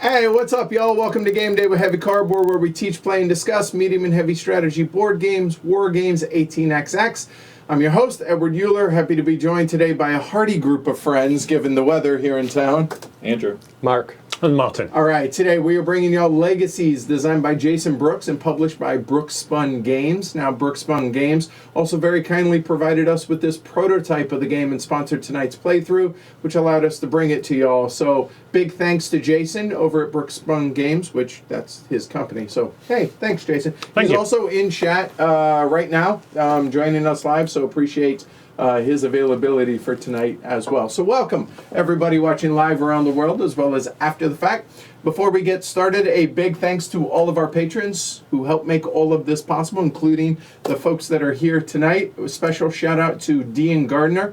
Hey, what's up, y'all? Welcome to Game Day with Heavy Cardboard, where we teach, play, and discuss medium and heavy strategy board games, war games, 18xx. I'm your host, Edward Euler. Happy to be joined today by a hearty group of friends, given the weather here in town. Andrew. Mark. And Martin. All right, today we are bringing y'all Legacies, designed by Jason Brooks and published by Brookspun Games. Now, Brookspun Games also very kindly provided us with this prototype of the game and sponsored tonight's playthrough, which allowed us to bring it to y'all. So, big thanks to Jason over at Brookspun Games, which that's his company. So, hey, thanks, Jason. Thank He's you. also in chat right now, joining us live, so appreciate his availability for tonight as well. So welcome everybody watching live around the world as well as after the fact. Before we get started, a big thanks to all of our patrons who help make all of this possible, including the folks that are here tonight. A special shout out to Dean Gardner.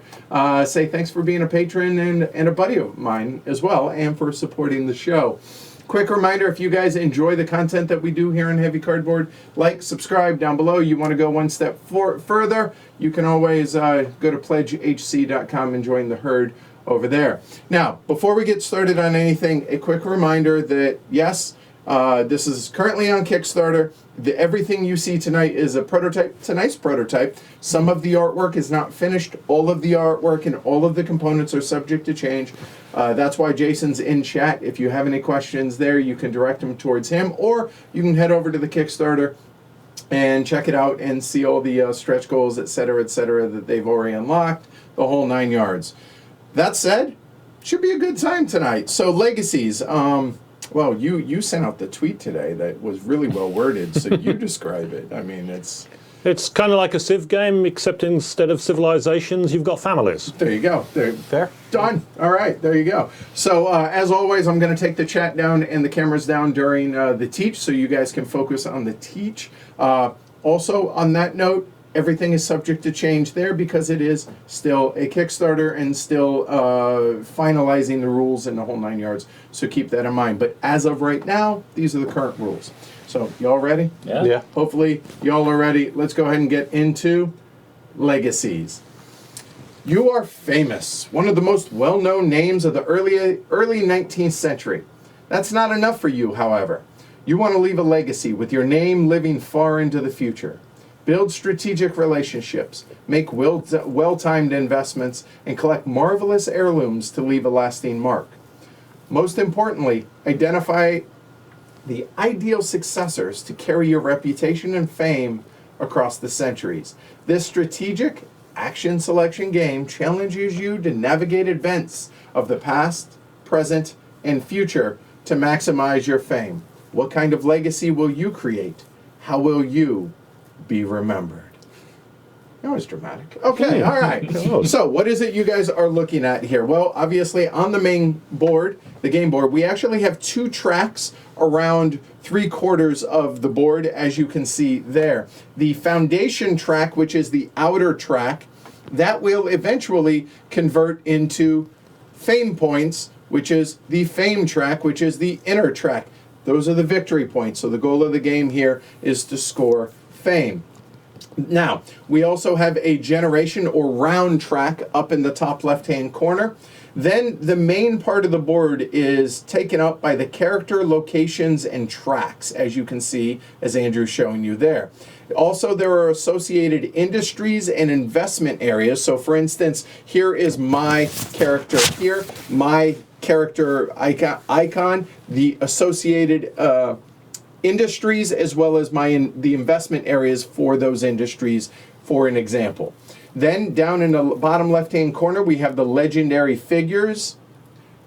Say thanks for being a patron and a buddy of mine as well, and for supporting the show. Quick reminder, if you guys enjoy the content that we do here on Heavy Cardboard, like, subscribe down below. You want to go one step further, you can always go to pledgehc.com and join the herd over there. Now, before we get started on anything, a quick reminder that, yes, this is currently on Kickstarter. Everything you see tonight is a prototype. Tonight's prototype. Some of the artwork is not finished. All of the artwork and all of the components are subject to change. That's why Jason's in chat. If you have any questions there, you can direct them towards him, or you can head over to the Kickstarter and check it out and see all the stretch goals, et cetera, that they've already unlocked, the whole 9 yards. That said, should be a good time tonight. So Legacies, well, you sent out the tweet today that was really well worded, so you describe it. I mean, it's kind of like a Civ game, except instead of civilizations, you've got families. there you go. Fair. Done. All right, there you go. So as always, I'm going to take the chat down and the cameras down during the teach, so you guys can focus on the teach. Also, on that note, everything is subject to change there because it is still a Kickstarter and still finalizing the rules in the whole 9 yards. So keep that in mind. But as of right now, these are the current rules. So y'all ready? Yeah. Hopefully y'all are ready. Let's go ahead and get into Legacies. You are famous, one of the most well-known names of the early 19th century. That's not enough for you, however. You want to leave a legacy with your name living far into the future. Build strategic relationships, make well-timed investments, and collect marvelous heirlooms to leave a lasting mark. Most importantly, identify the ideal successors to carry your reputation and fame across the centuries. This strategic action selection game challenges you to navigate events of the past, present, and future to maximize your fame. What kind of legacy will you create? How will you be remembered? That was dramatic. Okay, all right. So what is it you guys are looking at here? Well, obviously on the main board, the game board, we actually have 2 tracks around 3/4 of the board, as you can see there. The foundation track, which is the outer track, that will eventually convert into fame points, which is the fame track, which is the inner track. Those are the victory points. So the goal of the game here is to score fame. Now, we also have a generation or round track up in the top left-hand corner. Then the main part of the board is taken up by the character, locations, and tracks, as you can see, as Andrew's showing you there. Also, there are associated industries and investment areas. So, for instance, here is my character here, my character icon, the associated industries, as well as the investment areas for those industries, for an example. Then down in the bottom left-hand corner, we have the legendary figures.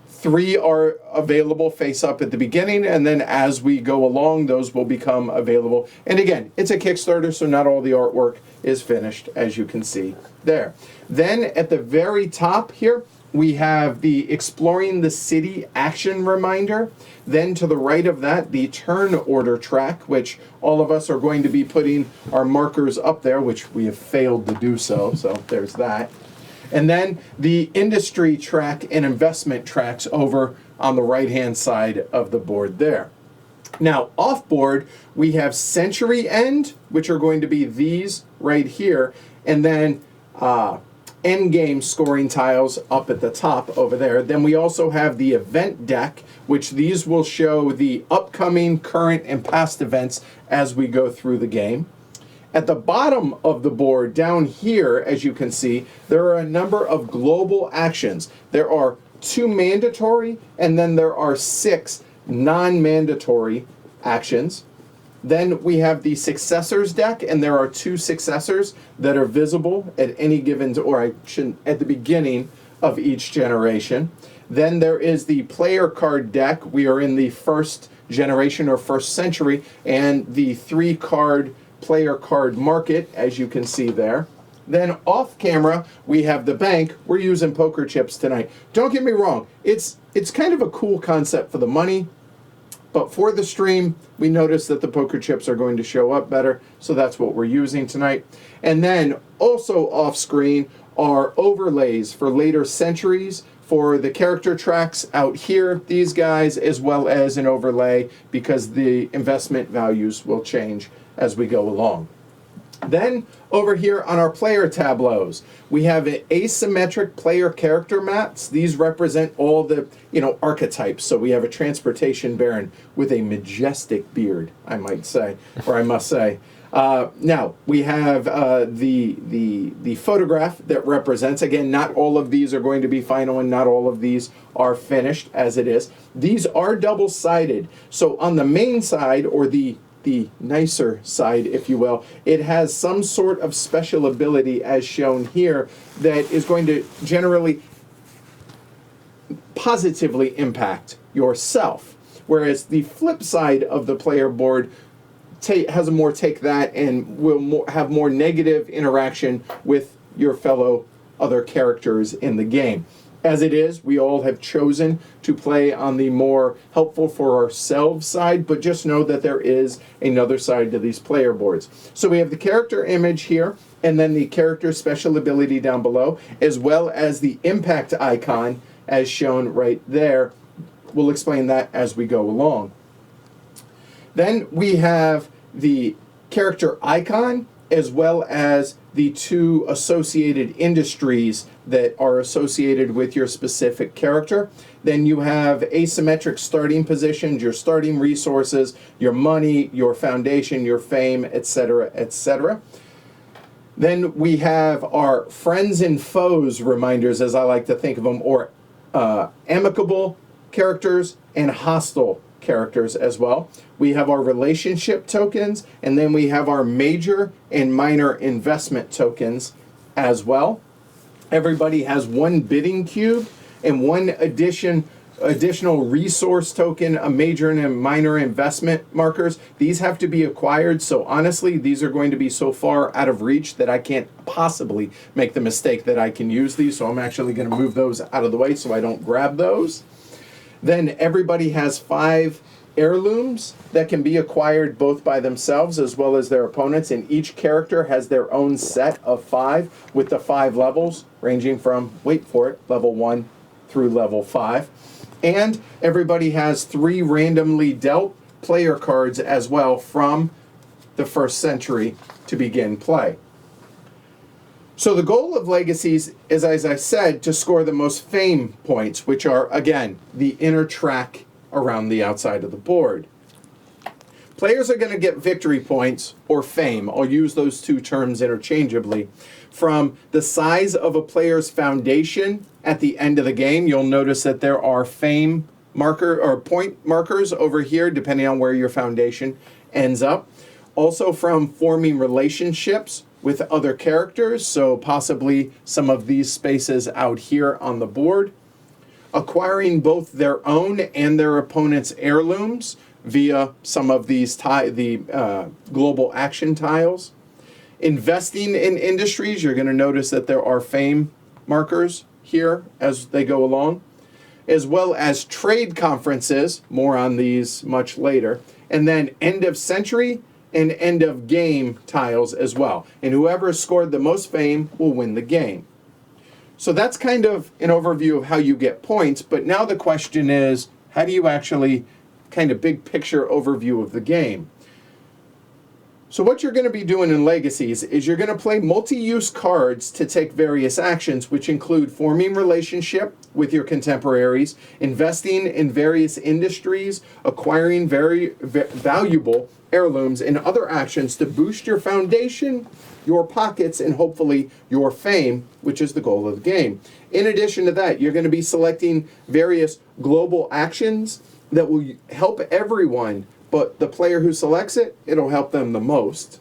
3 are available face up at the beginning, and then as we go along, those will become available. And again, it's a Kickstarter, so not all the artwork is finished, as you can see there. Then at the very top here, we have the Exploring the City action reminder. Then to the right of that, the turn order track, which all of us are going to be putting our markers up there, which we have failed to do so there's that. And then the industry track and investment tracks over on the right-hand side of the board there. Now, off board, we have Century End, which are going to be these right here, and then end game scoring tiles up at the top over there. Then we also have the event deck, which these will show the upcoming, current, and past events as we go through the game. At the bottom of the board, down here, as you can see, there are a number of global actions. There are 2 mandatory, and then there are 6 non-mandatory actions. Then we have the successors deck, and there are 2 successors that are visible at any given, at the beginning of each generation. Then there is the player card deck. We are in the first generation or first century, and the 3-card player card market, as you can see there. Then off camera, we have the bank. We're using poker chips tonight. Don't get me wrong, it's kind of a cool concept for the money. But for the stream, we noticed that the poker chips are going to show up better, so that's what we're using tonight. And then also off screen are overlays for later centuries for the character tracks out here, these guys, as well as an overlay because the investment values will change as we go along. Then over here on our player tableaus, we have asymmetric player character mats. These represent all the archetypes. So we have a transportation baron with a majestic beard, I might say, or I must say. Now we have the photograph that represents. Again, not all of these are going to be final, and not all of these are finished as it is. These are double-sided. So on the main side, or the nicer side, if you will, it has some sort of special ability as shown here that is going to generally positively impact yourself. Whereas the flip side of the player board has a more take that and will have more negative interaction with your fellow other characters in the game. As it is, we all have chosen to play on the more helpful for ourselves side, but just know that there is another side to these player boards. So we have the character image here, and then the character special ability down below, as well as the impact icon as shown right there. We'll explain that as we go along. Then we have the character icon, as well as the 2 associated industries that are associated with your specific character. Then you have asymmetric starting positions, your starting resources, your money, your foundation, your fame, etc., etc. Then we have our friends and foes reminders, as I like to think of them, or amicable characters and hostile characters as well. We have our relationship tokens, and then we have our major and minor investment tokens as well. Everybody has 1 bidding cube and 1 additional resource token, a major and a minor investment markers. These have to be acquired, so honestly, these are going to be so far out of reach that I can't possibly make the mistake that I can use these, so I'm actually going to move those out of the way so I don't grab those. Then everybody has 5 heirlooms that can be acquired both by themselves as well as their opponents, and each character has their own set of 5 with the 5 levels ranging from, wait for it, level 1 through level 5. And everybody has 3 randomly dealt player cards as well from the first century to begin play. So the goal of Legacies is, as I said, to score the most fame points, which are, again, the inner track around the outside of the board. Players are going to get victory points or fame, I'll use those 2 terms interchangeably, from the size of a player's foundation at the end of the game. You'll notice that there are fame marker or point markers over here, depending on where your foundation ends up. Also from forming relationships with other characters, so possibly some of these spaces out here on the board. Acquiring both their own and their opponent's heirlooms via some of these global action tiles. Investing in industries, you're going to notice that there are fame markers here as they go along, as well as trade conferences, more on these much later, and then end of century and end of game tiles as well. And whoever has scored the most fame will win the game. So that's kind of an overview of how you get points, but now the question is, how do you actually kind of big picture overview of the game? So what you're going to be doing in Legacies is you're going to play multi-use cards to take various actions, which include forming relationship with your contemporaries, investing in various industries, acquiring very valuable heirlooms, and other actions to boost your foundation, your pockets, and hopefully your fame, which is the goal of the game. In addition to that, you're going to be selecting various global actions that will help everyone, but the player who selects it, it'll help them the most.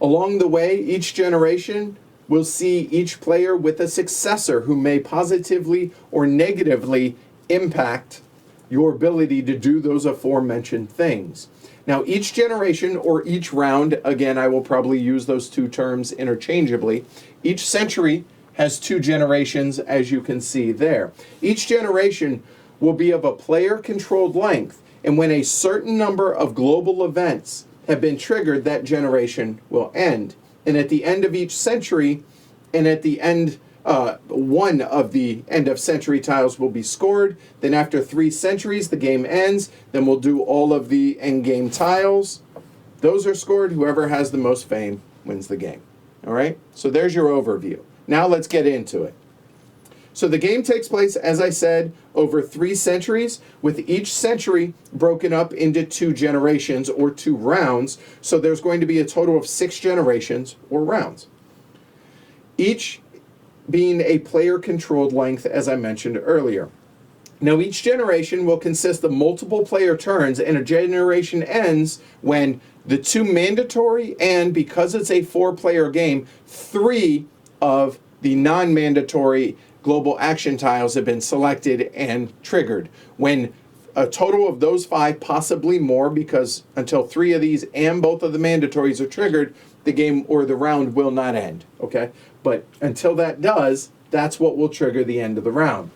Along the way, each generation will see each player with a successor who may positively or negatively impact your ability to do those aforementioned things. Now, each generation or each round, again, I will probably use those two terms interchangeably. Each century has 2 generations, as you can see there. Each generation will be of a player-controlled length, and when a certain number of global events have been triggered, that generation will end. And at the end of each century, and at the end, one of the end of century tiles will be scored. Then after 3 centuries, the game ends. Then we'll do all of the end game tiles. Those are scored. Whoever has the most fame wins the game. All right? So there's your overview. Now let's get into it. So the game takes place, as I said, over 3 centuries, with each century broken up into 2 generations or 2 rounds. So there's going to be a total of 6 generations or rounds, each being a player-controlled length, as I mentioned earlier. Now, each generation will consist of multiple player turns, and a generation ends when the 2 mandatory and, because it's a 4-player game, 3 of the non-mandatory global action tiles have been selected and triggered. When a total of those 5, possibly more, because until 3 of these and both of the mandatories are triggered, the game or the round will not end, okay? But until that does, that's what will trigger the end of the round.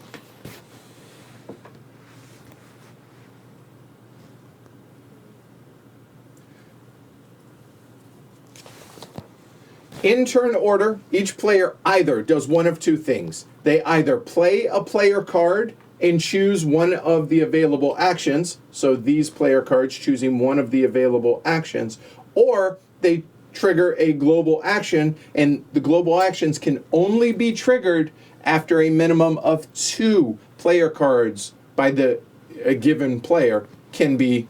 In turn order, each player either does one of 2 things. They either play a player card and choose one of the available actions, so these player cards choosing one of the available actions, or they trigger a global action, and the global actions can only be triggered after a minimum of 2 player cards by a given player can be.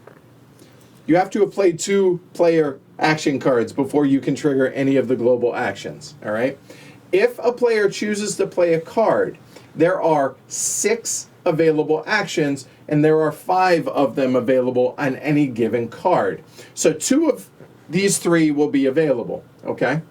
You have to have played 2 player action cards before you can trigger any of the global actions, all right? If a player chooses to play a card, there are 6 available actions, and there are 5 of them available on any given card. So 2 of these 3 will be available, okay?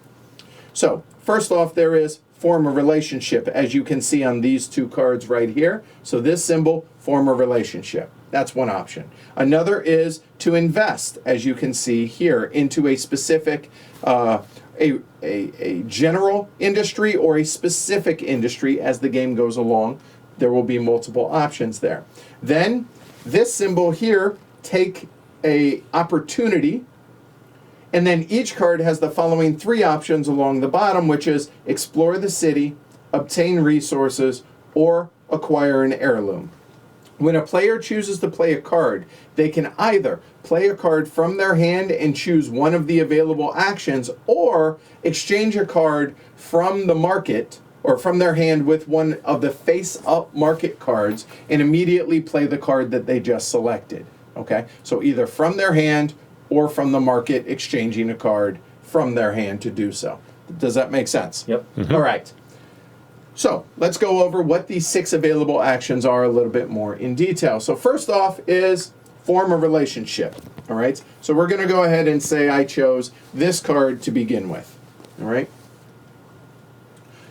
So first off, there is form a relationship, as you can see on these 2 cards right here. So this symbol, form a relationship. That's one option. Another is to invest, as you can see here, into a specific, a general industry or a specific industry as the game goes along. There will be multiple options there. Then this symbol here, take a opportunity, and then each card has the following 3 options along the bottom, which is explore the city, obtain resources, or acquire an heirloom. When a player chooses to play a card, they can either play a card from their hand and choose one of the available actions, or exchange a card from the market or from their hand with one of the face-up market cards and immediately play the card that they just selected. Okay? So either from their hand or from the market, exchanging a card from their hand to do so. Does that make sense? Yep. All right. So let's go over what these 6 available actions are a little bit more in detail. So first off is form a relationship. All right. So we're going to go ahead and say I chose this card to begin with. All right.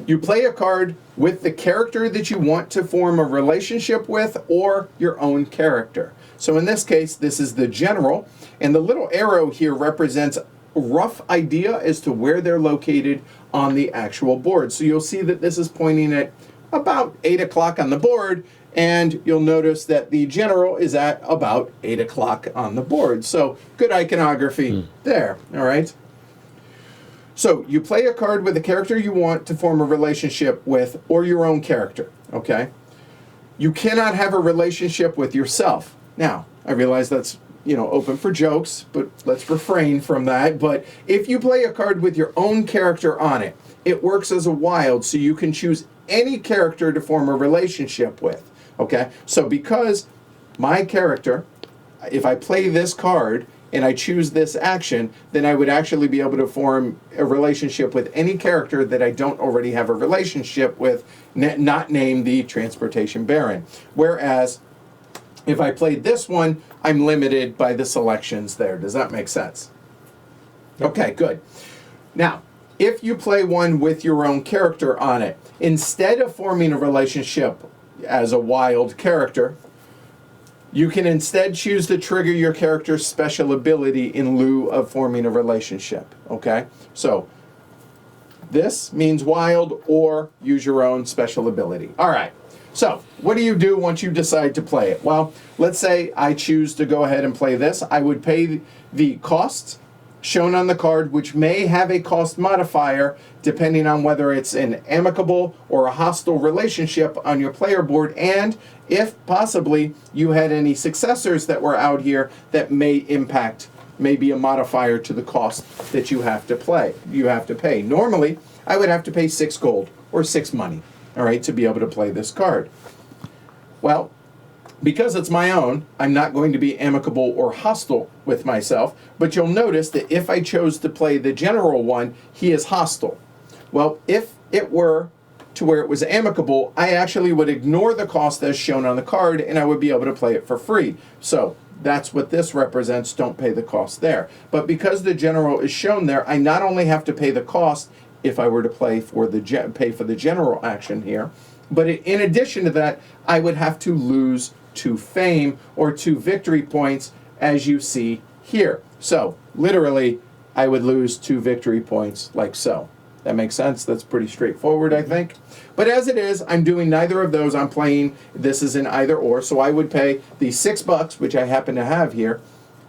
You play a card with the character that you want to form a relationship with or your own character. So in this case, this is the general, and the little arrow here represents a rough idea as to where they're located on the actual board. So you'll see that this is pointing at about 8 o'clock on the board, and you'll notice that the general is at about 8 o'clock on the board. So good iconography there, all right? So you play a card with a character you want to form a relationship with or your own character, okay? You cannot have a relationship with yourself. Now, I realize that's open for jokes, but let's refrain from that. But if you play a card with your own character on it, it works as a wild, so you can choose any character to form a relationship with. Okay? So because my character, if I play this card and I choose this action, then I would actually be able to form a relationship with any character that I don't already have a relationship with, not named the Transportation Baron. Whereas if I played this one, I'm limited by the selections there. Does that make sense? Okay, good. Now, if you play one with your own character on it, instead of forming a relationship as a wild character, you can instead choose to trigger your character's special ability in lieu of forming a relationship. Okay? So, this means wild or use your own special ability. All right. So, what do you do once you decide to play it? Well, let's say I choose to go ahead and play this. I would pay the costs shown on the card, which may have a cost modifier depending on whether it's an amicable or a hostile relationship on your player board, and if possibly you had any successors that were out here that may impact, maybe a modifier to the cost that you have to pay. Normally, I would have to pay 6 gold or 6 money, all right, to be able to play this card. Well, because it's my own, I'm not going to be amicable or hostile with myself, but you'll notice that if I chose to play the general one, he is hostile. Well, if it were to where it was amicable, I actually would ignore the cost as shown on the card, and I would be able to play it for free. So that's what this represents, don't pay the cost there. But because the general is shown there, I not only have to pay the cost if I were to pay for the general action here, but in addition to that, I would have to lose 2 fame or 2 victory points, as you see here. So literally, I would lose 2 victory points like so. That makes sense? That's pretty straightforward, I think. But as it is, I'm doing neither of those. I'm playing, this is an either or, so I would pay the $6, which I happen to have here,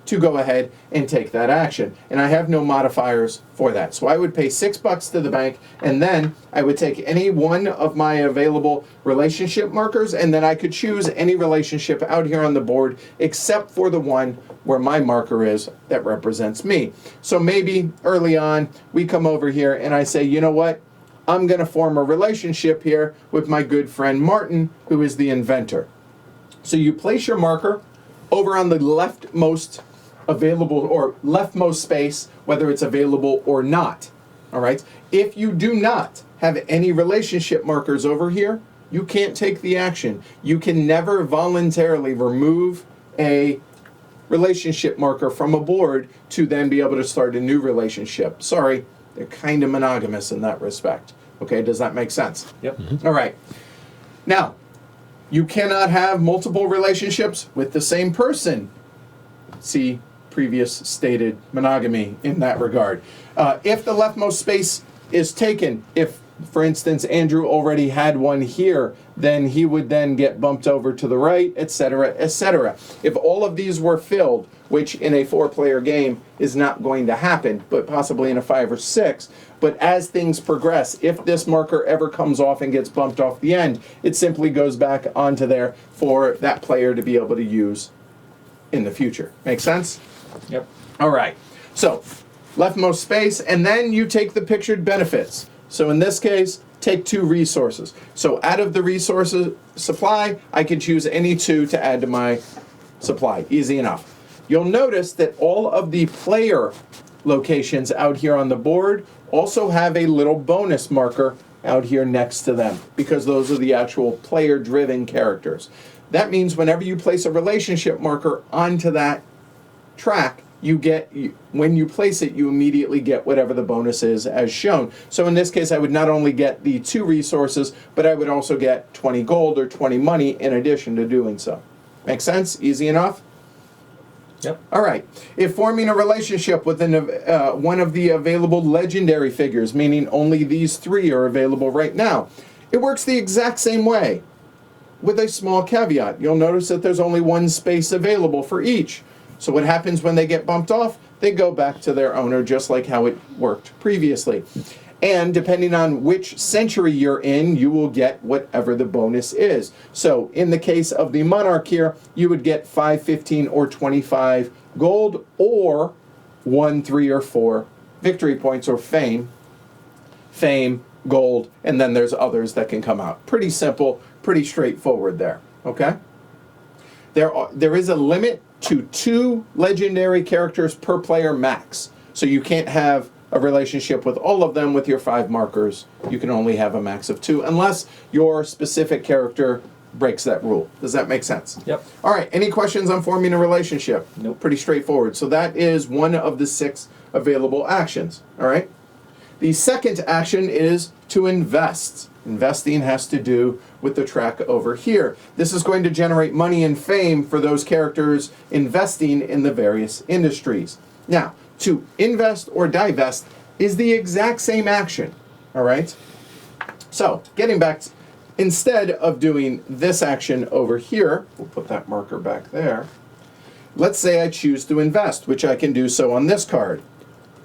to go ahead and take that action. And I have no modifiers for that. So I would pay $6 to the bank, and then I would take any one of my available relationship markers, and then I could choose any relationship out here on the board except for the one where my marker is that represents me. So maybe early on, we come over here and I say, you know what? I'm going to form a relationship here with my good friend Martin, who is the inventor. So you place your marker over on the leftmost available or leftmost space, whether it's available or not. All right. If you do not have any relationship markers over here, you can't take the action. You can never voluntarily remove a relationship marker from a board to then be able to start a new relationship. Sorry, they're kind of monogamous in that respect. Okay, does that make sense? Yep. All right. Now, you cannot have multiple relationships with the same person. See previous stated monogamy in that regard. If the leftmost space is taken, if, for instance, Andrew already had one here, then he would then get bumped over to the right, etc., etc. If all of these were filled, which in a 4-player game is not going to happen, but possibly in a 5 or 6, but as things progress, if this marker ever comes off and gets bumped off the end, it simply goes back onto there for that player to be able to use in the future. Make sense? Yep. All right. So, leftmost space, and then you take the pictured benefits. So in this case, take 2 resources. So out of the resources supply, I can choose any 2 to add to my supply. Easy enough. You'll notice that all of the player locations out here on the board also have a little bonus marker out here next to them, because those are the actual player-driven characters. That means whenever you place a relationship marker onto that track, when you place it, you immediately get whatever the bonus is as shown. So in this case, I would not only get the 2 resources, but I would also get 20 gold or 20 money in addition to doing so. Make sense? Easy enough? Yep. All right. If forming a relationship with one of the available legendary figures, meaning only these 3 are available right now, it works the exact same way, with a small caveat. You'll notice that there's only 1 space available for each. So what happens when they get bumped off? They go back to their owner, just like how it worked previously. And depending on which century you're in, you will get whatever the bonus is. So in the case of the monarch here, you would get 5, 15, or 25 gold, or 1, 3, or 4 victory points, or fame, gold, and then there's others that can come out. Pretty simple, pretty straightforward there, okay? There is a limit to 2 legendary characters per player max. So you can't have a relationship with all of them with your 5 markers. You can only have a max of 2 unless your specific character breaks that rule. Does that make sense? Yep. All right, any questions on forming a relationship? Nope. Pretty straightforward. So that is one of the 6 available actions, all right? The second action is to invest. Investing has to do with the track over here. This is going to generate money and fame for those characters investing in the various industries. Now, to invest or divest is the exact same action, all right? So, getting back, instead of doing this action over here, we'll put that marker back there. Let's say I choose to invest, which I can do so on this card.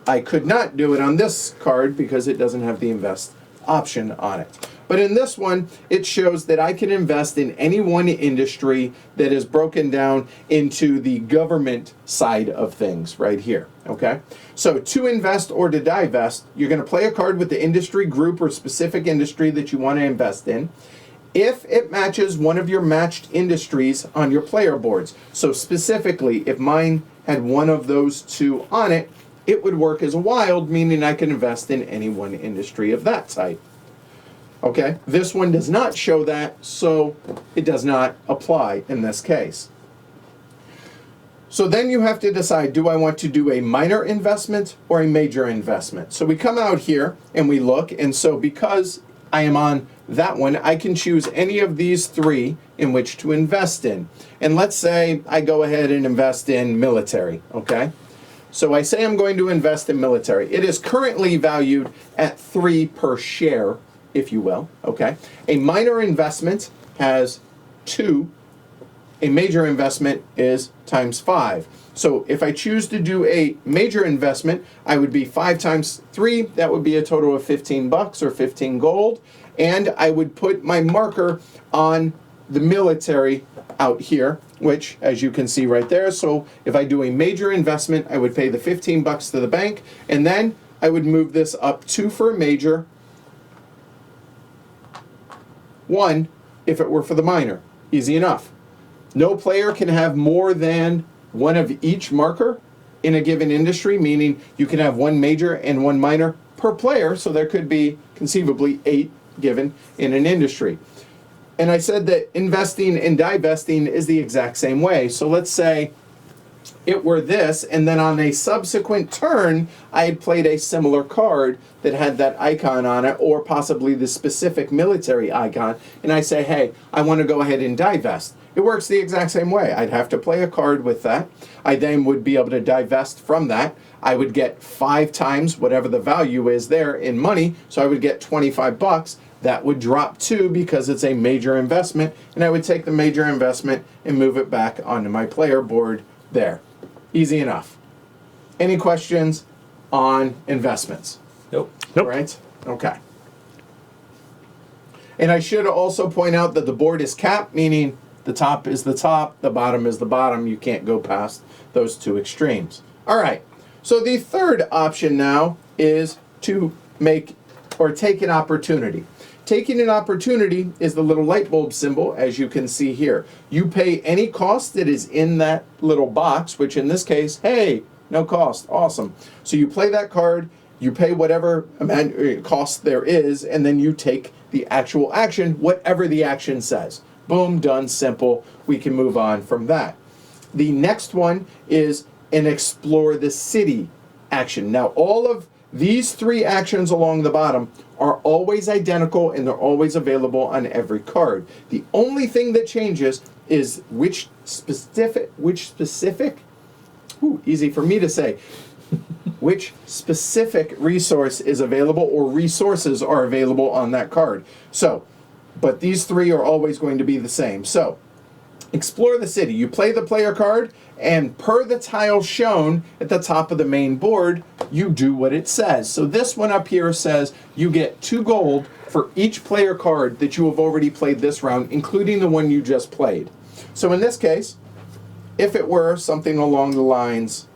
I could not do it on this card because it doesn't have the invest option on it. But in this one, it shows that I can invest in any one industry that is broken down into the government side of things right here, okay? So to invest or to divest, you're going to play a card with the industry group or specific industry that you want to invest in. If it matches one of your matched industries on your player boards, so specifically, if mine had one of those 2 on it, it would work as a wild, meaning I can invest in any one industry of that type. Okay, this one does not show that, so it does not apply in this case. So then you have to decide, do I want to do a minor investment or a major investment? So we come out here and we look, and so because I am on that one, I can choose any of these 3 in which to invest in. And let's say I go ahead and invest in military, okay? So I say I'm going to invest in military. It is currently valued at 3 per share, if you will, okay? A minor investment has 2. A major investment is times 5. So if I choose to do a major investment, I would be 5 times 3. That would be a total of $15 or 15 gold. And I would put my marker on the military out here, which, as you can see right there, so if I do a major investment, I would pay the $15 to the bank, and then I would move this up 2 for a major, 1 if it were for the minor. Easy enough. No player can have more than 1 of each marker in a given industry, meaning you can have 1 major and 1 minor per player, so there could be conceivably 8 given in an industry. And I said that investing and divesting is the exact same way. So let's say it were this, and then on a subsequent turn, I had played a similar card that had that icon on it, or possibly the specific military icon, and I say, hey, I want to go ahead and divest. It works the exact same way. I'd have to play a card with that. I then would be able to divest from that. I would get 5 times whatever the value is there in money, so I would get $25. That would drop 2 because it's a major investment, and I would take the major investment and move it back onto my player board there. Easy enough. Any questions on investments? Nope. Nope. All right? Okay. And I should also point out that the board is capped, meaning the top is the top, the bottom is the bottom. You can't go past those 2 extremes. All right. So the third option now is to make or take an opportunity. Taking an opportunity is the little light bulb symbol, as you can see here. You pay any cost that is in that little box, which in this case, hey, no cost, awesome. So you play that card, you pay whatever amount cost there is, and then you take the actual action, whatever the action says. Boom, done, simple. We can move on from that. The next one is an explore the city action. Now, all of these 3 actions along the bottom are always identical, and they're always available on every card. The only thing that changes is which specific, easy for me to say, which specific resource is available or resources are available on that card. So, but these 3 are always going to be the same. So, Explore the city. You play the player card, and per the tile shown at the top of the main board, you do what it says. So this one up here says you get 2 gold for each player card that you have already played this round, including the one you just played. So in this case, if it were something along the lines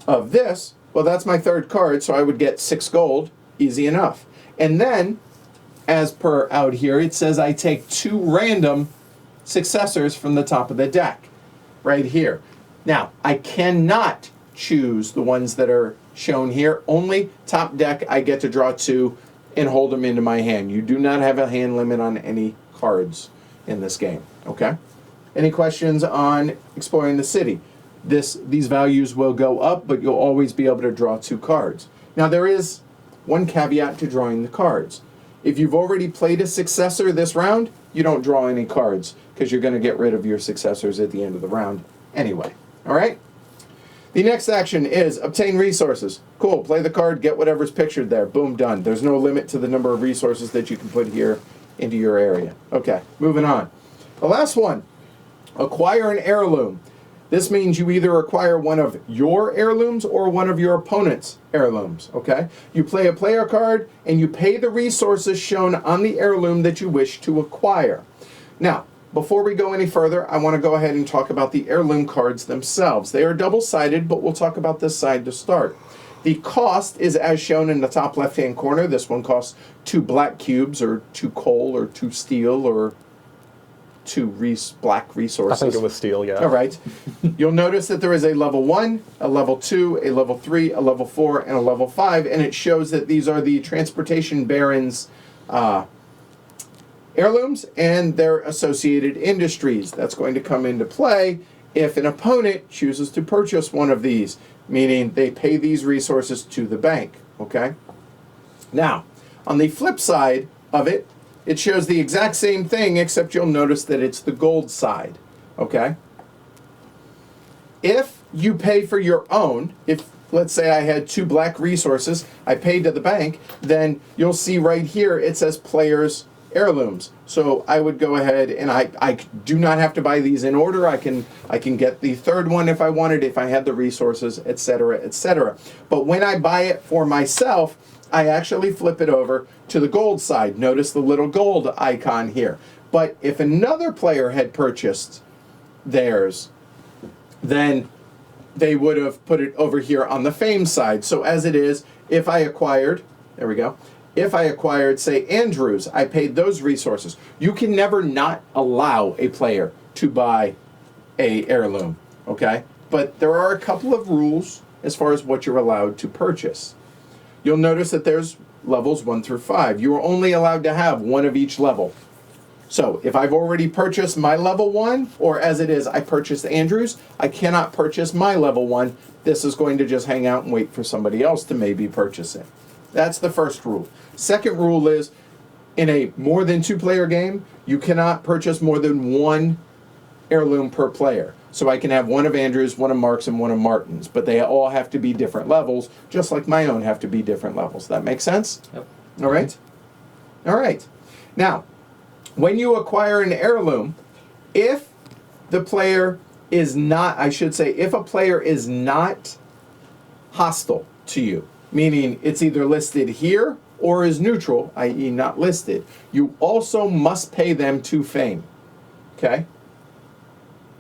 of this, well, that's my 3rd card, so I would get 6 gold, easy enough. And then, as per out here, it says I take 2 random successors from the top of the deck, right here. Now, I cannot choose the ones that are shown here. Only top deck, I get to draw 2 and hold them into my hand. You do not have a hand limit on any cards in this game, okay? Any questions on exploring the city? These values will go up, but you'll always be able to draw 2 cards. Now, there is one caveat to drawing the cards. If you've already played a successor this round, you don't draw any cards because you're going to get rid of your successors at the end of the round anyway. All right? The next action is obtain resources. Cool. Play the card, get whatever's pictured there. Boom, done. There's no limit to the number of resources that you can put here into your area. Okay, moving on. The last one, acquire an heirloom. This means you either acquire one of your heirlooms or one of your opponent's heirlooms, okay? You play a player card and you pay the resources shown on the heirloom that you wish to acquire. Now, before we go any further, I want to go ahead and talk about the heirloom cards themselves. They are double-sided, but we'll talk about this side to start. The cost is as shown in the top left-hand corner. This one costs 2 black cubes, or 2 coal, or 2 steel, or 2 black resources. I think it was steel, yeah. All right. You'll notice that there is a level 1, a level 2, a level 3, a level 4, and a level 5, and it shows that these are the Transportation Barons heirlooms and their associated industries. That's going to come into play if an opponent chooses to purchase one of these, meaning they pay these resources to the bank, okay? Now, on the flip side of it, it shows the exact same thing, except you'll notice that it's the gold side, okay? If you pay for your own, if let's say I had 2 black resources, I paid to the bank, then you'll see right here it says players heirlooms. So I would go ahead and I do not have to buy these in order. I can get the 3rd one if I wanted, if I had the resources, etc., etc. But when I buy it for myself, I actually flip it over to the gold side. Notice the little gold icon here. But if another player had purchased theirs, then they would have put it over here on the fame side. So as it is, if I acquired, there we go, if I acquired, say, Andrews, I paid those resources. You can never not allow a player to buy a heirloom, okay? But there are a couple of rules as far as what you're allowed to purchase. You'll notice that there's levels 1 through 5. You are only allowed to have one of each level. So if I've already purchased my level 1, or as it is, I purchased Andrews, I cannot purchase my level 1. This is going to just hang out and wait for somebody else to maybe purchase it. That's the first rule. Second rule is, in a more than 2-player game, you cannot purchase more than 1 heirloom per player. So I can have one of Andrews, one of Mark's, and one of Martin's, but they all have to be different levels, just like my own have to be different levels. That make sense? Yep. All right? All right. Now, when you acquire an heirloom, if the player is not, I should say, if a player is not hostile to you, meaning it's either listed here or is neutral, i.e. not listed, you also must pay them to fame. Okay?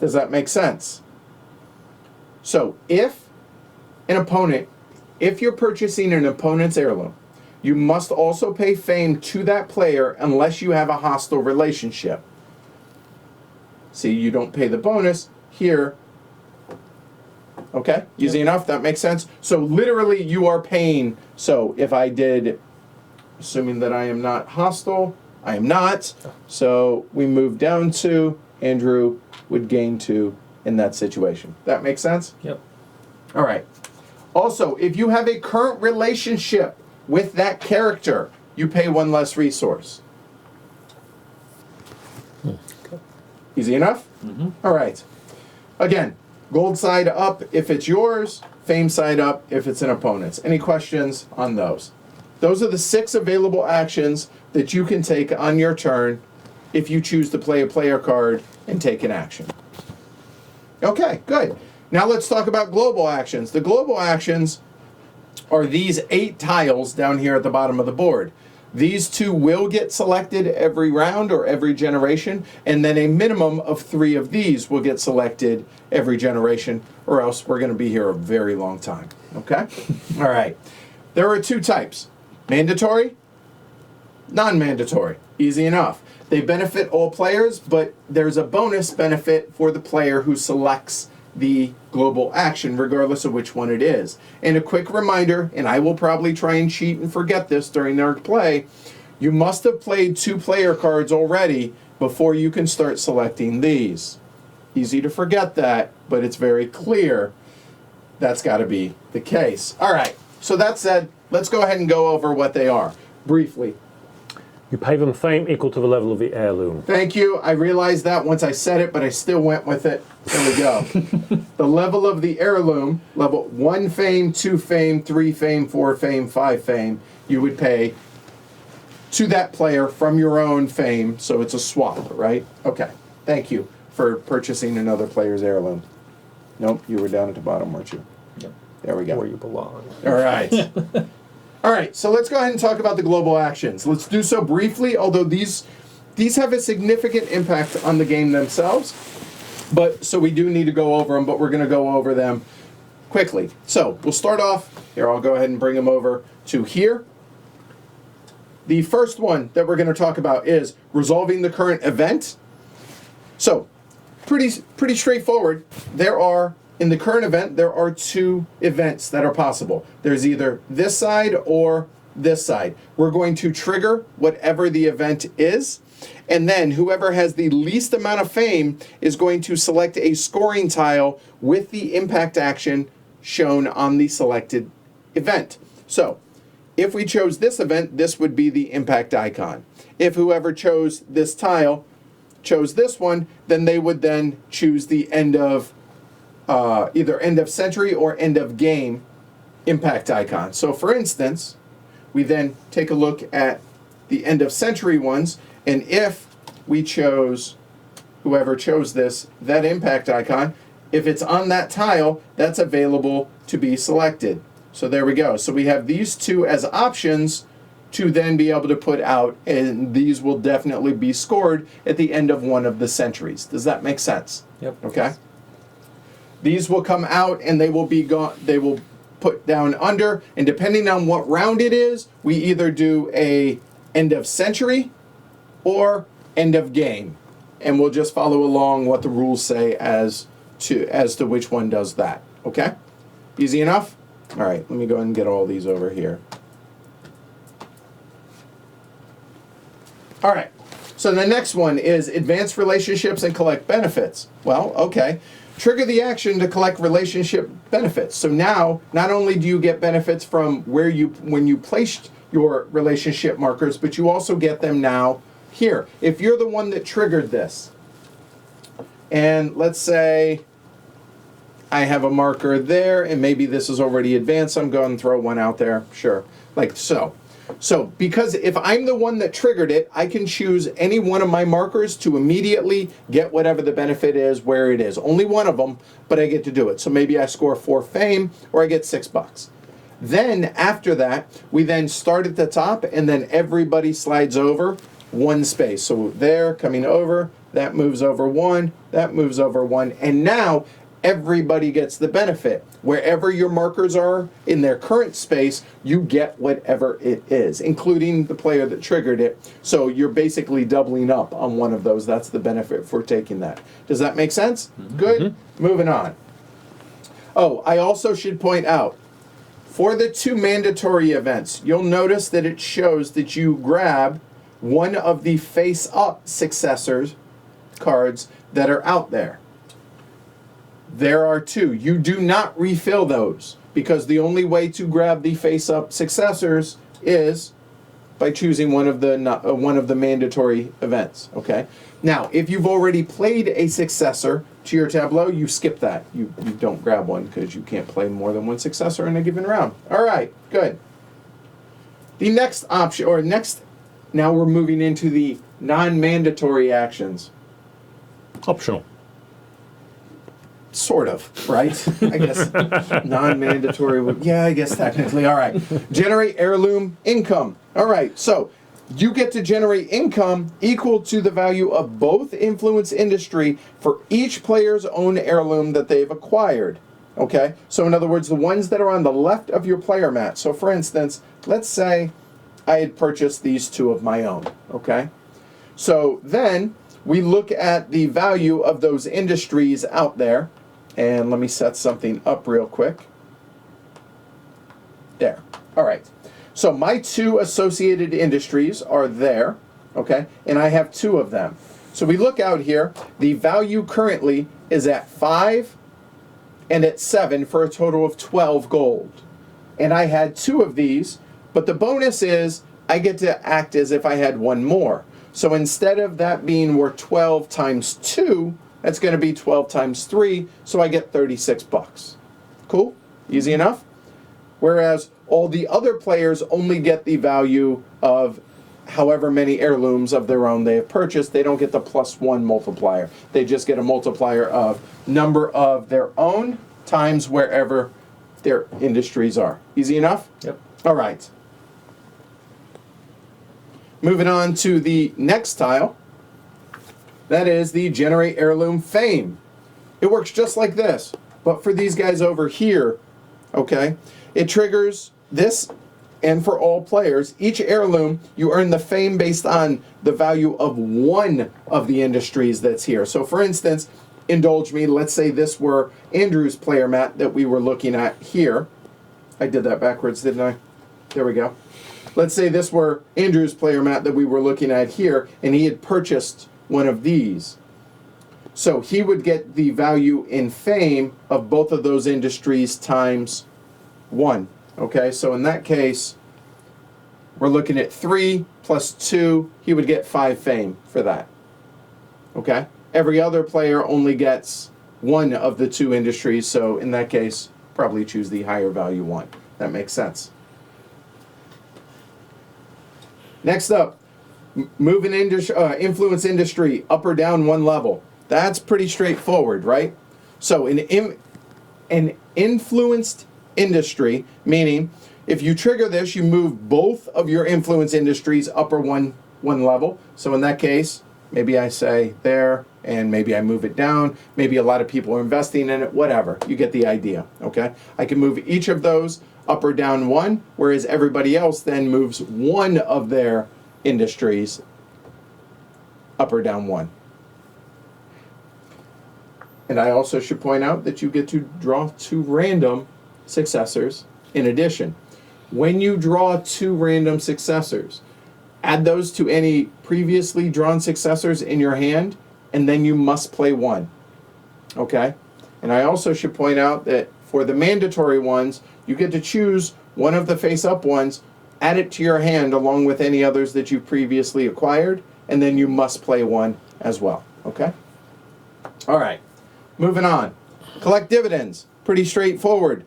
Does that make sense? So if an opponent, if you're purchasing an opponent's heirloom, you must also pay fame to that player unless you have a hostile relationship. See, you don't pay the bonus here. Okay, easy enough, that makes sense. So literally you are paying, so if I did, assuming that I am not hostile, I am not, so we move down to, Andrew would gain 2 in that situation. That makes sense? Yep. All right. Also, if you have a current relationship with that character, you pay 1 less resource. Easy enough? Mm-hmm. All right. Again, gold side up if it's yours, fame side up if it's an opponent's. Any questions on those? Those are the 6 available actions that you can take on your turn if you choose to play a player card and take an action. Okay, good. Now let's talk about global actions. The global actions are these 8 tiles down here at the bottom of the board. These 2 will get selected every round or every generation, and then a minimum of 3 of these will get selected every generation, or else we're going to be here a very long time. Okay? All right. There are 2 types: mandatory, non-mandatory. Easy enough. They benefit all players, but there's a bonus benefit for the player who selects the global action, regardless of which one it is. And a quick reminder, and I will probably try and cheat and forget this during our play, you must have played 2 player cards already before you can start selecting these. Easy to forget that, but it's very clear that's got to be the case. All right, so that said, let's go ahead and go over what they are briefly. You pay them fame equal to the level of the heirloom. Thank you. I realized that once I said it, but I still went with it. There we go. The level of the heirloom, level 1 fame, 2 fame, 3 fame, 4 fame, 5 fame, you would pay to that player from your own fame, so it's a swap, right? Okay. Thank you for purchasing another player's heirloom. Nope, you were down at the bottom, weren't you? Yep. There we go. Where you belong. All right. All right, so let's go ahead and talk about the global actions. Let's do so briefly, although these have a significant impact on the game themselves. But so we do need to go over them, but we're going to go over them quickly. So we'll start off here. I'll go ahead and bring them over to here. The first one that we're going to talk about is resolving the current event. So pretty straightforward. In the current event, there are 2 events that are possible. There's either this side or this side. We're going to trigger whatever the event is, and then whoever has the least amount of fame is going to select a scoring tile with the impact action shown on the selected event. So, if we chose this event, this would be the impact icon. If whoever chose this tile chose this one, then they would then choose the end of either end of century or end of game impact icon. So for instance, we then take a look at the end of century ones, and if we chose, whoever chose this, that impact icon, if it's on that tile, that's available to be selected. So there we go. So we have these 2 as options to then be able to put out, and these will definitely be scored at the end of one of the centuries. Does that make sense? Yep. Okay. These will come out and they will be gone. They will put down under, and depending on what round it is, we either do a end of century or end of game, and we'll just follow along what the rules say as to which one does that. Okay, easy enough. All right, let me go ahead and get all these over here. All right, so the next one is advance relationships and collect benefits. Well, okay. Trigger the action to collect relationship benefits. So now, not only do you get benefits from when you placed your relationship markers, but you also get them now here. If you're the one that triggered this, and let's say I have a marker there, and maybe this is already advanced, I'm going to throw one out there, sure, like so. So, because if I'm the one that triggered it, I can choose any one of my markers to immediately get whatever the benefit is, where it is. Only one of them, but I get to do it. So maybe I score 4 fame, or I get $6. Then, after that, we then start at the top, and then everybody slides over 1 space. So there, coming over, that moves over 1, that moves over 1, and now everybody gets the benefit. Wherever your markers are in their current space, you get whatever it is, including the player that triggered it. So you're basically doubling up on one of those. That's the benefit for taking that. Does that make sense? Mm-hmm. Good. Mm-hmm. Moving on. Oh, I also should point out, for the 2 mandatory events, you'll notice that it shows that you grab one of the face-up successors cards that are out there. There are 2. You do not refill those, because the only way to grab the face-up successors is by choosing one of the mandatory events. Okay. Now, if you've already played a successor to your tableau, you skip that. You don't grab one because you can't play more than one successor in a given round. All right. Good. The next option, now we're moving into the non-mandatory actions. Optional. Sort of, right? I guess non-mandatory would, yeah, I guess technically. All right. Generate heirloom income. All right, so you get to generate income equal to the value of both influence industry for each player's own heirloom that they've acquired. Okay? So in other words, the ones that are on the left of your player mat. So for instance, let's say I had purchased these two of my own. Okay? So then we look at the value of those industries out there. And let me set something up real quick. There. All right. So my two associated industries are there, okay? And I have two of them. So we look out here. The value currently is at 5 and at 7 for a total of 12 gold. And I had two of these, but the bonus is I get to act as if I had one more. So instead of that being worth 12 times 2, that's going to be 12 times 3, so I get 36 bucks. Cool? Easy enough? Whereas all the other players only get the value of however many heirlooms of their own they have purchased. They don't get the +1 multiplier. They just get a multiplier of number of their own times wherever their industries are. Easy enough? Yep. All right. Moving on to the next tile. That is the Generate Heirloom Fame. It works just like this, but for these guys over here, okay, it triggers this, and for all players, each heirloom, you earn the fame based on the value of one of the industries that's here. So for instance, indulge me, let's say this were Andrew's player mat that we were looking at here. I did that backwards, didn't I? There we go. Let's say this were Andrew's player mat that we were looking at here, and he had purchased one of these. So he would get the value in fame of both of those industries times 1. Okay, so in that case, we're looking at 3 plus 2. He would get 5 fame for that. Okay, every other player only gets one of the two industries, so in that case, probably choose the higher value one. That makes sense. Next up, moving influence industry up or down 1 level. That's pretty straightforward, right? So an influenced industry, meaning if you trigger this, you move both of your influence industries up or one level. So in that case, maybe I say there, and maybe I move it down. Maybe a lot of people are investing in it, whatever. You get the idea, okay? I can move each of those up or down 1, whereas everybody else then moves one of their industries up or down 1. And I also should point out that you get to draw 2 random successors in addition. When you draw 2 random successors, add those to any previously drawn successors in your hand, and then you must play 1. Okay? And I also should point out that for the mandatory ones, you get to choose one of the face-up ones, add it to your hand along with any others that you've previously acquired, and then you must play 1 as well. Okay? All right. Moving on. Collect dividends. Pretty straightforward.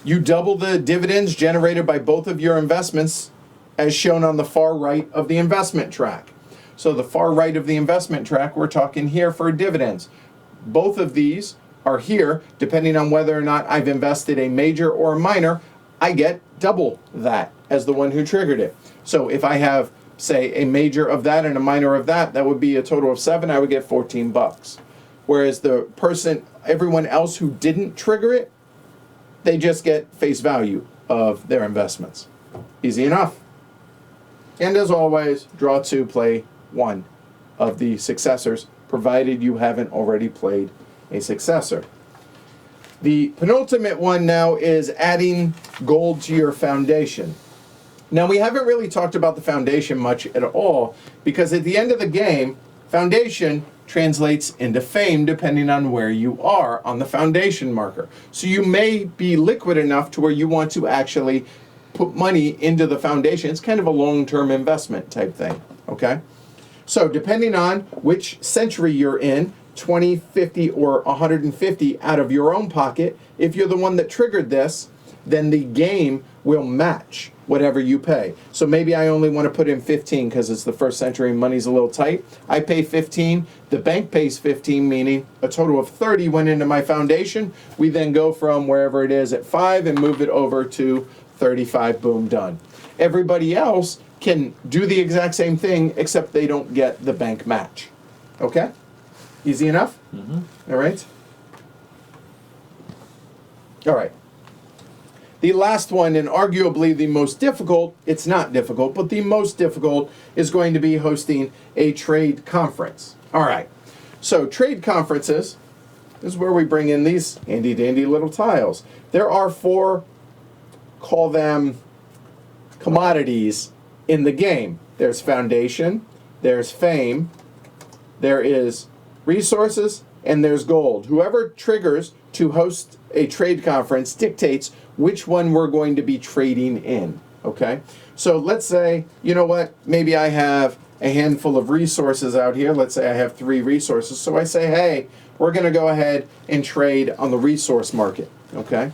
You double the dividends generated by both of your investments as shown on the far right of the investment track. So the far right of the investment track, we're talking here for dividends. Both of these are here, depending on whether or not I've invested a major or a minor, I get double that as the one who triggered it. So if I have, say, a major of that and a minor of that, that would be a total of 7, I would get 14 bucks. Whereas the person, everyone else who didn't trigger it, they just get face value of their investments. Easy enough. And as always, draw 2, play 1 of the successors, provided you haven't already played a successor. The penultimate one now is adding gold to your foundation. Now, we haven't really talked about the foundation much at all, because at the end of the game, foundation translates into fame depending on where you are on the foundation marker. So you may be liquid enough to where you want to actually put money into the foundation. It's kind of a long-term investment type thing, okay? So depending on which century you're in, 20, 50, or 150 out of your own pocket, if you're the one that triggered this, then the game will match whatever you pay. So maybe I only want to put in 15 because it's the first century and money's a little tight. I pay 15. The bank pays 15, meaning a total of 30 went into my foundation. We then go from wherever it is at 5 and move it over to 35. Boom, done. Everybody else can do the exact same thing except they don't get the bank match. Okay? Easy enough? All right? All right. The last one, and arguably the most difficult, it's not difficult, but the most difficult is going to be hosting a trade conference. All right. So trade conferences is where we bring in these handy dandy little tiles. There are 4, call them commodities in the game. There's foundation, there's fame, there is resources, and there's gold. Whoever triggers to host a trade conference dictates which one we're going to be trading in, okay? So let's say, you know what, maybe I have a handful of resources out here. Let's say I have 3 resources. So I say, hey, we're going to go ahead and trade on the resource market, okay?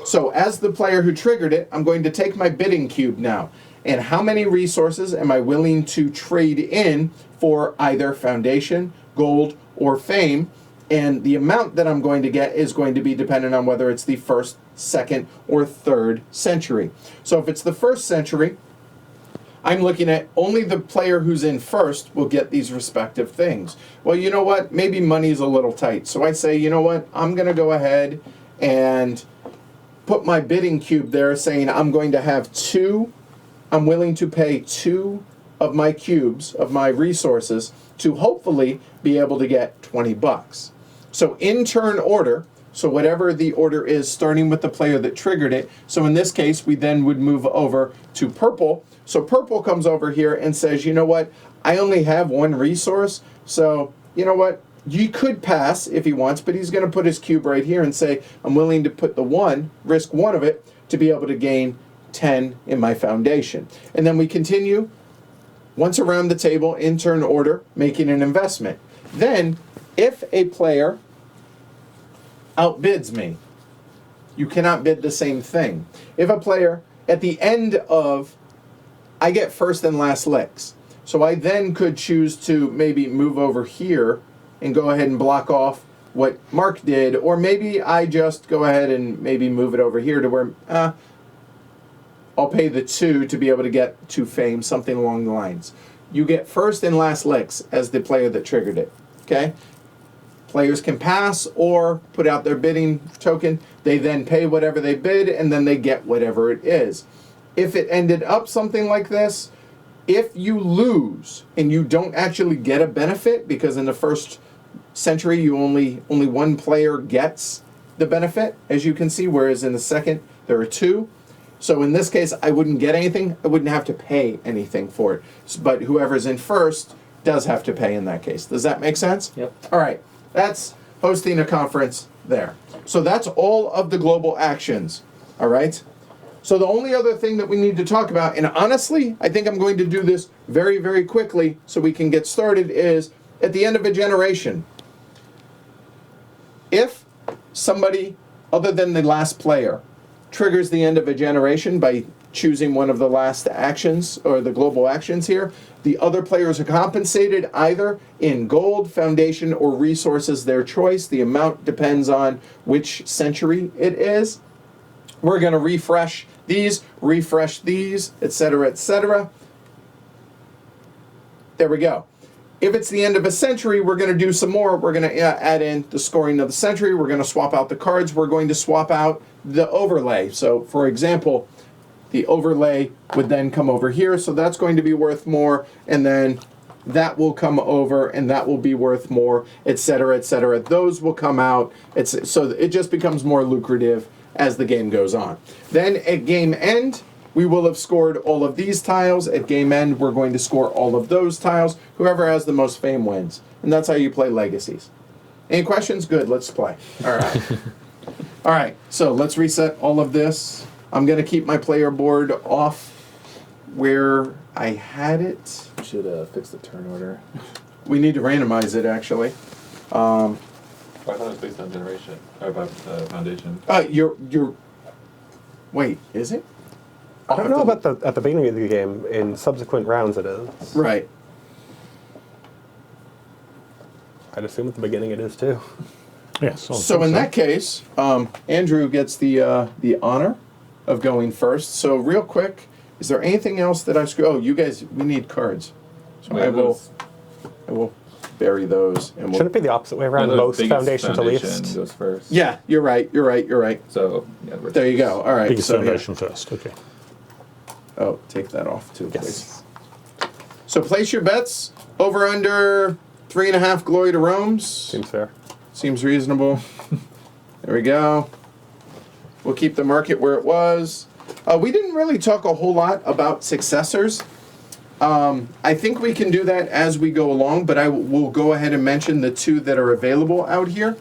So as the player who triggered it, I'm going to take my bidding cube now. And how many resources am I willing to trade in for either foundation, gold, or fame? And the amount that I'm going to get is going to be dependent on whether it's the 1st, 2nd, or 3rd century. So if it's the 1st century, I'm looking at only the player who's in 1st will get these respective things. Well, you know what? Maybe money's a little tight. So I say, you know what? I'm going to go ahead and put my bidding cube there saying I'm going to have 2. I'm willing to pay 2 of my cubes, of my resources, to hopefully be able to get 20 bucks. So in turn order, so whatever the order is starting with the player that triggered it, so in this case we then would move over to purple. So purple comes over here and says, you know what, I only have 1 resource, so you know what, you could pass if he wants, but he's going to put his cube right here and say, I'm willing to put the 1, risk 1 of it, to be able to gain 10 in my foundation. And then we continue once around the table in turn order, making an investment. Then, if a player outbids me, you cannot bid the same thing. If a player, at the end of, I get first and last licks. So I then could choose to maybe move over here and go ahead and block off what Mark did, or maybe I just go ahead and maybe move it over here to where I'll pay the 2 to be able to get to fame, something along the lines. You get first and last licks as the player that triggered it, okay? Players can pass or put out their bidding token. They then pay whatever they bid, and then they get whatever it is. If it ended up something like this, if you lose and you don't actually get a benefit, because in the 1st century you only 1 player gets the benefit, as you can see, whereas in the 2nd there are 2. So in this case, I wouldn't get anything. I wouldn't have to pay anything for it. But whoever's in 1st does have to pay in that case. Does that make sense? Yep. All right. That's hosting a conference there. So that's all of the global actions. All right? So the only other thing that we need to talk about, and honestly, I think I'm going to do this very, very quickly so we can get started, is at the end of a generation, if somebody other than the last player triggers the end of a generation by choosing one of the last actions or the global actions here, the other players are compensated either in gold, foundation, or resources, their choice. The amount depends on which century it is. We're going to refresh these, etc., etc. There we go. If it's the end of a century, we're going to do some more. We're going to add in the scoring of the century. We're going to swap out the cards. We're going to swap out the overlay. So, for example, the overlay would then come over here. So that's going to be worth more. And then that will come over and that will be worth more, etc., etc. Those will come out. So it just becomes more lucrative as the game goes on. Then at game end, we will have scored all of these tiles. At game end, we're going to score all of those tiles. Whoever has the most fame wins. And that's how you play Legacies. Any questions? Good, let's play. All right. All right, so let's reset all of this. I'm going to keep my player board off where I had it. We should fix the turn order. We need to randomize it, actually. I thought it was based on generation, or about foundation. Wait, is it? I don't know about at the beginning of the game. In subsequent rounds, it is. Right. I'd assume at the beginning it is too. Yes. So in that case, Andrew gets the honor of going first. So real quick, is there anything else that I screw? Oh, you guys, we need cards. So I will bury those. And Shouldn't it be the opposite way around? Most foundation to least. goes first. Yeah, you're right. So yeah, There you go. All right. biggest so, foundation first. Okay. Oh, take that off too, please. Yes. So place your bets over under 3.5 glory to Rome's. Seems fair. Seems reasonable. There we go. We'll keep the market where it was. We didn't really talk a whole lot about successors. I think we can do that as we go along, but I will go ahead and mention the two that are available out here.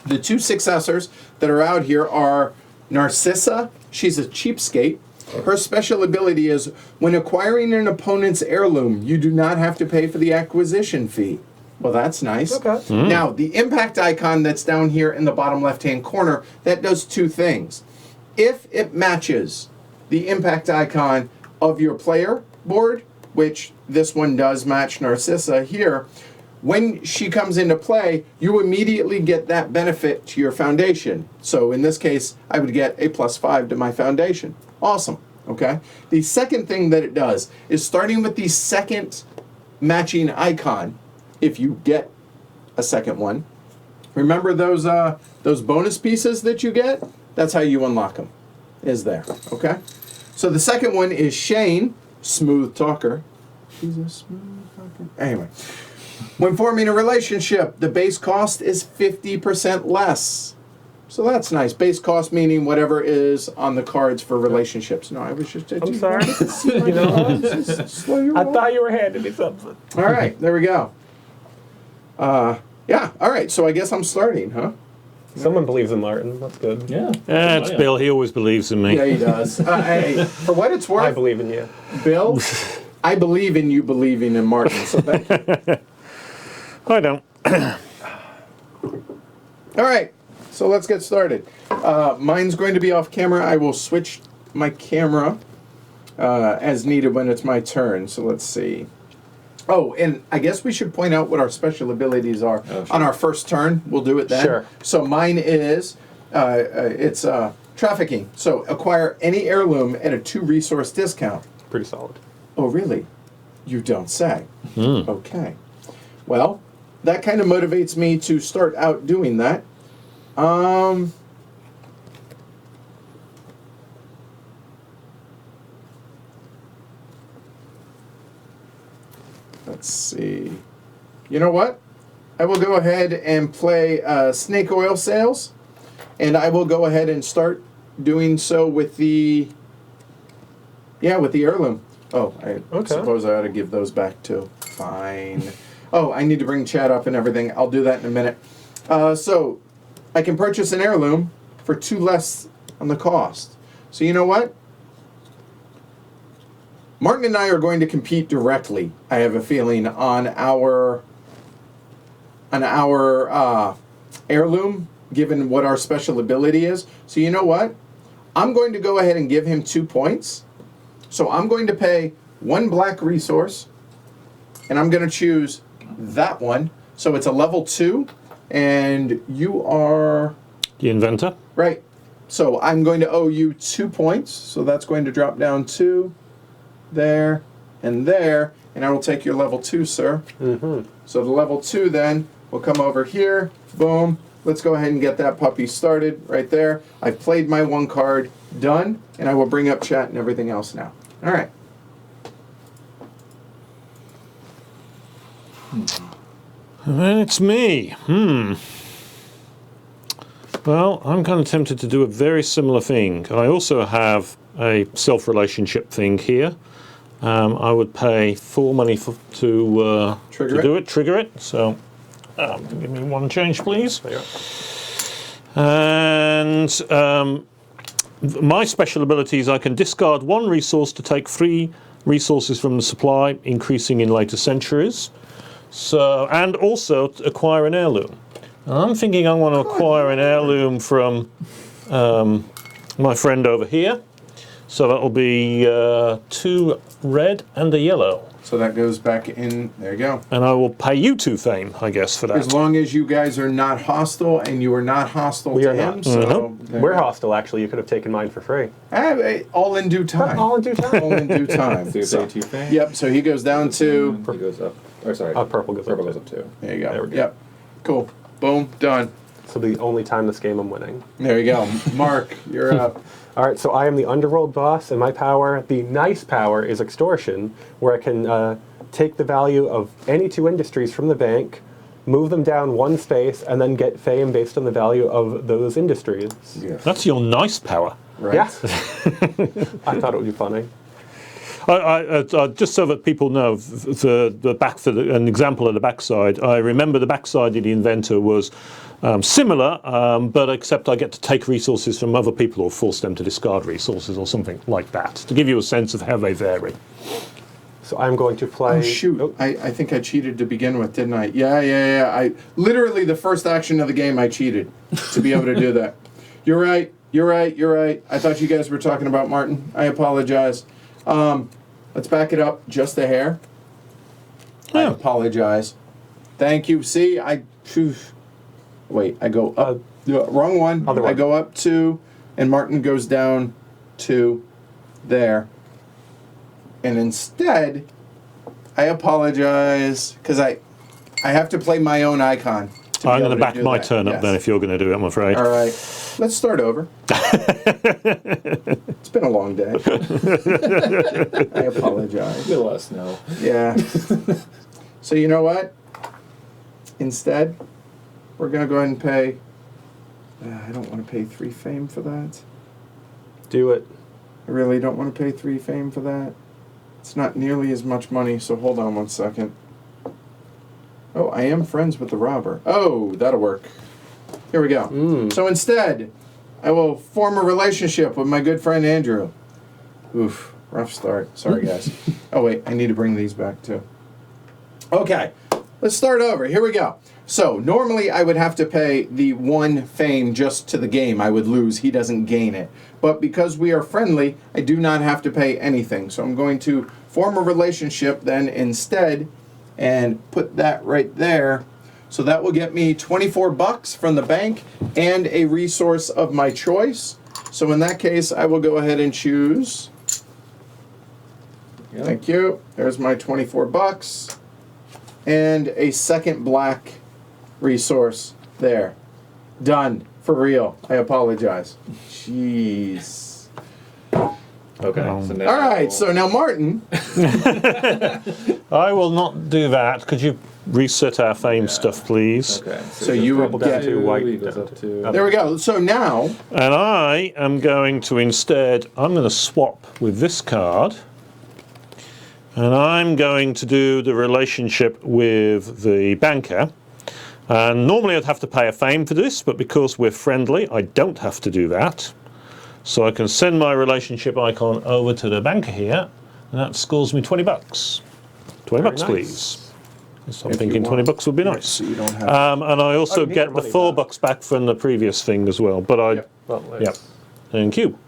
The two successors that are out here are Narcissa. She's a cheapskate. Her special ability is when acquiring an opponent's heirloom, you do not have to pay for the acquisition fee. Well, that's nice. Okay. Now, the impact icon that's down here in the bottom left-hand corner, that does two things. If it matches the impact icon of your player board, which this one does match Narcissa here, when she comes into play, you immediately get that benefit to your foundation. So in this case, I would get a +5 to my foundation. Awesome, okay? The second thing that it does is starting with the second matching icon, if you get a second one, remember those bonus pieces that you get? That's how you unlock them, is there, okay? So the second one is Shane, smooth talker. He's a smooth talker. Anyway, when forming a relationship, the base cost is 50% less. So that's nice. Base cost meaning whatever is on the cards for relationships. No, I was just... I'm sorry. Slow your I roll. thought you were handing me something. All right, there we go. Yeah, all right, so I guess I'm starting, huh? Someone believes in Martin. That's good. Yeah. It's Bill. He always believes in me. Yeah, he does. Hey, for what it's worth, I believe in you. Bill, I believe in you believing in Martin, so thank you. I don't. All right, so let's get started. Mine's going to be off camera. I will switch my camera as needed when it's my turn, so let's see. Oh, and I guess we should point out what our special abilities are. Oh, sure. On our first turn, we'll do it then. Sure. So mine is, it's trafficking. So acquire any heirloom at a 2 resource discount. Pretty solid. Oh, really? You don't say. Okay. Well, that kind of motivates me to start out doing that. Let's see. You know what? I will go ahead and play snake oil sales, and I will go ahead and start doing so with the heirloom. Oh, I suppose I ought to give those back too. Fine. Oh, I need to bring chat up and everything. I'll do that in a minute. So I can purchase an heirloom for 2 less on the cost. So you know what? Martin and I are going to compete directly, I have a feeling, on our heirloom, given what our special ability is. So you know what? I'm going to go ahead and give him 2 points. So I'm going to pay 1 black resource, and I'm going to choose that one. So it's a level 2, and you are... The inventor. Right. So I'm going to owe you 2 points. So that's going to drop down 2, there, and I will take your level 2, sir. So the level 2 then will come over here. Boom. Let's go ahead and get that puppy started right there. I've played my 1 card. Done. And I will bring up chat and everything else now. All right. And it's me. Well, I'm kind of tempted to do a very similar thing. I also have a self-relationship thing here. I would pay 4 money to do it. Trigger it. So, give me 1 change, please. And my special ability is I can discard 1 resource to take 3 resources from the supply, increasing in later centuries. So, and also to acquire an heirloom. And I'm thinking I want to acquire an heirloom from my friend over here. So that'll be 2 red and a yellow. So that goes back in. There you go. And I will pay you 2 fame, I guess, for that. As long as you guys are not hostile, and you are not hostile We to are him. not. So there We're you go. hostile, actually. You could have taken mine for free. All in due time. All in due time. All in due time. So you So- pay 2 fame. Yep. So he goes down to. He goes up. Or sorry. Purple goes Purple up. goes up 2. There you go. There we go. Yep. Cool. Boom. Done. So the only time this game I'm winning. There you go. Mark, you're up. All right, so I am the underworld boss, and my power, the nice power, is extortion, where I can take the value of any 2 industries from the bank, move them down 1 space, and then get fame based on the value of those industries. Yeah. That's your nice power. Right. Yeah. I thought it would be funny. Just so that people know, an example of the backside, I remember the backside of the inventor was similar, but except I get to take resources from other people or force them to discard resources or something like that, to give you a sense of how they vary. So I'm going to play... Oh, shoot. I think I cheated to begin with, didn't I? Yeah. I literally, the first action of the game, I cheated to be able to do that. You're right. I thought you guys were talking about Martin. I apologize. Let's back it up just a hair. I Yeah. apologize. Thank you. See, wait, I go up. Wrong one. Other one. I go up 2, and Martin goes down 2 there. And instead, I apologize, because I have to play my own icon. I'm going to back my turn up then if you're going to do it, I'm afraid. All right. Let's start over. It's been a long day. I apologize. You'll let us know. Yeah. So you know what? Instead, we're going to go ahead and pay... I don't want to pay 3 fame for that. Do it. I really don't want to pay 3 fame for that. It's not nearly as much money, so hold on 1 second. Oh, I am friends with the robber. Oh, that'll work. Here we go. So instead, I will form a relationship with my good friend Andrew. Oof, rough start. Sorry, guys. Oh, wait, I need to bring these back, too. Okay, let's start over. Here we go. So, normally I would have to pay the 1 fame just to the game. I would lose. He doesn't gain it. But because we are friendly, I do not have to pay anything. So I'm going to form a relationship then instead and put that right there. So that will get me 24 bucks from the bank and a resource of my choice. So in that case, I will go ahead and choose. Yep. Thank you. There's my 24 bucks and a second black resource there. Done. For real. I apologize. Jeez. Okay. So now All right. So now Martin. I will not do that. Could you reset our fame stuff, please? Okay. So you will down get. to white He goes down up to- to. There we go. So now. And I am going to instead, I'm going to swap with this card. And I'm going to do the relationship with the banker. And normally I'd have to pay a fame for this, but because we're friendly, I don't have to do that. So I can send my relationship icon over to the banker here, and that scores me 20 bucks. 20 Very bucks, nice. please. So I'm If you thinking 20 want. bucks would be Yeah, nice. so you don't have. And I also Oh, you need get your the money 4 back. bucks back from the previous thing as well. But I, Yep. Well, nice. Yep. Thank you.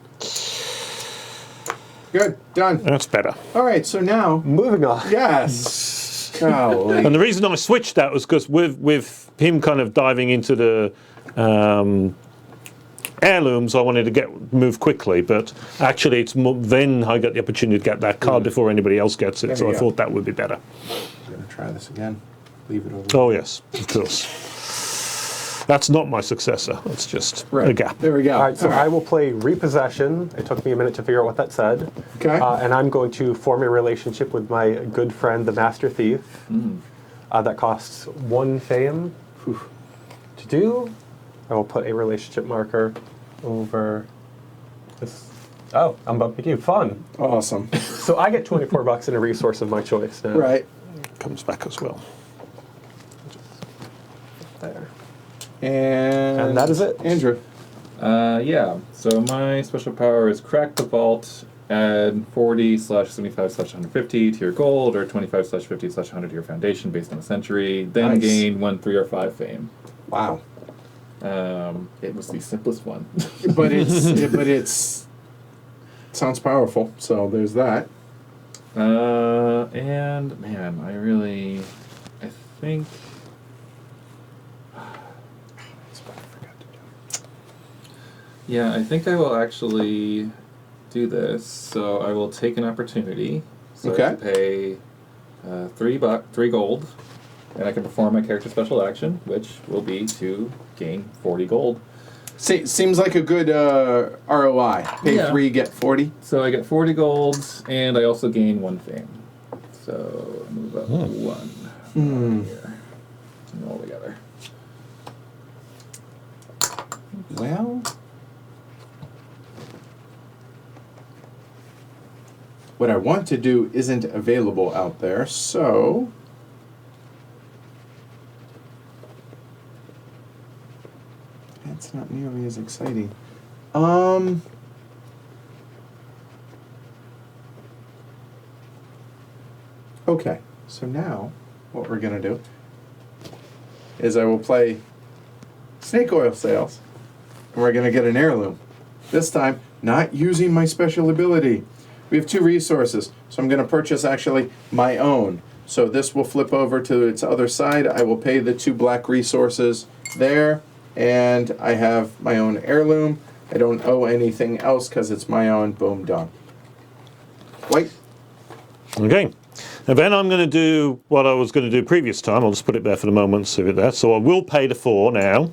Good. Done. That's better. All right. So now. Moving on. Yes. Golly. And the reason I switched that was because with him kind of diving into the heirlooms, I wanted to move quickly. But actually, it's then I got the opportunity to get that card before anybody else gets it. There So you I go. thought that would be better. I'm gonna try this again. Leave it over. Oh yes, of course. That's not my successor. It's just a gap. There we go. All right, so I will play Repossession. It took me a minute to figure out what that said. Okay. And I'm going to form a relationship with my good friend, the Master Thief. That costs 1 fame to do. I will put a relationship marker over this. Oh, I'm bumping you. Fun. Awesome. So I get 24 bucks and a resource of my choice now. Right. Comes back as well. There. And that is it. Andrew. Yeah. So my special power is crack the vault, add 40/75/150 to your gold, or 25/50/100 to your foundation based on the century. Then Nice. gain 1, 3, or 5 fame. Wow. It was the simplest one. but it's sounds powerful. So there's that. And man, I think. Yeah, I think I will actually do this. So I will take an opportunity. So I have to pay $3 gold, and I can perform my character special action, which will be to gain 40 gold. Seems like a good ROI. Pay 3, get 40. So I get 40 gold, and I also gain 1 fame. So I move up 1 here. And all together. Well, what I want to do isn't available out there, so that's not nearly as exciting. Okay, so now what we're gonna do is I will play snake oil sales, and we're gonna get an heirloom. This time, not using my special ability. We have 2 resources, so I'm going to purchase actually my own. So this will flip over to its other side. I will pay the 2 black resources there, and I have my own heirloom. I don't owe anything else because it's my own. Boom, done. Wait. Okay. And then I'm going to do what I was going to do previous time. I'll just put it there for the moment, save it there. So I will pay the 4 now,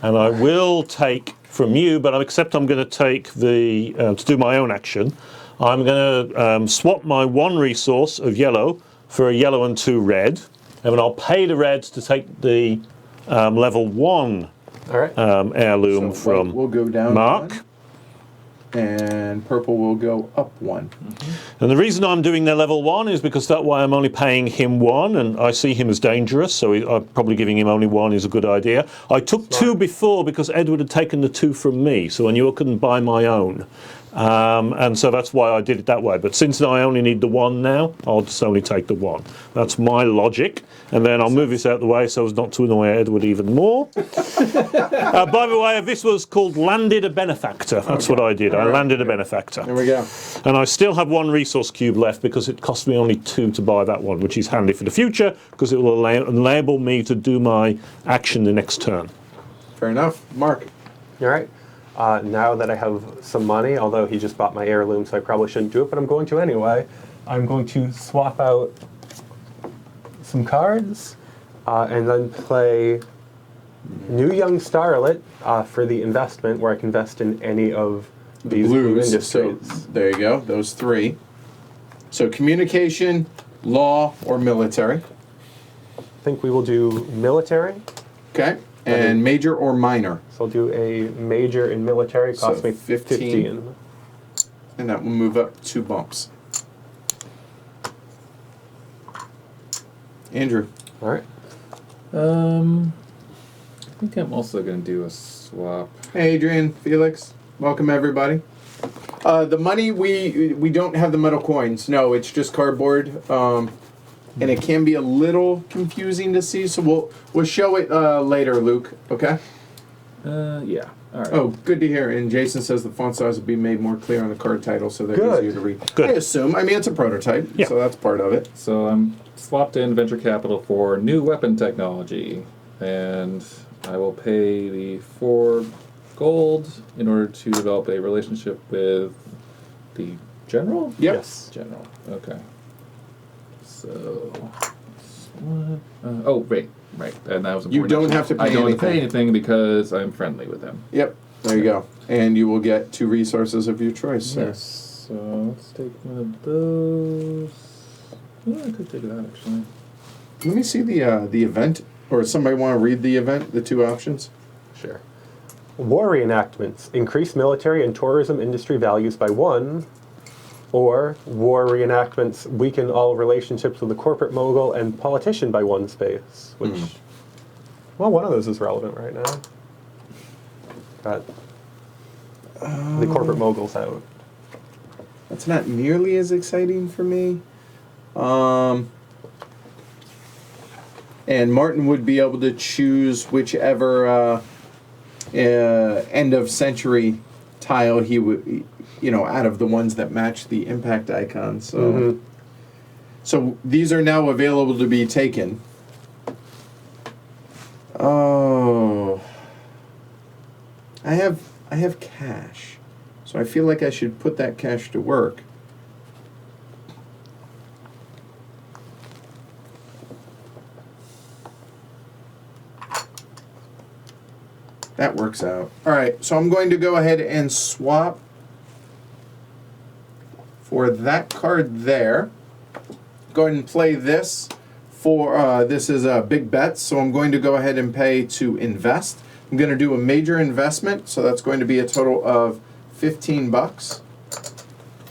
and I will take from you, but except I'm going to take the, to do my own action, I'm going to swap my 1 resource of yellow for a yellow and 2 red, and then I'll pay the reds to take the level 1 heirloom So from we'll go down Mark. 1, and purple will go up 1. And the reason I'm doing their level 1 is because that way I'm only paying him 1, and I see him as dangerous, so I'm probably giving him only 1 is a good idea. I took 2 before because Edward had taken the 2 from me, so I knew I couldn't buy my own. And so that's why I did it that way. But since I only need the 1 now, I'll just only take the 1. That's my logic. And then I'll move this out of the way so as not to annoy Edward even more. By the way, this was called Landed a Benefactor. That's what I did. I landed a benefactor. There we go. And I still have 1 resource cube left because it cost me only 2 to buy that one, which is handy for the future because it will enable me to do my action the next turn. Fair enough. Mark. All right. Now that I have some money, although he just bought my heirloom, so I probably shouldn't do it, but I'm going to anyway, I'm going to swap out some cards and then play New Young Starlet for the investment, where I can invest in any of these blue industries. So there you go, those 3. So communication, law, or military. I think we will do military. Okay. And major or minor. So I'll do a major in military, cost me 15. And that will move up 2 bumps. Andrew. All right. I think I'm also going to do a swap. Hey, Adrian, Felix. Welcome, everybody. The money, we don't have the metal coins. No, it's just cardboard. And it can be a little confusing to see, so we'll show it later, Luke. Okay? Yeah. All right. Oh, good to hear. And Jason says the font size will be made more clear on the card title, so they're Good. easier to read. Good. I assume. I mean, it's a prototype, Yeah. so that's part of it. So I'm swapped in venture capital for new weapon technology, and I will pay the 4 gold in order to develop a relationship with the general. Yep. Yes. General. Okay. So. Oh, right. And that was important. You don't have to pay I don't have to pay anything. anything because I'm friendly with him. Yep. There you go. And you will get 2 resources of your choice, sir. Yes. So let's take one of those. Yeah, I could take that actually. Let me see the event, or somebody want to read the event, the 2 options? Sure. War reenactments increase military and tourism industry values by 1, or war reenactments weaken all relationships with the corporate mogul and politician by 1 space. Which, well, one of those is relevant right now. Got the corporate moguls out. That's not nearly as exciting for me. And Martin would be able to choose whichever end of century tile he would, out of the ones that match the impact icon. So, so these are now available to be taken. Oh, I have cash, so I feel like I should put that cash to work. That works out. All right, so I'm going to go ahead and swap for that card there. Go ahead and play this for, this is a big bet, so I'm going to go ahead and pay to invest. I'm going to do a major investment, so that's going to be a total of 15 bucks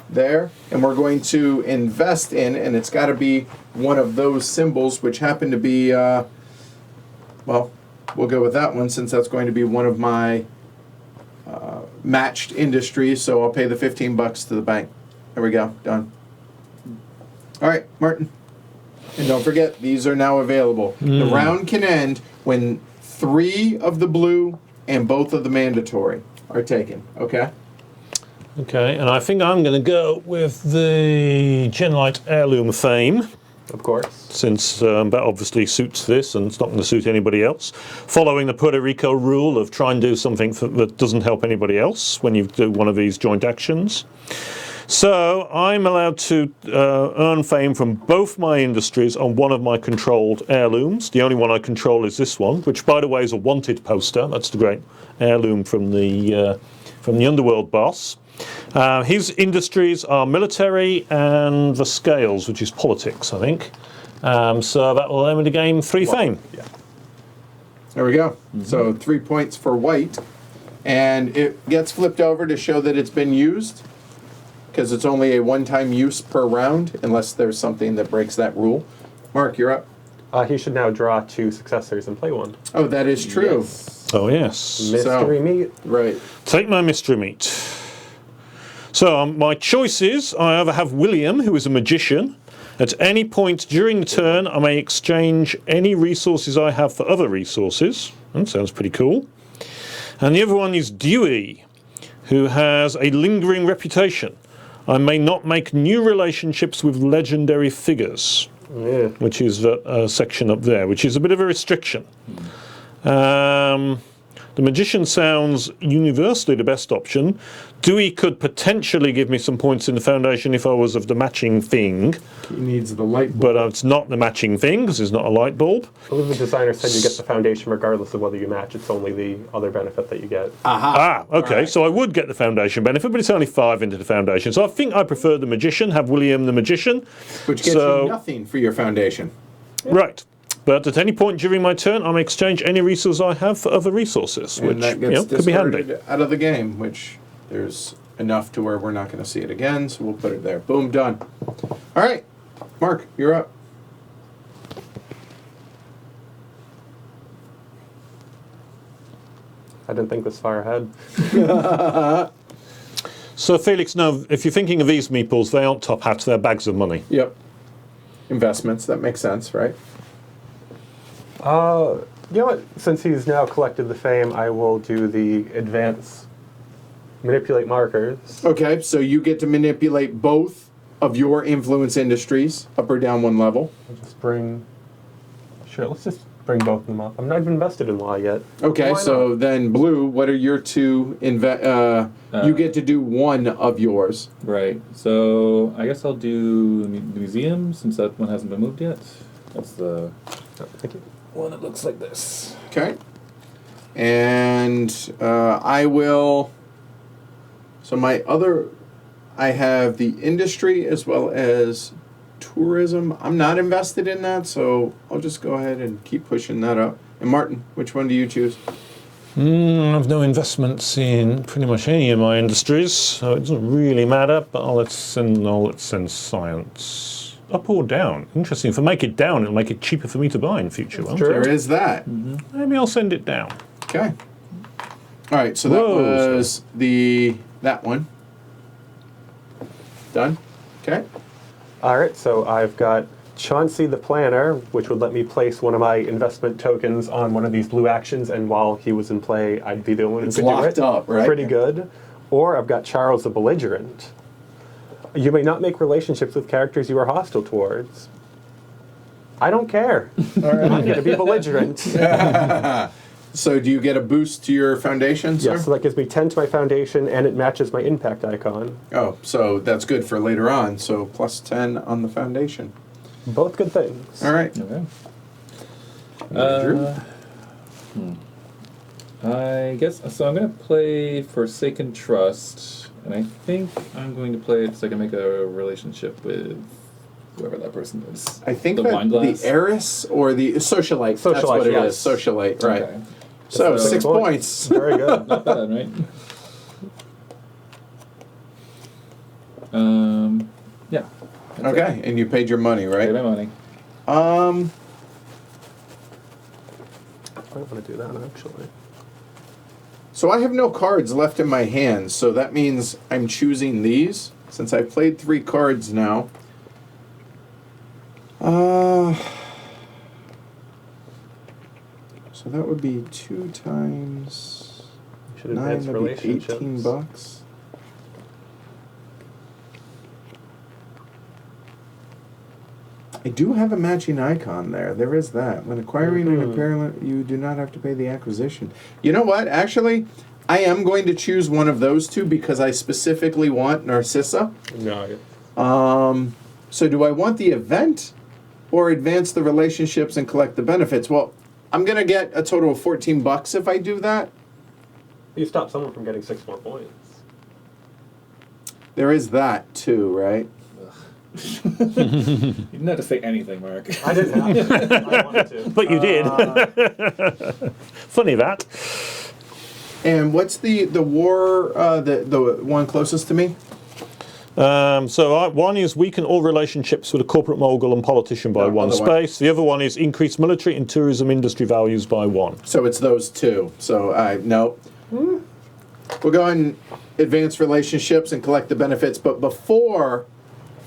there. And we're going to invest in, and it's got to be one of those symbols, which happen to be, well, we'll go with that one since that's going to be one of my matched industries, so I'll pay the 15 bucks to the bank. There we go, done. All right, Martin. And don't forget, these are now available. The round can end when 3 of the blue and both of the mandatory are taken, okay? Okay, and I think I'm going to go with the Genlite Heirloom Fame. Of course. Since that obviously suits this and it's not going to suit anybody else. Following the Puerto Rico rule of try and do something that doesn't help anybody else when you do one of these joint actions. So I'm allowed to earn fame from both my industries on one of my controlled heirlooms. The only one I control is this one, which by the way is a wanted poster. That's the great heirloom from the Underworld boss. His industries are military and the scales, which is politics, I think. So that will end the game 3 fame. Yeah. There we go. So 3 points for white. And it gets flipped over to show that it's been used, because it's only a one-time use per round, unless there's something that breaks that rule. Mark, you're up. He should now draw 2 successors and play 1. Oh, that is true. Yes. Oh, yes. Mystery meat. Right. Take my mystery meat. So my choices, I either have William, who is a magician. At any point during the turn, I may exchange any resources I have for other resources. That sounds pretty cool. And the other one is Dewey, who has a lingering reputation. I may not make new relationships with legendary figures, which is the section up there, which is a bit of a restriction. The magician sounds universally the best option. Dewey could potentially give me some points in the foundation if I was of the matching thing. He needs the light bulb. But it's not the matching thing because it's not a light bulb. I believe the designer said you get the foundation regardless of whether you match. It's only the other benefit that you get. Ah, okay. Right. So I would get the foundation benefit, but it's only 5 into the foundation. So I think I prefer the magician, have William the magician. Which gets you nothing for your foundation. Right. But at any point during my turn, I may exchange any resource I have for other resources, And which that gets could be handy. discarded out of the game, which there's enough to where we're not going to see it again, so we'll put it there. Boom, done. All right, Mark, you're up. I didn't think this far ahead. So Felix, no, if you're thinking of these meeples, they aren't top hats, they're bags of money. Yep. Investments, that makes sense, right? You know what? Since he's now collected the fame, I will do the advance manipulate markers. Okay, so you get to manipulate both of your influence industries, up or down 1 level. I'll just bring... Sure, let's just bring both of them up. I'm not even invested in law yet. Okay, Why so not? then blue, what are your 2 you get to do 1 of yours. Right. So I guess I'll do the museum since that one hasn't been moved yet. That's the Thank you. one that looks like this. Okay. And I will... So my other... I have the industry as well as tourism. I'm not invested in that, so I'll just go ahead and keep pushing that up. And Martin, which one do you choose? I have no investments in pretty much any of my industries, so it doesn't really matter, but let's send science. Up or down? Interesting. If I make it down, it'll make it cheaper for me to buy in future, won't true. it? There is that. Maybe I'll send it down. Okay. All right, so that Whoa. was that one. Done? Okay. All right, so I've got Chauncey the Planner, which would let me place one of my investment tokens on one of these blue actions, and while he was in play, I'd be the one who It's could do it. locked up, right? Pretty good. Or I've got Charles the Belligerent. You may not make relationships with characters you are hostile towards. I don't care. I'm going to be belligerent. So do you get a boost to your foundation, sir? Yes, so that gives me 10 to my foundation, and it matches my impact icon. Oh, so that's good for later on. So plus 10 on the foundation. Both good things. All right. Okay. Andrew? I guess so. I'm going to play Forsaken Trust, and I think I'm going to play it so I can make a relationship with whoever that person is. I think the that wine glass? the heiress or the socialite. That's what it yes. is. Socialite, right. Okay. So, So 6 points. Very good. Not bad, right? Yeah. That's Okay, and you paid your money, it. Pay right? my money. I want to do that, actually. So I have no cards left in my hands, so that means I'm choosing these. Since I've played 3 cards now. So that would be 2 times Should 9, advance that'd be relationships. $18. I do have a matching icon there. There is that. When acquiring an apparel, you do not have to pay the acquisition. You know what? Actually, I am going to choose one of those two because I specifically want Narcissa. No. So do I want the event or advance the relationships and collect the benefits? Well, I'm going to get a total of $14 if I do that. You stop someone from getting 6 more points. There is that too, right? You didn't have to say anything, Mark. I didn't have to. I wanted to. But you did. Funny that. And what's the war, the one closest to me? One is weaken all relationships with a corporate mogul and politician by No, 1 other one. space. The other one is increase military and tourism industry values by 1. So it's those two. So no. We'll go ahead and advance relationships and collect the benefits. But before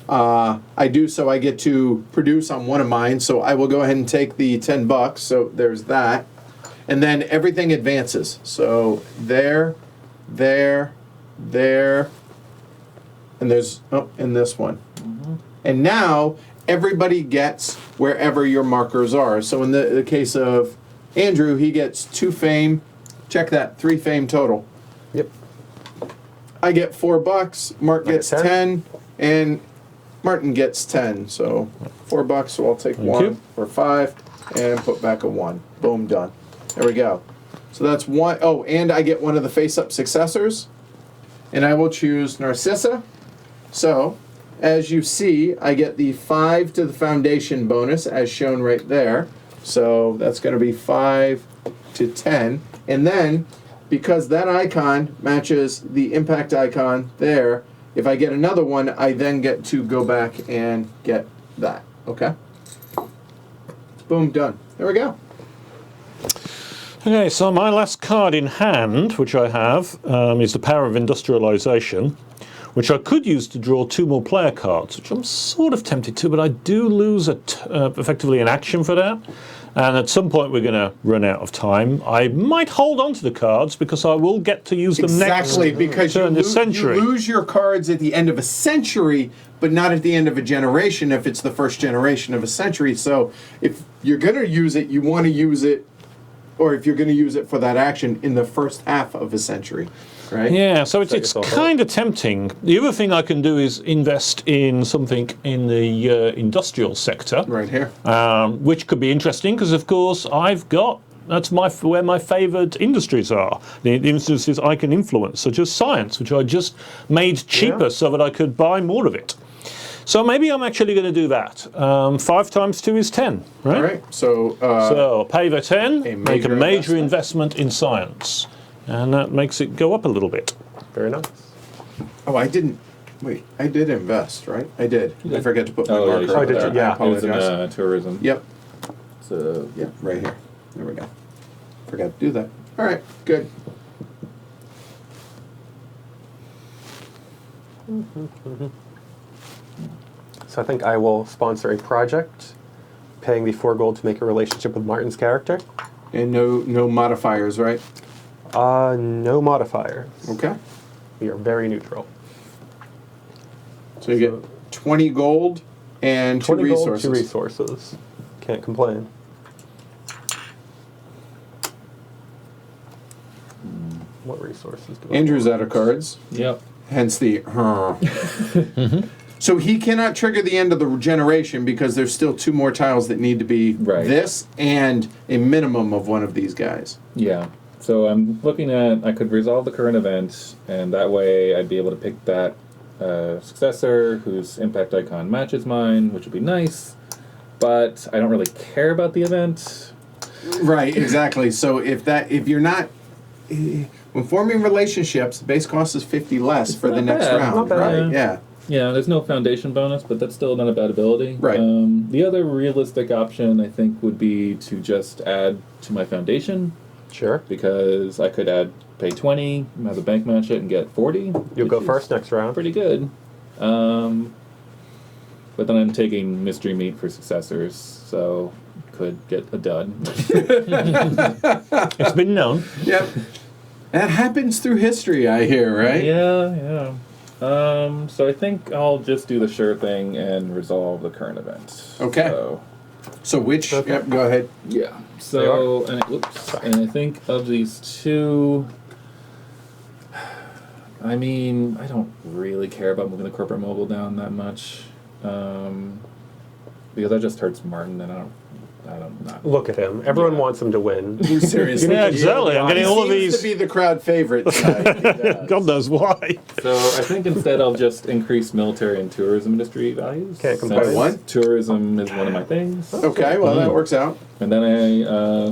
I do so, I get to produce on one of mine. So I will go ahead and take the $10. So there's that. And then everything advances. So there, and there's, and this one. And now everybody gets wherever your markers are. So in the case of Andrew, he gets 2 fame. Check that, 3 fame total. Yep. I get $4. Mark I get gets 10, and Martin gets 10. So $4. So I'll take 1 you. or 5 and put back a 1. Boom, done. There we go. So that's 1. Oh, and I get one of the face-up successors, and I will choose Narcissa. So, as you see, I get the 5 to the foundation bonus, as shown right there. So that's going to be 5 to 10. And then, because that icon matches the impact icon there, if I get another one, I then get to go back and get that. Okay? Boom, done. There we go. Okay, so my last card in hand, which I have, is the Power of Industrialization, which I could use to draw 2 more player cards, which I'm sort of tempted to, but I do lose effectively an action for that. And at some point we're going to run out of time. I might hold on to the cards because I will get to use them Exactly, next because you, turn this century. you lose your cards at the end of a century, but not at the end of a generation if it's the first generation of a century. So if you're going to use it, you want to use it, or if you're going to use it for that action in the first half of a century, right? Yeah, so it's yourself up. kind of tempting. The other thing I can do is invest in something in the industrial sector. Right here. Which could be interesting because, of course, that's where my favoured industries are. The industries I can influence, such as science, which I just made cheaper so that I could buy more of it. So maybe I'm actually going to do that. 5 times 2 is 10, right? All right. So, So pay the 10, make a major major investment. investment in science. And that makes it go up a little bit. Very nice. oh, I didn't. Wait, I did invest, right? I did. I did. forget to put my Oh, yeah, marker you up did. there. Yeah. I It was in apologize. tourism. Yep. So, Yeah, right here. There we go. Forgot to do that. All right, good. So I think I will sponsor a project, paying the 4 gold to make a relationship with Martin's character. And no modifiers, right? No modifiers. Okay. We are very neutral. So you get 20 gold and 2 20 resources. gold, 2 resources. Can't complain. What resources do I Andrew's want? out of cards. Yep. Hence the So he cannot trigger the end of the regeneration because there's still 2 more tiles that need to be Right. this and a minimum of one of these guys. Yeah. So I'm looking at, I could resolve the current event, and that way I'd be able to pick that successor whose impact icon matches mine, which would be nice. But I don't really care about the event. Right, exactly. So if you're not when forming relationships, the base cost is 50 less It's for the not next bad. round. Not bad. Right, yeah. Yeah, there's no foundation bonus, but that's still not a bad ability. Right. The other realistic option, I think, would be to just add to my foundation, Sure. because I could pay 20, have the bank match it, and get 40. You'll go which first is next round. Pretty good. But then I'm taking mystery meat for successors, so could get a dud. It's been known. Yep. That happens through history, I hear, right? Yeah. So I think I'll just do the sure thing and resolve the current event. Okay. So which? Okay. Yep, go ahead. Yeah. So, and I think of these 2, I mean, I don't really care about moving the corporate mobile down that much, because that just hurts Martin, and I don't not. Look at him. Everyone Yeah. wants him to win. Seriously. Yeah, exactly. I'm getting all of Seems these. to be the crowd favorite tonight. He does. God knows why. So I think instead I'll just increase military and tourism industry values. Can't complain. since What? Tourism is one of my things. Okay, well that works out. And then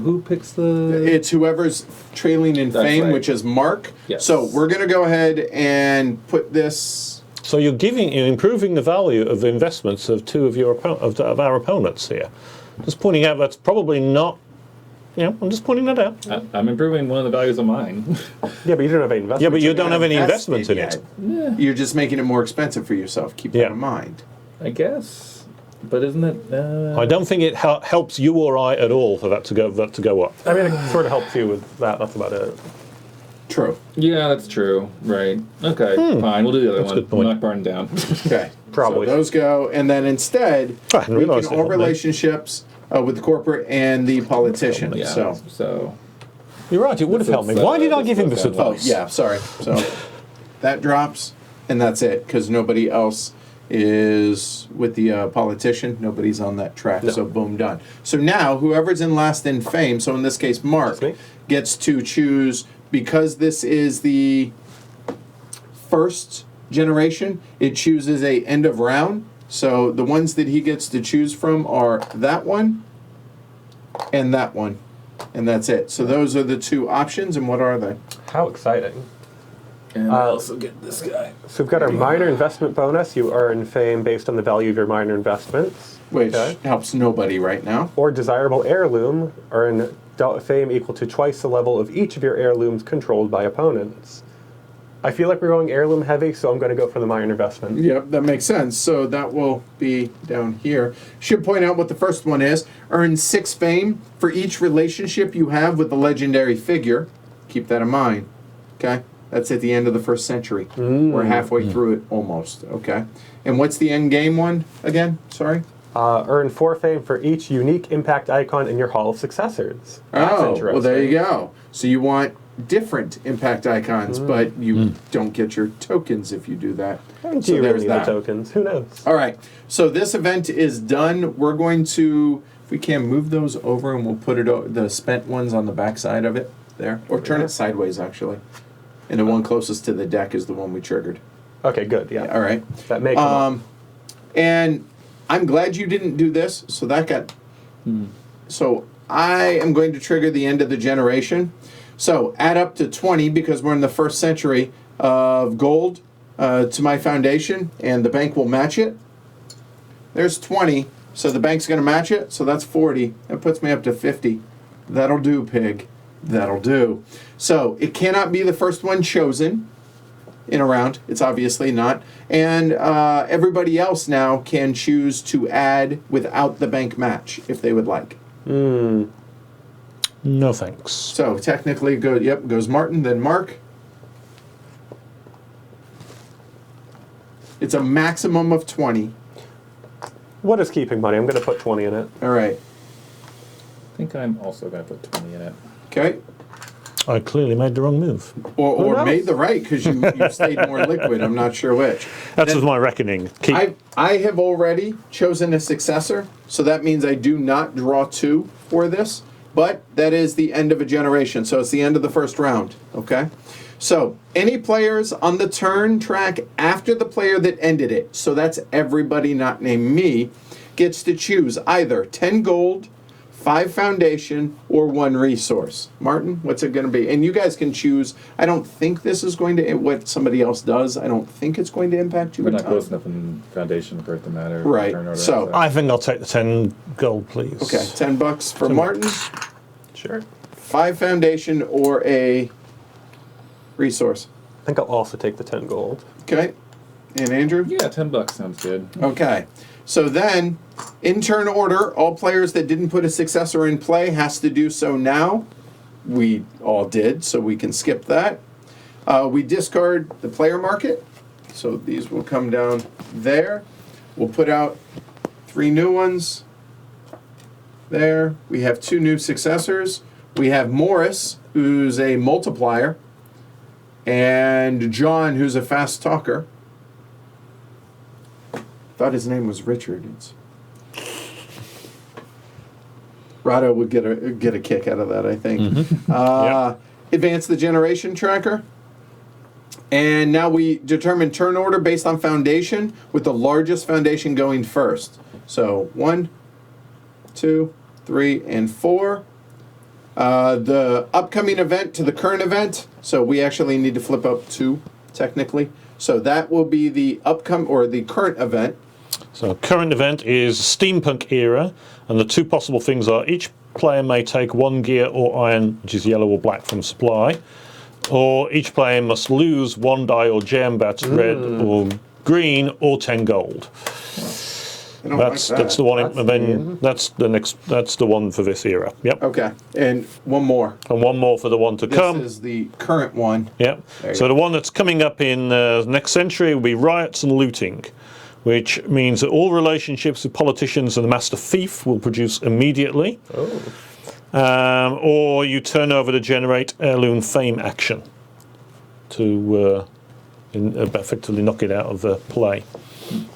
who picks the? It's whoever's trailing in That's fame, right. which is Mark. Yes. So we're gonna go ahead and put this. So you're improving the value of the investments of 2 of your of our opponents here. Just pointing out that's probably not. I'm just pointing that out. I'm improving one of the values of mine. Yeah, but you don't have any investment. Yeah, but you don't have any Invested investment in it. yet. You're just making it more expensive for yourself. Keep that Yeah. in mind. I guess, but isn't it? I don't think it helps you or I at all for that to go up. I mean, it sort of helps you with that. That's about it. True. Yeah, that's true. Right. Okay. Fine. We'll do the other That's a one. good point. Knock Barton down. Okay. Probably. So those go, and then instead I hadn't we can realised all that, didn't I? relationships with the corporate and the politician. Yeah. So. You're right. It would have helped me. Why did I give him this that's Oh, advice? yeah, sorry. So that drops, and that's it, because nobody else is with the politician. Nobody's on that track, No. so boom, done. So now, whoever's in last in fame, so in this case, Mark, That's me. gets to choose, because this is the first generation, it chooses a end of round. So the ones that he gets to choose from are that one and that one. And that's it. So those are the 2 options, and what are they? How exciting. And I also get this guy. So we've got our minor investment bonus. You earn fame based on the value of your minor investments. Which Okay. helps nobody right now. Or desirable heirloom. Earn fame equal to twice the level of each of your heirlooms controlled by opponents. I feel like we're going heirloom heavy, so I'm going to go for the minor investment. Yep, that makes sense. So that will be down here. Should point out what the first one is. Earn 6 fame for each relationship you have with the legendary figure. Keep that in mind. Okay? That's at the end of the 1st century. We're halfway through it almost. Okay? And what's the end game one again? Sorry? Earn 4 fame for each unique impact icon in your Hall of Successors. That's Oh, interesting. well, there you go. So you want different impact icons, but you don't get your tokens if you do that. Do So you there's really need the that. tokens? Who knows? All right. So this event is done. We're going to, if we can, move those over, and we'll put the spent ones on the back side of it there, or turn it sideways actually. And the one closest to the deck is the one we triggered. Okay, good. Yeah. All right. That may come up. And I'm glad you didn't do this. So that got. So I am going to trigger the end of the generation. So add up to 20 because we're in the 1st century of gold to my foundation, and the bank will match it. There's 20, so the bank's going to match it, so that's 40. That puts me up to 50. That'll do, pig. That'll do. So it cannot be the first one chosen. in a round. It's obviously not. And everybody else now can choose to add without the bank match if they would like. No thanks. So technically, goes Martin, then Mark. It's a maximum of 20. What is keeping money? I'm going to put 20 in it. All right. I think I'm also going to put 20 in it. Okay. I clearly made the wrong move. Or made the right because you stayed more liquid. I'm not sure which. That's with my reckoning. I have already chosen a successor, so that means I do not draw 2 for this, but that is the end of a generation, so it's the end of the first round, okay? So, any players on the turn track after the player that ended it, so that's everybody not named me, gets to choose either 10 gold, 5 foundation, or 1 resource. Martin, what's it going to be? And you guys can choose. I don't think this is going to, what somebody else does, I don't think it's going to impact you. We're not close enough in foundation for it to matter. Right, so I think I'll take the 10 gold, please. Okay, $10 for Martin. Sure. 5 foundation or a resource. I think I'll also take the 10 gold. Okay. And Andrew? Yeah, $10 sounds good. Okay. So then, in turn order, all players that didn't put a successor in play has to do so now. We all did, so we can skip that. We discard the player market. So these will come down there. We'll put out 3 new ones. There. We have 2 new successors. We have Morris, who's a multiplier, and John, who's a fast talker. Thought his name was Richard. Rado would get a kick out of that, I think. Advance the generation tracker. And now we determine turn order based on foundation, with the largest foundation going first. So 1, 2, 3, and 4. The upcoming event to the current event. So we actually need to flip up 2, technically. So that will be the the current event. So current event is steampunk era, and the 2 possible things are each player may take 1 gear or iron, which is yellow or black, from supply, or each player must lose 1 die or gem, that's red or green, or 10 gold. That's the one. That's the one for this era. Yep. Okay, and one more. And one more for the one to come. This is the current one. Yep. So the one that's coming up in next century will be riots and looting, which means that all relationships with politicians and the master thief will produce immediately. Or you turn over to generate heirloom fame action to effectively knock it out of play.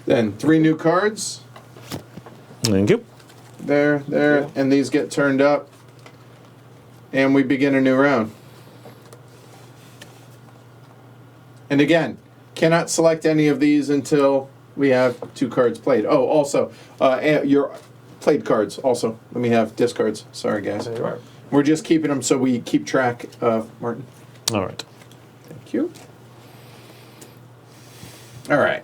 Then 3 new cards. Thank you. There, and these get turned up, and we begin a new round. And again, cannot select any of these until we have 2 cards played. Oh, also, your played cards also. Let me have discards. Sorry, guys. We're just keeping them so we keep track of Martin. All right. Thank you. All right.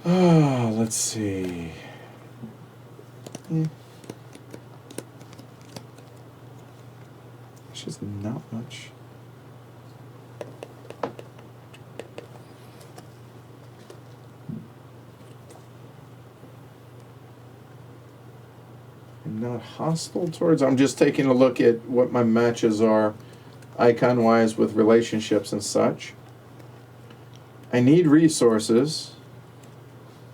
Let's see. It's just not much. I'm not hostile towards. I'm just taking a look at what my matches are, icon-wise, with relationships and such. I need resources.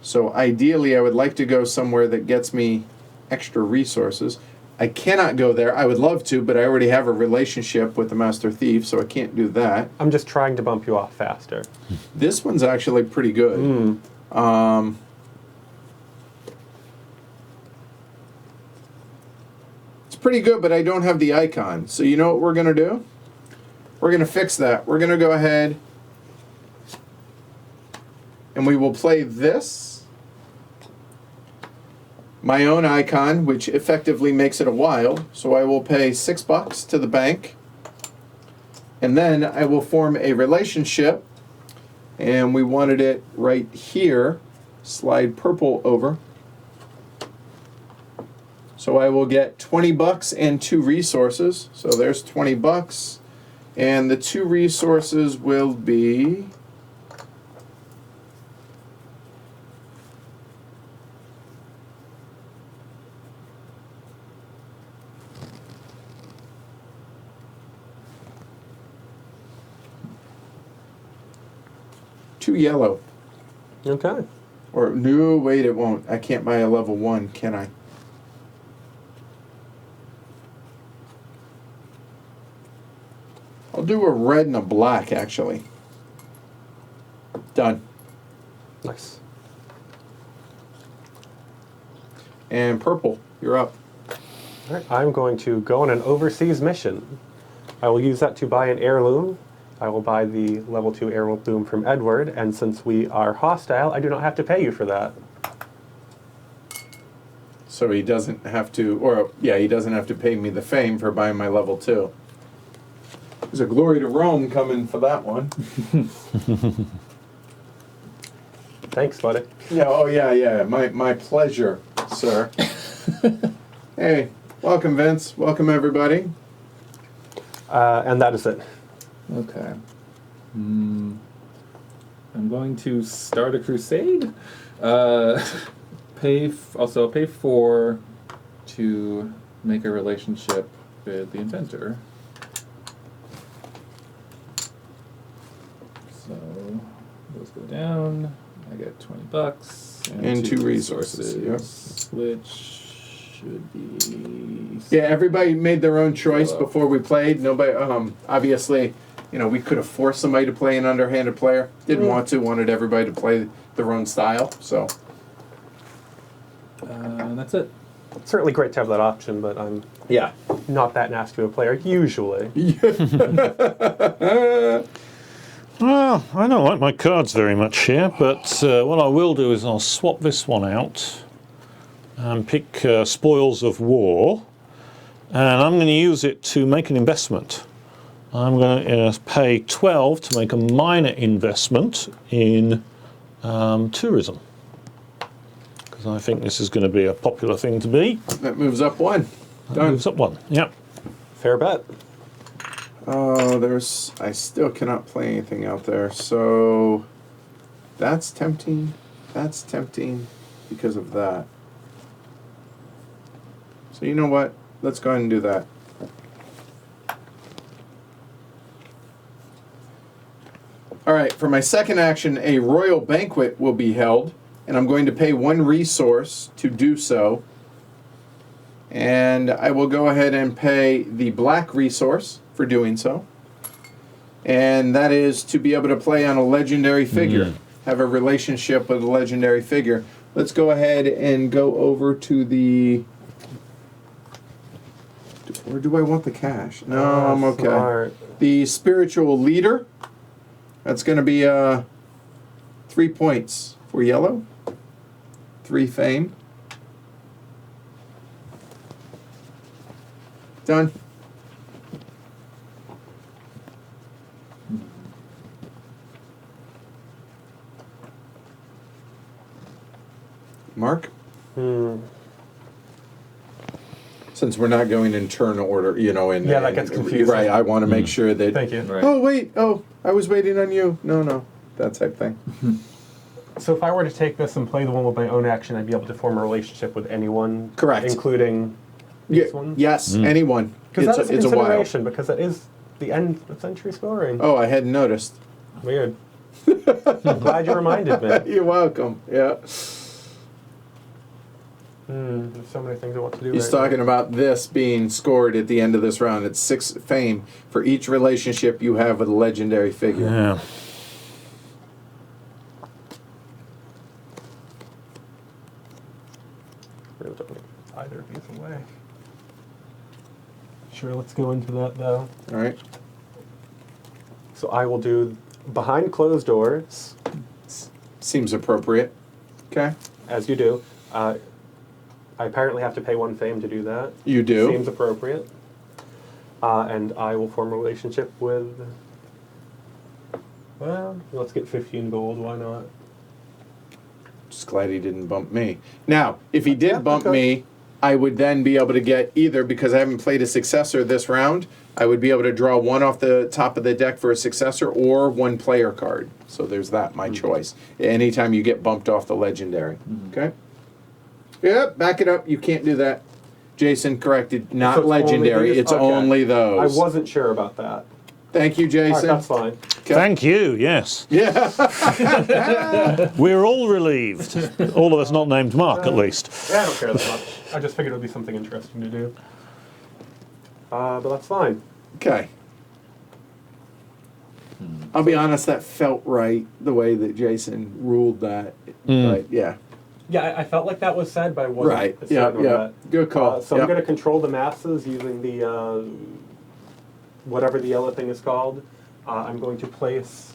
So ideally, I would like to go somewhere that gets me extra resources. I cannot go there. I would love to, but I already have a relationship with the Master Thief, so I can't do that. I'm just trying to bump you off faster. This one's actually pretty good. It's pretty good, but I don't have the icon. So you know what we're going to do? We're going to fix that. We're going to go ahead and we will play this. My own icon, which effectively makes it a wild. So I will pay $6 to the bank. And then I will form a relationship. And we wanted it right here. Slide purple over. So I will get $20 and 2 resources. So there's $20. And the 2 resources will be... two yellow. Okay. Or, no, wait, it won't. I can't buy a level 1, can I? I'll do a red and a black, actually. Done. Nice. And purple, you're up. All right, I'm going to go on an overseas mission. I will use that to buy an heirloom. I will buy the level 2 heirloom from Edward, and since we are hostile, I do not have to pay you for that. So he doesn't have to, or yeah, he doesn't have to pay me the fame for buying my level 2. There's a glory to Rome coming for that one. Thanks, buddy. Yeah, oh yeah. My pleasure, sir. Hey, welcome Vince. Welcome everybody. And that is it. Okay. I'm going to start a crusade. Also pay 4 to make a relationship with the inventor. So those go down. I get $20 And 2 resources. Which should be... Yeah, everybody made their own choice Yellow. before we played. Nobody, obviously, we could have forced somebody to play an underhanded player. Didn't want to. Wanted everybody to play their own style. So. That's it. It's certainly great to have that option, but I'm not that nasty of a player usually. Well, I don't like my cards very much here, but what I will do is I'll swap this one out and pick Spoils of War, and I'm going to use it to make an investment. I'm going to pay 12 to make a minor investment in tourism, because I think this is going to be a popular thing to be. That moves up 1. Done. Moves up 1, yep. Fair bet. Oh, I still cannot play anything out there. So that's tempting. That's tempting because of that. So you know what? Let's go ahead and do that. All right, for my second action, a royal banquet will be held, and I'm going to pay 1 resource to do so. And I will go ahead and pay the black resource for doing so. And that is to be able to play on a legendary figure, have a relationship with a legendary figure. Let's go ahead and go over to the... Where do I want the cash? No, I'm okay. Smart. The spiritual leader. That's going to be 3 points for yellow. 3 fame. Done. Mark? Since we're not going in turn order, that gets confusing. Right, I want to make sure that... Thank you. Right. Oh, wait. Oh, I was waiting on you. No. That type thing. So if I were to take this and play the one with my own action, I'd be able to form a relationship with anyone? Correct. Including this one? Yes, anyone. Because that is a it's a while. consideration, because that is the end of century scoring. Oh, I hadn't noticed. Weird. I'm glad you reminded me. You're welcome. Yeah. There's so many things I want to do. He's right talking now. about this being scored at the end of this round. It's 6 fame for each relationship you have with a legendary figure. Yeah. Really don't want either of these away. Sure, let's go into that though. All right. So I will do behind closed doors, Seems appropriate. Okay. as you do. I apparently have to pay 1 fame to do that. You do. Seems appropriate. And I will form a relationship with... Well, let's get 15 gold, why not? Just glad he didn't bump me. Now, if he did Yeah, bump okay. me, I would then be able to get either, because I haven't played a successor this round, I would be able to draw one off the top of the deck for a successor or one player card. So there's that, my choice. Anytime you get bumped off the legendary. Okay? Yep, back it up. You can't do that. Jason corrected. Not So it's only legendary. these? It's Okay. only I those. wasn't sure about that. Thank you, All right, Jason. that's fine. Okay. Thank you, yes. Yeah. We're all relieved. All of us not named Mark, at least. Yeah, I don't care that much. I just figured it would be something interesting to do. But that's fine. Okay. I'll be honest, that felt right, the way that Jason ruled that. But yeah. Yeah, I felt like that was said, but I wasn't Right. certain Yeah, on yeah. that. Good call. So Yep. I'm going to control the masses using the, whatever the yellow thing is called. I'm going to place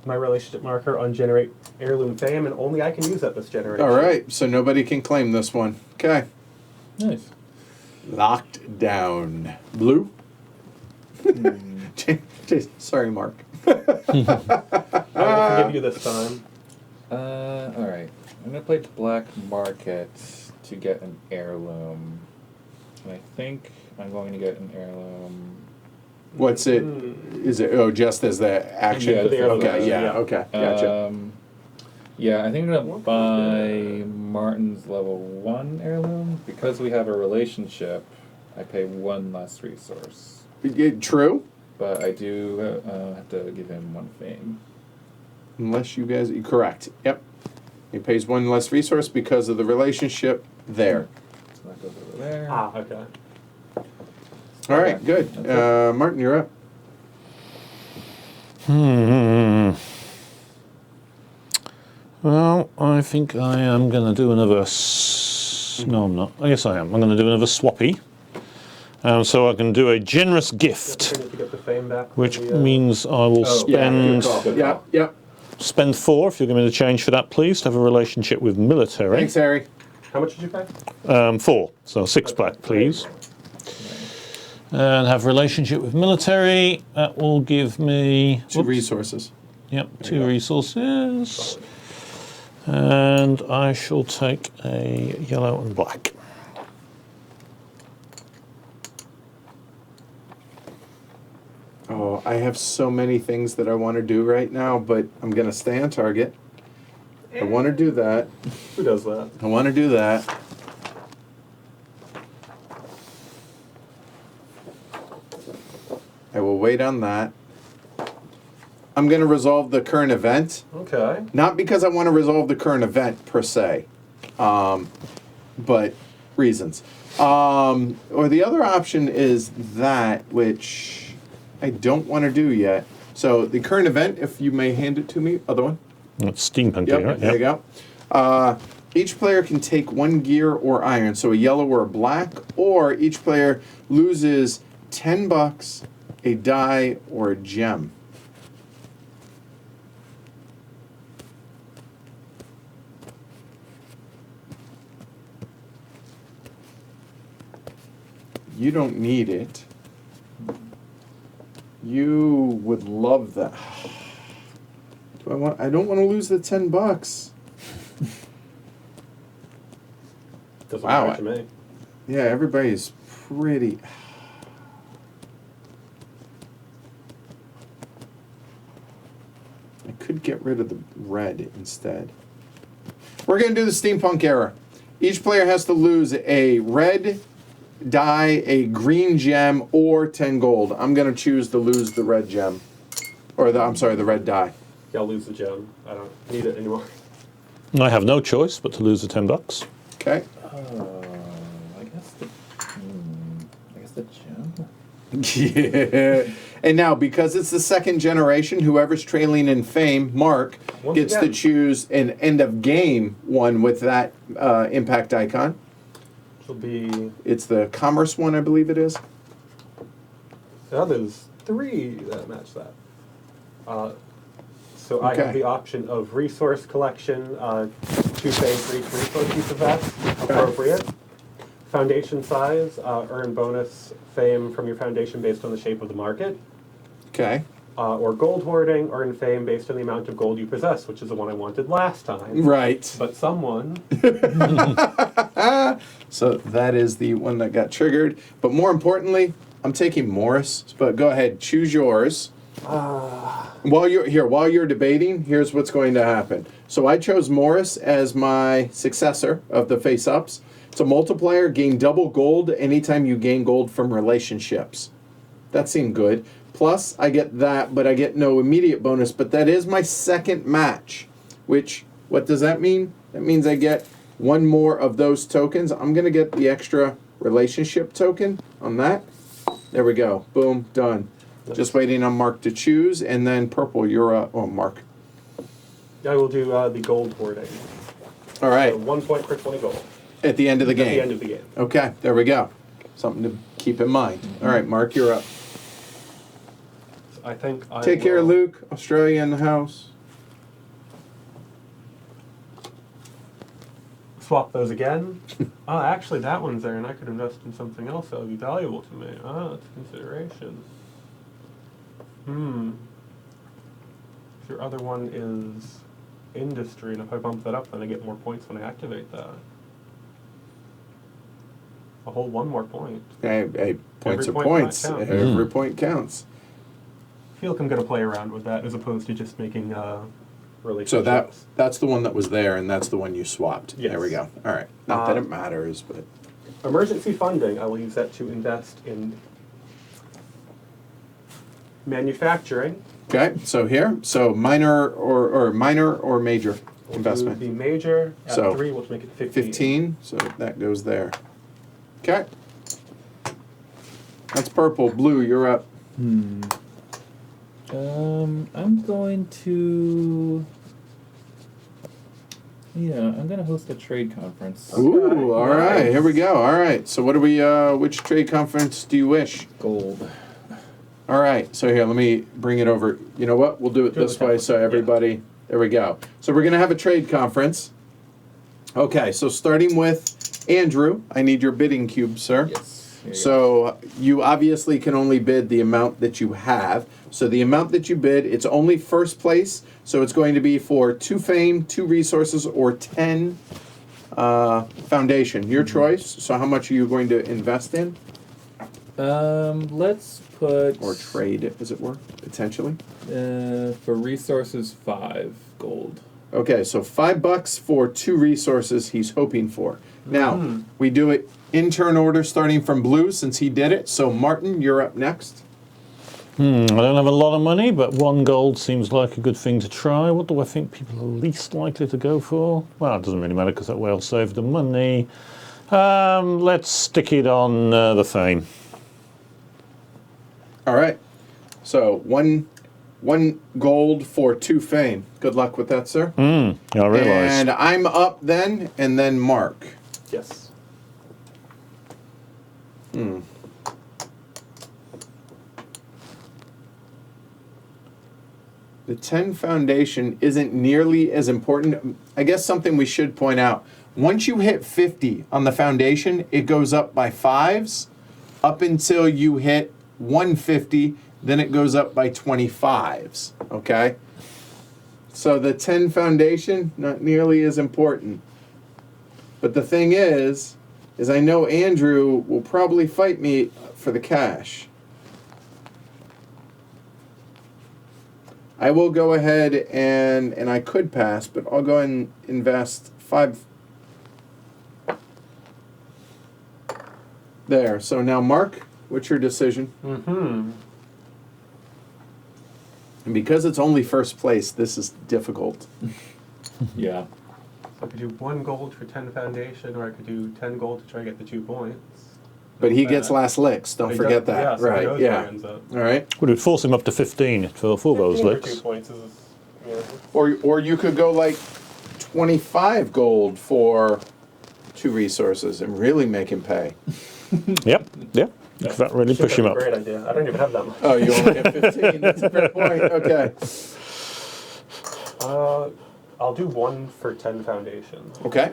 my relationship marker on Generate Heirloom Fame, and only I can use that this generation. All right, so nobody can claim this one. Okay. Nice. Locked down. Blue? Sorry, Mark. I will forgive you this time. Alright. I'm gonna play Black Market to get an heirloom. And I think I'm going to get an heirloom. What's it? Is it, oh, just as the action? Yeah, the heirloom, Okay, yeah, yeah. okay. Gotcha. Yeah, I think I'm gonna buy Martin's level 1 heirloom. Because we have a relationship, I pay 1 less resource. True? But I do have to give him 1 fame. Unless you guys, correct. Yep. He pays 1 less resource because of the relationship there. So that goes over there. Okay. All right, Okay, good. that's Martin, you're up. Well, I think I am going to do another... No, I'm not. Yes, I am. I'm going to do another swappy. So I can do a generous gift, To get the fame back. which for the, means I will Yeah, good spend call. Yep, yep. spend 4, if you'll give me the change for that, please, to have a relationship with military. Thanks, Harry. How much did you pay? 4, so 6 black, please. And have relationship with military. That will give me 2 resources. Yep, 2 resources. And I shall take a yellow and black. Oh, I have so many things that I want to do right now, but I'm going to stay on target. I want to do that. Who does that? I want to do that. I will wait on that. I'm going to resolve the current event. Okay. Not because I want to resolve the current event per se, but reasons. Or the other option is that, which I don't want to do yet. So the current event, if you may hand it to me, other one. That's steampunk, Yep, right? there you go. Each player can take 1 gear or iron, so a yellow or a black, or each player loses $10, a die, or a gem. You don't need it. You would love that. I don't want to lose the $10. Doesn't Wow. matter to me. Yeah, everybody's pretty. I could get rid of the red instead. We're going to do the steampunk era. Each player has to lose a red die, a green gem, or 10 gold. I'm going to choose to lose the red gem. Or the red die. Yeah, I'll lose the gem. I don't need it anymore. I have no choice but to lose the $10. Okay. I guess the gem. Yeah. And now, because it's the second generation, whoever's trailing in fame, Mark, Once gets again. to choose an end of game one with that impact icon. It'll be. It's the commerce one, I believe it is. There's 3 that match that. So I Okay. have the option of resource collection, 2 fame for each resource you possess, appropriate. Foundation size, earn bonus fame from your foundation based on the shape of the market. Okay. Or gold hoarding, earn fame based on the amount of gold you possess, which is the one I wanted last time. Right. But someone So that is the one that got triggered. But more importantly, I'm taking Morris. But go ahead, choose yours. While you're debating, here's what's going to happen. So I chose Morris as my successor of the face-ups. It's a multiplier, gain double gold anytime you gain gold from relationships. That seemed good. Plus, I get that, but I get no immediate bonus. But that is my second match. Which, what does that mean? That means I get one more of those tokens. I'm going to get the extra relationship token on that. There we go. Boom. Done. Just waiting on Mark to choose. And then purple, you're up. Oh, Mark. I will do the gold hoarding. All right. So 1 point for 20 gold. At the end of the game. At the end of the game. Okay. There we go. Something to keep in mind. All right, Mark, you're up. I think I Take care, Luke. Australia in the house. Swap those again. Oh, actually, that one's there, and I could invest in something else that would be valuable to me. Ah, that's a consideration. Your other one is industry, and if I bump that up, then I get more points when I activate that. A whole 1 more point. Hey, points Every are point points. counts. Every point counts. I feel like I'm going to play around with that as opposed to just making relationships. So that's the one that was there, and that's the one you swapped. Yes. There we go. All right. Not that it matters, but Emergency funding, I will use that to invest in manufacturing. okay. So here, minor or major We'll investment. do the major at So, 3, which make it 15. 15. So that goes there. Okay. That's purple. Blue, you're up. I'm going to. Yeah, I'm gonna host a trade conference. Ooh, all right. nice. Here we go. All right. So what do we? Which trade conference do you wish? Gold. All right. So here, let me bring it over. You know what? We'll do it Do it this the way template, so everybody. There we go. So we're gonna have a trade conference. Okay. So starting with Andrew, I need your bidding cube, sir. Yes. Here you go. So you obviously can only bid the amount that you have. So the amount that you bid, it's only first place. So it's going to be for 2 fame, 2 resources, or 10 foundation. Your choice. So how much are you going to invest in? Let's put Or trade, as it were, potentially. for resources 5 gold. Okay, so $5 for 2 resources he's hoping for. Now, we do it in turn order starting from blue since he did it. So Martin, you're up next. I don't have a lot of money, but 1 gold seems like a good thing to try. What do I think people are least likely to go for? Well, it doesn't really matter because that way I'll save the money. Let's stick it on the fame. All right. So one gold for 2 fame. Good luck with that, sir. I realise. And I'm up then, and then Mark. Yes. The 10 foundation isn't nearly as important. I guess something we should point out. Once you hit 50 on the foundation, it goes up by 5s up until you hit 150, then it goes up by 25s, okay? So the 10 foundation, not nearly as important. But the thing is I know Andrew will probably fight me for the cash. I will go ahead and I could pass, but I'll go and invest 5. There. So now, Mark, what's your decision? And because it's only first place, this is difficult. Yeah. So I could do 1 gold for 10 foundation, or I could do 10 gold to try to get the 2 points. But he gets last licks. Don't He forget does- that. yeah, so he Right. knows Yeah. where he ends up. All right. Would it force him up to 15 for those 15 for licks? 2 points is, yeah. Or you could go like 25 gold for 2 resources and really make him pay. Yep. That really Shit, push him that's up. a great idea. I don't even have that much. Oh, you only get 15. That's a fair point. Okay. I'll do 1 for 10 foundation. Okay.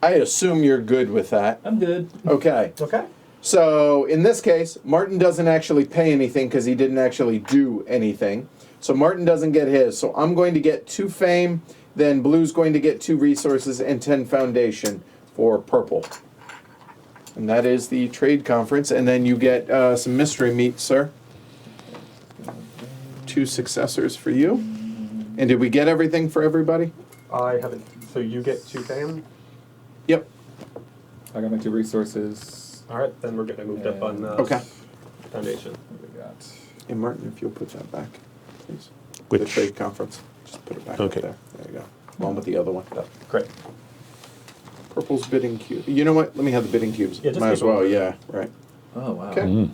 I assume you're good with that. I'm good. Okay. Okay. So in this case, Martin doesn't actually pay anything because he didn't actually do anything. So Martin doesn't get his. So I'm going to get 2 fame, then Blue's going to get 2 resources and 10 foundation for purple. And that is the trade conference. And then you get some mystery meat, sir. 2 successors for you. And did we get everything for everybody? I haven't. So you get 2 fame? Yep. I got my 2 resources. All right, then we're getting moved up on Okay. foundation. What do we got? And Martin, if you'll put that back, please. Which? The trade conference. Just put it back Okay. up there. There you go. Along with the other one. Oh, great. Purple's bidding cube. You know what? Let me have the bidding cubes. Yeah, just Might keep as well. them. Yeah. Right. Oh, wow. Okay.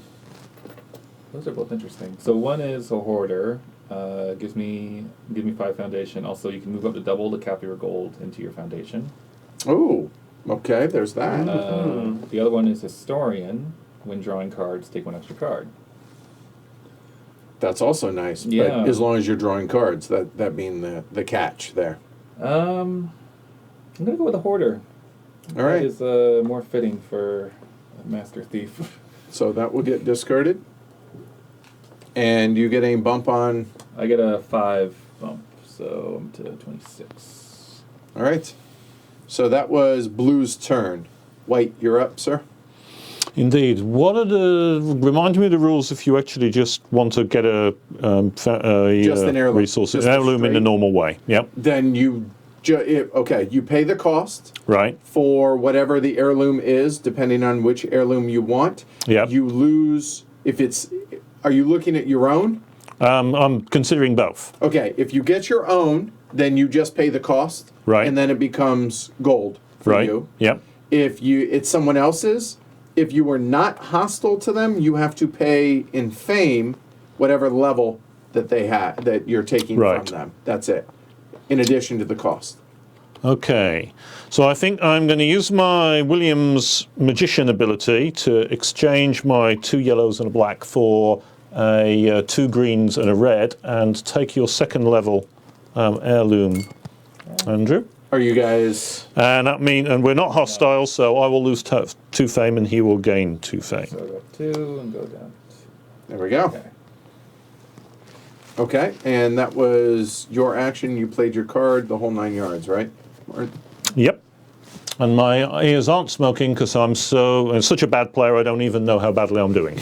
Those are both interesting. So one is a hoarder. Gives me 5 foundation. Also, you can move up to double the cap your gold into your foundation. Oh. Okay. There's that. The other one is historian. When drawing cards, take 1 extra card. That's also nice. Yeah. But as long as you're drawing cards, that being the catch there. I'm gonna go with a hoarder. All right. That is more fitting for a master thief. So that will get discarded. And you get a bump on. I get a 5 bump, so I'm to 26. All right. So that was Blue's turn. White, you're up, sir. Indeed. What are remind me of the rules if you actually just want to get a Just an heirloom. resource, Just an a heirloom in the straight- normal way. Yep. Then you you pay the cost Right. for whatever the heirloom is, depending on which heirloom you want. Yep. You lose if it's. Are you looking at your own? I'm considering both. Okay, if you get your own, then you just pay the cost. Right. And then it becomes gold for Right. you. Yep. If it's someone else's, if you were not hostile to them, you have to pay in fame whatever level that they have that you're taking Right. from them. That's it. In addition to the cost. Okay. So I think I'm going to use my Williams magician ability to exchange my 2 yellows and a black for a 2 greens and a red, and take your 2nd level heirloom, Andrew. Are you guys? And and we're not hostile, so I will lose 2 fame, and he will gain 2 fame. So I got 2 and go down. There we go. Okay. Okay, and that was your action. You played your card, the whole 9 yards, right? Yep. And my ears aren't smoking because I'm such a bad player. I don't even know how badly I'm doing.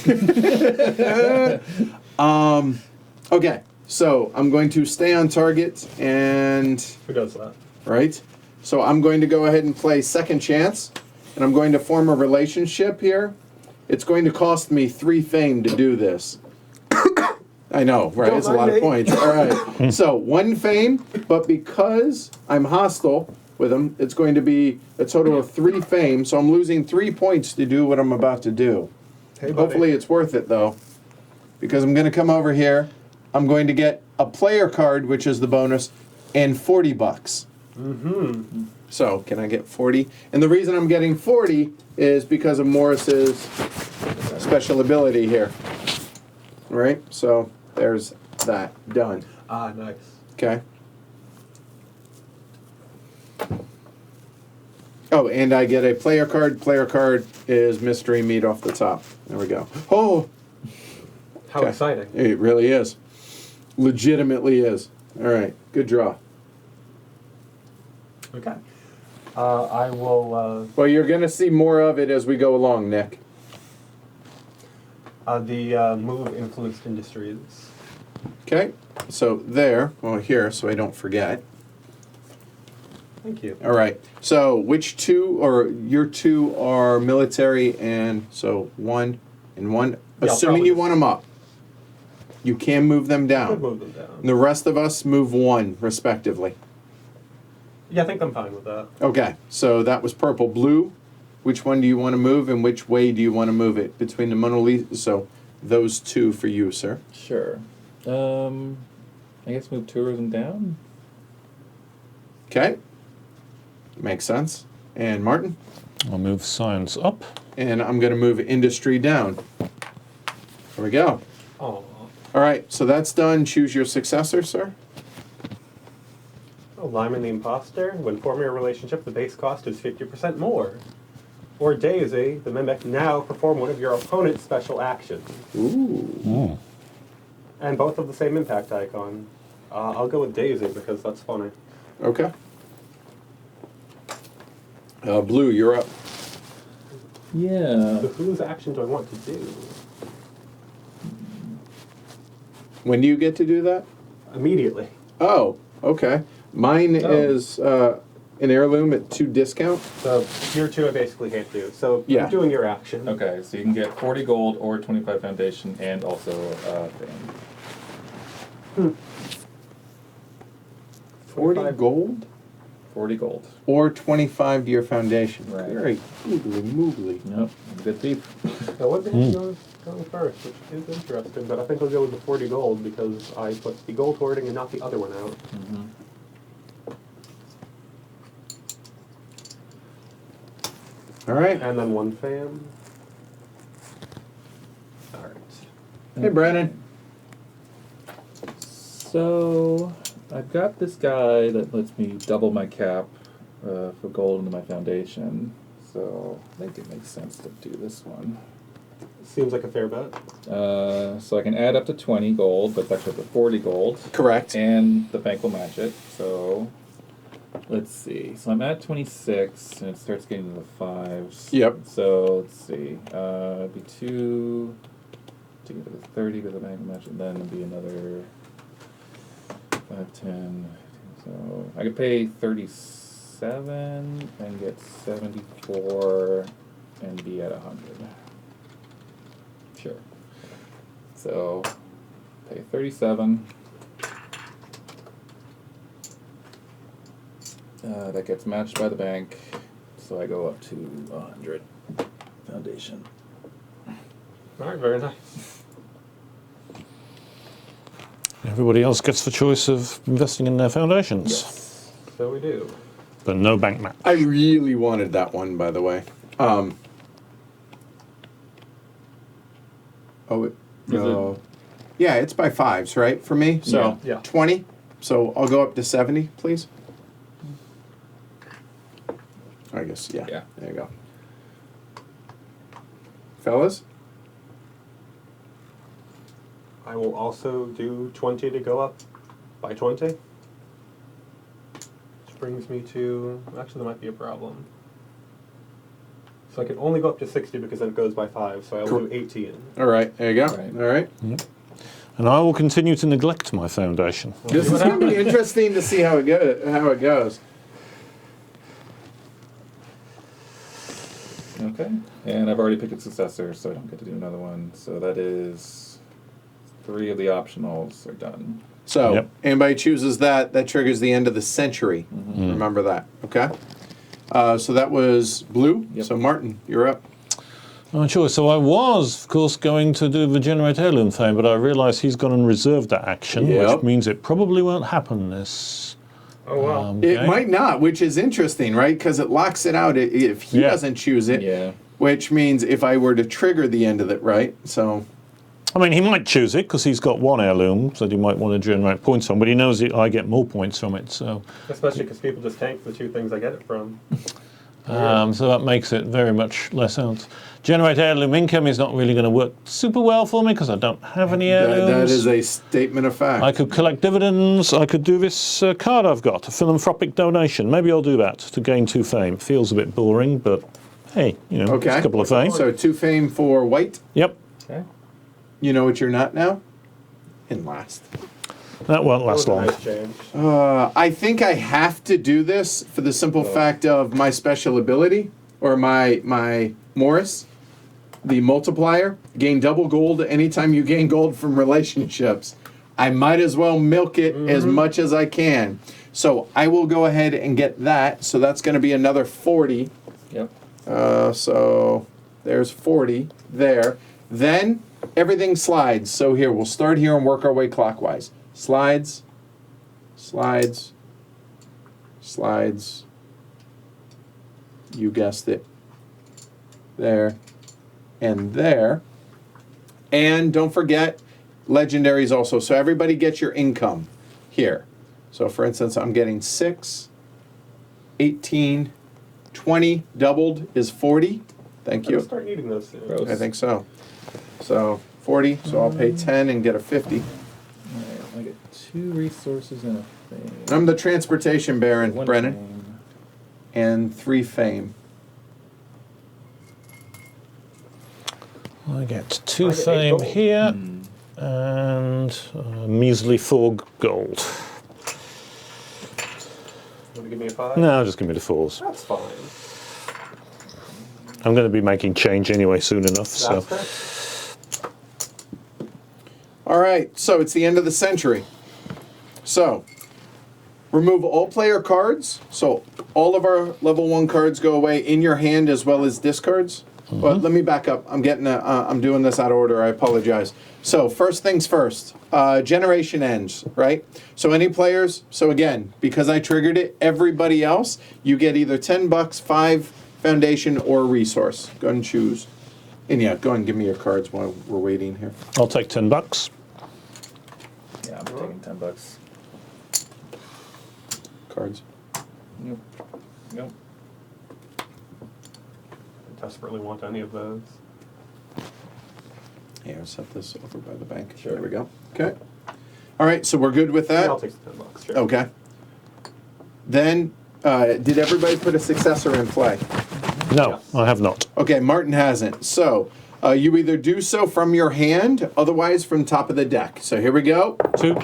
Okay, so I'm going to stay on target and. Who does that? Right? So I'm going to go ahead and play Second Chance, and I'm going to form a relationship here. It's going to cost me 3 fame to do this. I know, right? Don't It's a lot of mind me. points. All right. So 1 fame, but because I'm hostile with him, it's going to be a total of 3 fame. So I'm losing 3 points to do what I'm about to do. Hey, buddy. Hopefully it's worth it, though, because I'm going to come over here. I'm going to get a player card, which is the bonus, and 40 bucks. Mm-hmm. So, can I get 40? And the reason I'm getting 40 is because of Morris's special ability here. All right? So, there's that. Done. Ah, nice. Okay. Oh, and I get a player card. Player card is mystery meat off the top. There we go. Oh! How Okay. exciting. It really is. Legitimately is. All right. Good draw. Okay. I will. Well, you're going to see more of it as we go along, Nick. The move influenced industries. Okay. So there. Well, here, so I don't forget. Thank you. All right. So which 2, or your 2 are military, and so 1 and 1. Yeah, Assuming probably you just- want them up. You can move them Could down. move them down. And the rest of us move 1, respectively. Yeah, I think I'm fine with that. Okay. So that was purple. Blue. Which one do you want to move, and which way do you want to move it? Between the Mona Lisa. So those 2 for you, sir. Sure. I guess move tourism down. Okay. Makes sense. And Martin? I'll move science up. And I'm going to move industry down. There we go. Oh. All right, so that's done. Choose your successor, sir. Oh, Lyman the Imposter. When forming a relationship, the base cost is 50% more. Or Daisy, the Mimic, now perform one of your opponent's special actions. Ooh. And both of the same impact icon. I'll go with Daisy because that's funny. Okay. Blue, you're up. Yeah. So whose action do I want to do? When do you get to do that? Immediately. Oh, okay. Mine is an heirloom at 2 discount. So your 2 I basically can't do. So Yeah. you're doing your action. Okay, so you can get 40 gold or 25 foundation and also fame. 40 gold 40 gold. or 25 to your foundation. Right. Very googly moogly. Nope, good thief. I was going to go first, which is interesting, but I think I'll go with the 40 gold because I put the gold hoarding and not the other one out. Mm-hmm. All right. And then 1 fam. Alright. Hey, Brennan. So, I've got this guy that lets me double my cap for gold into my foundation. So, I think it makes sense to do this one. Seems like a fair bet. So I can add up to 20 gold, but that's up to 40 gold. Correct. And the bank will match it. So, let's see. So I'm at 26, and it starts getting to the 5s. Yep. So, let's see. It'd be 2 to get to the 30 because the bank will match it, and then it'd be another 5, 10. So, I could pay 37 and get 74 and be at 100. Sure. So, pay 37. That gets matched by the bank, so I go up to 100 foundation. Alright, very nice. Everybody else gets the choice of investing in their foundations, Yes. So we do. but no bank match. I really wanted that one, by the way. No. Yeah, it's by 5s, right, for me? So Yeah. 20. So I'll go up to 70, please. I guess, yeah. Yeah. There you go. Fellas? I will also do 20 to go up by 20. Which brings me to... Actually, there might be a problem. So I can only go up to 60 because then it goes by 5, so I will do 18. All right, there you go. Right. All right. And I will continue to neglect my foundation. This is going to be interesting to see how it goes. Okay. And I've already picked a successor, so I don't get to do another one. So that is 3 of the optionals are done. So, Yep. anybody chooses that triggers the end of the century. Remember that, okay? So that was blue. Yep. So, Martin, you're up. Oh, sure. So I was, of course, going to do the Generate Heirloom thing, but I realised he's gone and reserved that action, Yep. which means it probably won't happen this. Oh, wow. It game. might not, which is interesting, right? Because it locks it out if he Yeah. doesn't choose it. Yeah. Which means if I were to trigger the end of it, right? So, I mean, he might choose it because he's got 1 heirloom that he might want to generate points on, but he knows that I get more points from it. So, Especially because people just tank the 2 things I get it from. so that makes it very much less sense. Generate heirloom income is not really going to work super well for me because I don't have any heirlooms. that is a statement of fact. I could collect dividends. I could do this card I've got, a philanthropic donation. Maybe I'll do that to gain 2 fame. Feels a bit boring, but hey, you know, Okay. it's a couple of fame. So 2 fame for white. Yep, Okay. You know what you're not now? In last. that won't That last was a long. nice change. I think I have to do this for the simple fact of my special ability, or my Morris, the multiplier. Gain double gold anytime you gain gold from relationships. I might as well milk it as much as I can. So I will go ahead and get that. So that's going to be another 40. Yep. So there's 40 there. Then everything slides. So here, we'll start here and work our way clockwise. Slides, slides, slides. You guessed it. There and there. And don't forget, legendaries also. So everybody gets your income here. So for instance, I'm getting 6, 18, 20 doubled is 40. Thank I'm gonna you. start needing those soon. Gross. I think so. So 40, so I'll pay 10 and get a 50. I get 2 resources and a fame. I'm the transportation baron, 1 Brennan, fame. and 3 fame. I get 2 I get 8 fame gold. here and measly 4 gold. Want to give me a 5? No, just give me the 4s. That's fine. I'm going to be making change anyway soon enough. So That's fair. All right, so it's the end of the century. So, remove all player cards. So, all of our level 1 cards go away in your hand as well as discards. But let me back up. I'm doing this out of order. I apologize. So, first things first. Generation ends, right? So, any players. So, again, because I triggered it, everybody else, you get either $10, 5 foundation, or resource. Go ahead and choose. And yeah, go ahead and give me your cards while we're waiting here. I'll take $10. Yeah, I'm taking $10. Cards. Nope. Nope. I desperately want any of those. Here, I'll set this over by the bank. Sure. There we go. Okay. All right, so we're good with that? Yeah, I'll take the $10. Sure. Okay. Then, did everybody put a successor in play? No, I have not. Okay, Martin hasn't. So, you either do so from your hand, otherwise from top of the deck. So here we go. 2?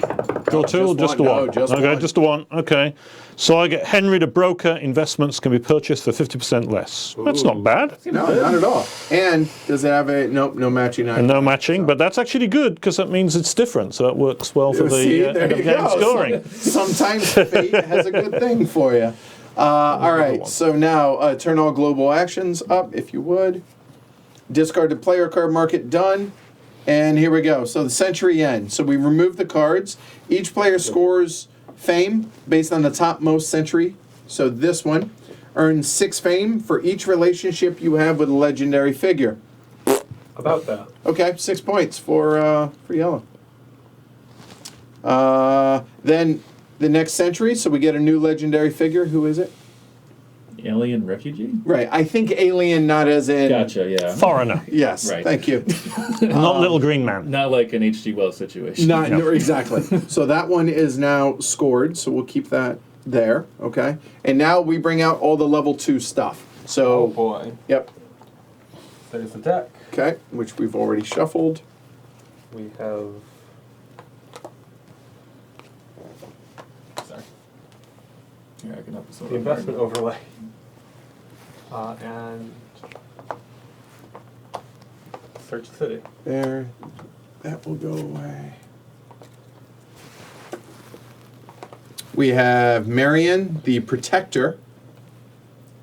Draw 2 or just the one. 1? No, just okay, one. just the 1. Okay. So I get Henry the broker. Investments can be purchased for 50% less. That's not bad. No, not at all. And does it have a, nope, no matching And item. no matching, but that's actually good because that means it's different. So that works well for See, the there end of you game go. scoring. Sometimes fate has a good thing for you. All right, so now turn all global actions up, if you would. Discarded player card market done. And here we go. So the century end. So we remove the cards. Each player scores fame based on the topmost century. So this one earns 6 fame for each relationship you have with a legendary figure. About that. Okay, 6 points for yellow. Then the next century, so we get a new legendary figure. Who is it? Alien refugee? Right. I think alien, not as in. Gotcha, yeah. Foreigner, Yes. Right. Thank you. not little green man. Not like an H.G. Wells situation. Not no, exactly. So that one is now scored. So we'll keep that there. Okay. And now we bring out all the level 2 stuff. Oh So. boy. Yep. There's the deck. Okay. Which we've already shuffled. We have. Sorry. Here, I can help you. The investment overlay. And search the city. There. That will go away. We have Marion, the Protector,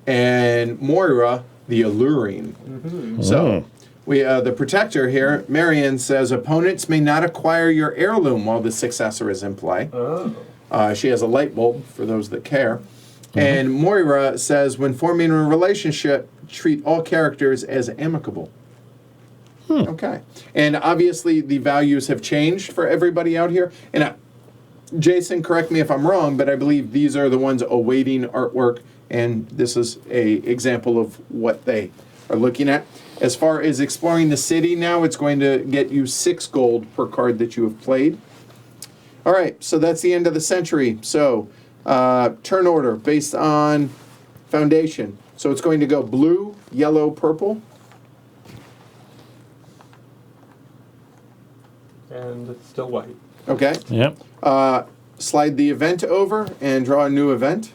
and Moira, the Alluring. So, the Protector here, Marion says, opponents may not acquire your heirloom while the successor is in play. Oh. She has a light bulb, for those that care. And Moira says, when forming a relationship, treat all characters as amicable. Okay. And obviously, the values have changed for everybody out here. And Jason, correct me if I'm wrong, but I believe these are the ones awaiting artwork, and this is a example of what they are looking at. As far as exploring the city now, it's going to get you 6 gold per card that you have played. All right, so that's the end of the century. So, turn order based on foundation. So it's going to go blue, yellow, purple. And it's still white. Okay. Yep. Slide the event over and draw a new event.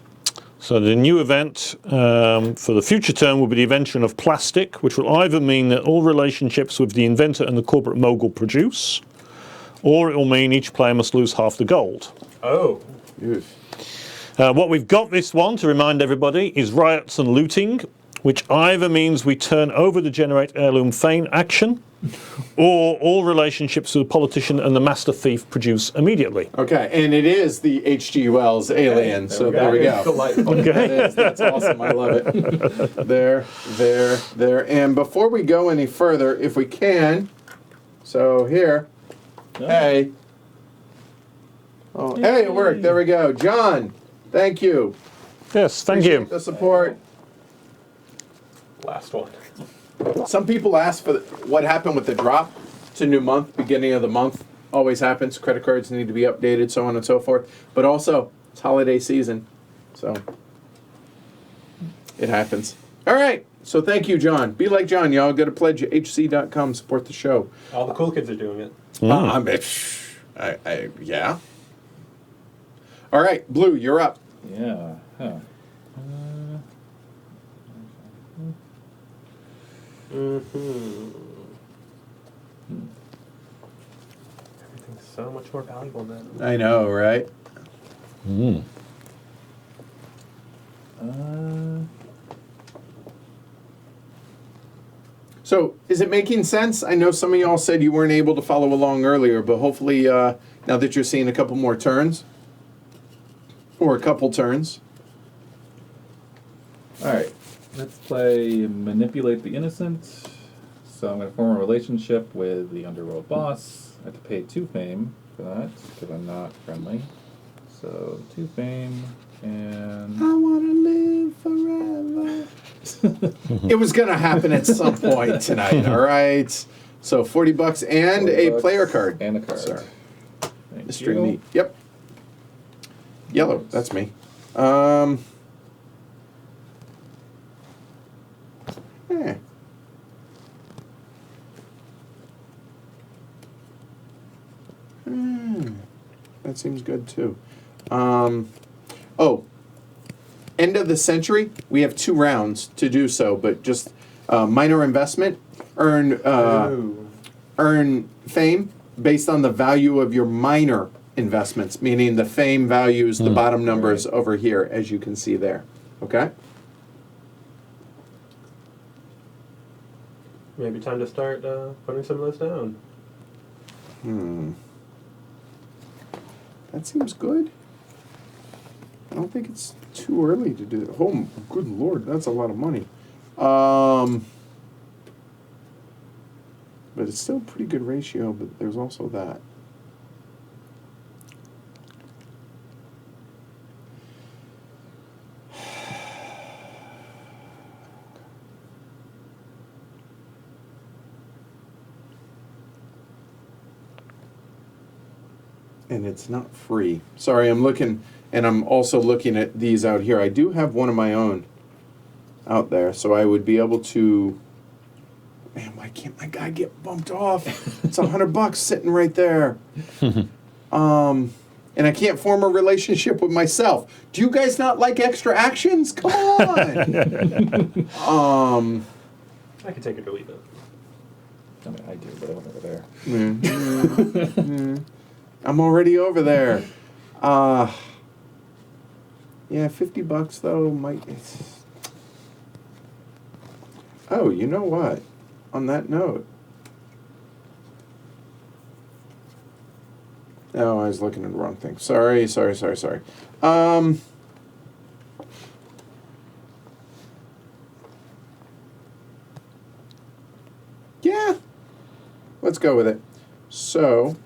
So the new event for the future term will be the invention of plastic, which will either mean that all relationships with the inventor and the corporate mogul produce, or it will mean each player must lose half the gold. Oh. What we've got this one, to remind everybody, is riots and looting, which either means we turn over the generate heirloom fame action, or all relationships with the politician and the master thief produce immediately. Okay, and it is the H.G. Wells Alien, so there we go. Delightful. Okay. That's awesome, I love it. There. And before we go any further, if we can, so here, hey. Oh, hey, it worked, there we go. John, thank you. Yes, thank Appreciate you. the support. Last one. Some people ask for what happened with the drop to new month, beginning of the month. always happens. Credit cards need to be updated, so on and so forth. But also, it's holiday season, so it happens. All right. So thank you, John. Be like John, y'all. Go to pledgehc.com, support the show. All the cool kids are doing it. Yeah. All right, Blue, you're up. Yeah. Huh. Everything's so much more valuable now. I know, right? So, is it making sense? I know some of y'all said you weren't able to follow along earlier, but hopefully, now that you're seeing a couple more turns, or a couple turns. All right. Let's play Manipulate the Innocent. So I'm going to form a relationship with the underworld boss. I have to pay 2 fame for that, because I'm not friendly. So 2 fame, and... I want to live forever. It was going to happen at some point tonight, all right? So $40 and a player card. And a card. Sorry. Thank Mystery you. meat. Yep. Yellow, that's me. That seems good too. End of the century. We have 2 rounds to do so, but just minor investment. Earn fame based on the value of your minor investments, meaning the fame values, the bottom numbers over here, as you can see there. Okay? Maybe time to start putting some of those down. That seems good. I don't think it's too early to do that. Oh, good Lord, that's a lot of money. But it's still a pretty good ratio, but there's also that. And it's not free. Sorry, I'm looking, and I'm also looking at these out here. I do have one of my own out there, so I would be able to... Man, why can't my guy get bumped off? It's $100 sitting right there. And I can't form a relationship with myself. Do you guys not like extra actions? Come on. I can take it or leave it. I mean, I do, but I went over there. I'm already over there. Yeah, $50 though might... Oh, you know what? On that note... Oh, I was looking at the wrong thing. Sorry. Yeah. Let's go with it. So...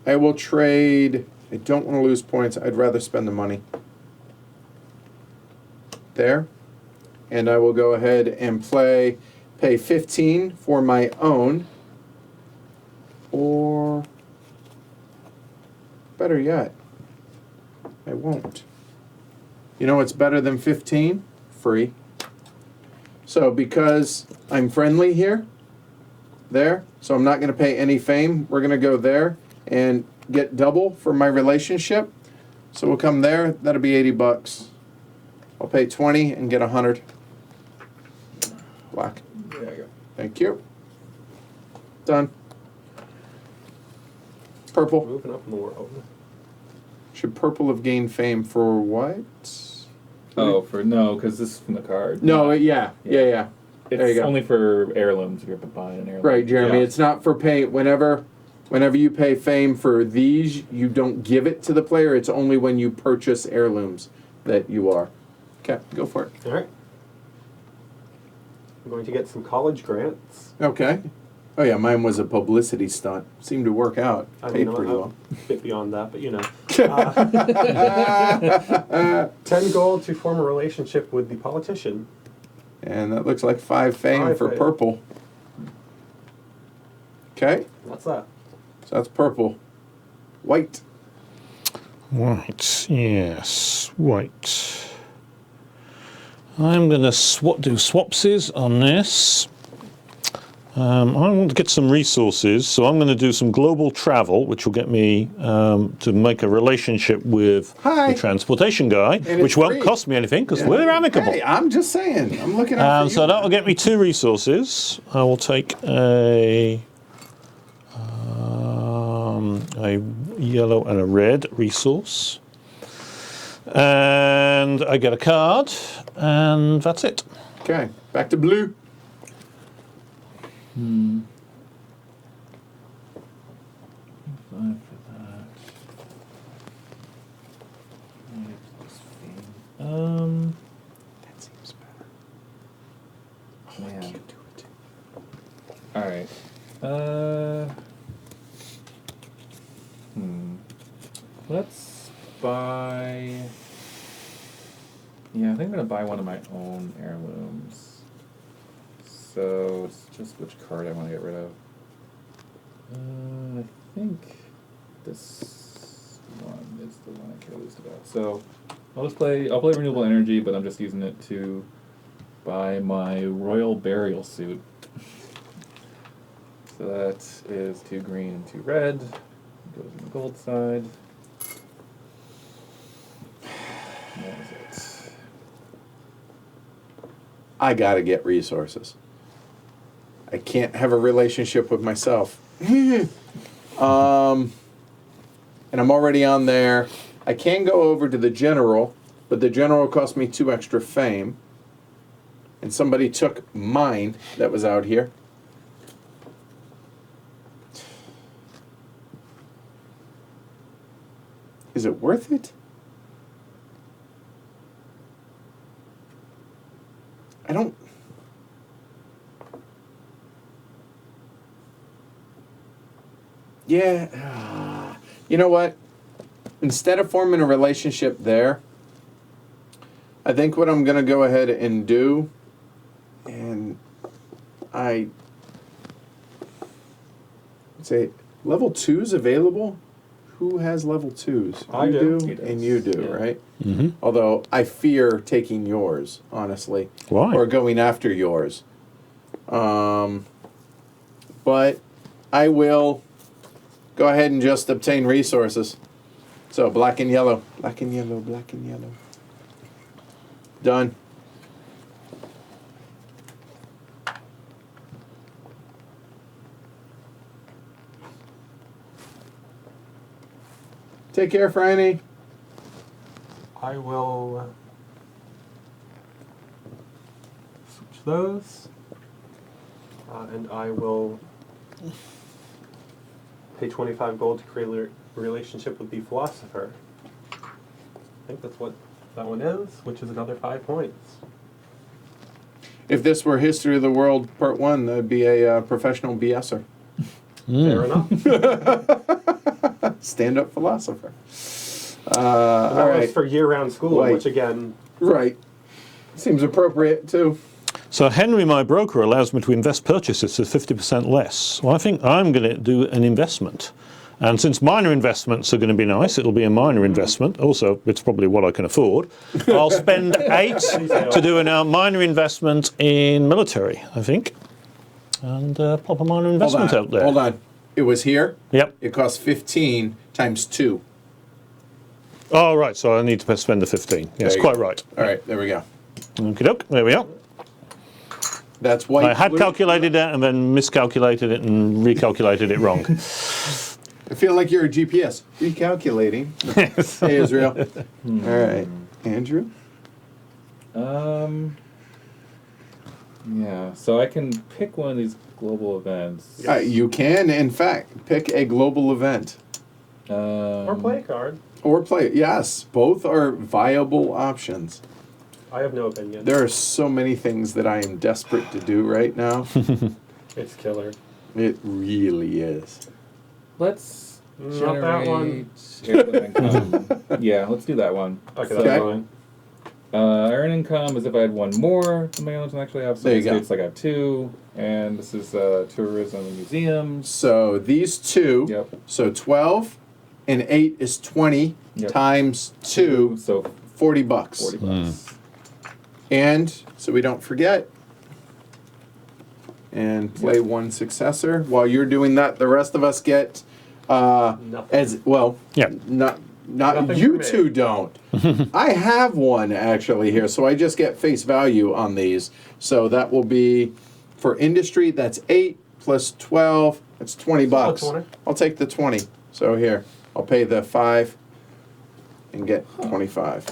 I will trade... I don't want to lose points. I'd rather spend the money. There. And I will go ahead and pay 15 for my own. Or, better yet, I won't. You know what's better than 15? Free. So because I'm friendly here, there, so I'm not going to pay any fame, we're going to go there and get double for my relationship. So we'll come there, that'll be $80. I'll pay 20 and get 100. Black. There you go. Thank you. Done. Purple. Moving up in the world. Should purple have gained fame for what? Oh, no, because this is from the card. No, yeah. There you It's go. only for heirlooms if you're buying an heirloom. Right, Jeremy. Yeah. It's not for pay. Whenever you pay fame for these, you don't give it to the player. It's only when you purchase heirlooms that you are. Okay, go for it. All right. I'm going to get some college grants. Okay. Oh yeah, mine was a publicity stunt. Seemed to work out. Paid pretty well. A bit beyond that, but you know. 10 gold to form a relationship with the politician. And that looks like 5 fame 5 for fame. purple. Okay. What's that? So that's purple. White. White, yes, white. I'm going to do swapsies on this. I want to get some resources, so I'm going to do some global travel, which will get me to make a relationship with the transportation guy, which won't cost me anything because we're amicable. Hey, I'm just saying. I'm looking out for you. So that will get me 2 resources. I will take a yellow and a red resource. And I get a card, and that's it. Okay, back to blue. 5 for that. That seems better. Man. Can't do it. All right. Let's buy. Yeah, I think I'm gonna buy one of my own heirlooms. So it's just which card I want to get rid of. I think this one is the one I care least about. So I'll play renewable energy, but I'm just using it to buy my royal burial suit. So that is 2 green and 2 red. Goes on the gold side. That was it. I gotta get resources. I can't have a relationship with myself. And I'm already on there. I can go over to the general, but the general cost me 2 extra fame. And somebody took mine that was out here. Is it worth it? I don't... Yeah. You know what? Instead of forming a relationship there, I think what I'm going to go ahead and do, and I say level 2's available. Who has level 2's? I You do. and you do, Yeah. right? Mm-hmm. Although I fear taking yours, honestly. Why? Or going after yours. But I will go ahead and just obtain resources. So black and yellow. Black and yellow, black and yellow. Done. Take care, Franny. I will switch those, and I will pay 25 gold to create a relationship with the philosopher. I think that's what that one is, which is another 5 points. If this were History of the World Part 1, that'd be a professional BSer. Fair enough. Stand-up philosopher. That All was right. for year-round schooling, Wait. which again, Right. Seems appropriate, too. So Henry, my broker, allows me to invest purchases at 50% less. Well, I think I'm going to do an investment. And since minor investments are going to be nice, it'll be a minor investment. Also, it's probably what I can afford. I'll spend 8 to do a minor investment in military, I think. And pop a minor investment out there. Hold on. It was here. Yep. It costs 15 times 2. Oh, right. So I need to spend the 15. Yes, you quite go. right. All right. There we go. Okie doke. There we are. That's white. I had blue. calculated it and then miscalculated it and recalculated it wrong. I feel like you're a GPS. Recalculating. Hey, Israel. All right. Andrew? Yeah, so I can pick one of these global events. You can, in fact, pick a global event. or play a card. Or play. Yes. Both are viable options. I have no opinion. There are so many things that I am desperate to do right now. It's killer. It really is. Let's Not that one. generate heirloom income. Yeah, let's do that one. Okay, Okay. that's fine. Earn income as if I had one more than my own actually have. So There you go. States, I got 2. And this is tourism and museums. So these 2. Yep. So 12 and 8 is 20 Yep. times 2. So $40. 40 bucks. And so we don't forget. And play one successor. While you're doing that, the rest of us get Nothing. as well. Yeah. Not Nothing you for me. two don't. I have one actually here, so I just get face value on these. So that will be for industry. That's 8 plus 12. That's 20 bucks. 20. I'll take the 20. So here, I'll pay the 5 and get 25.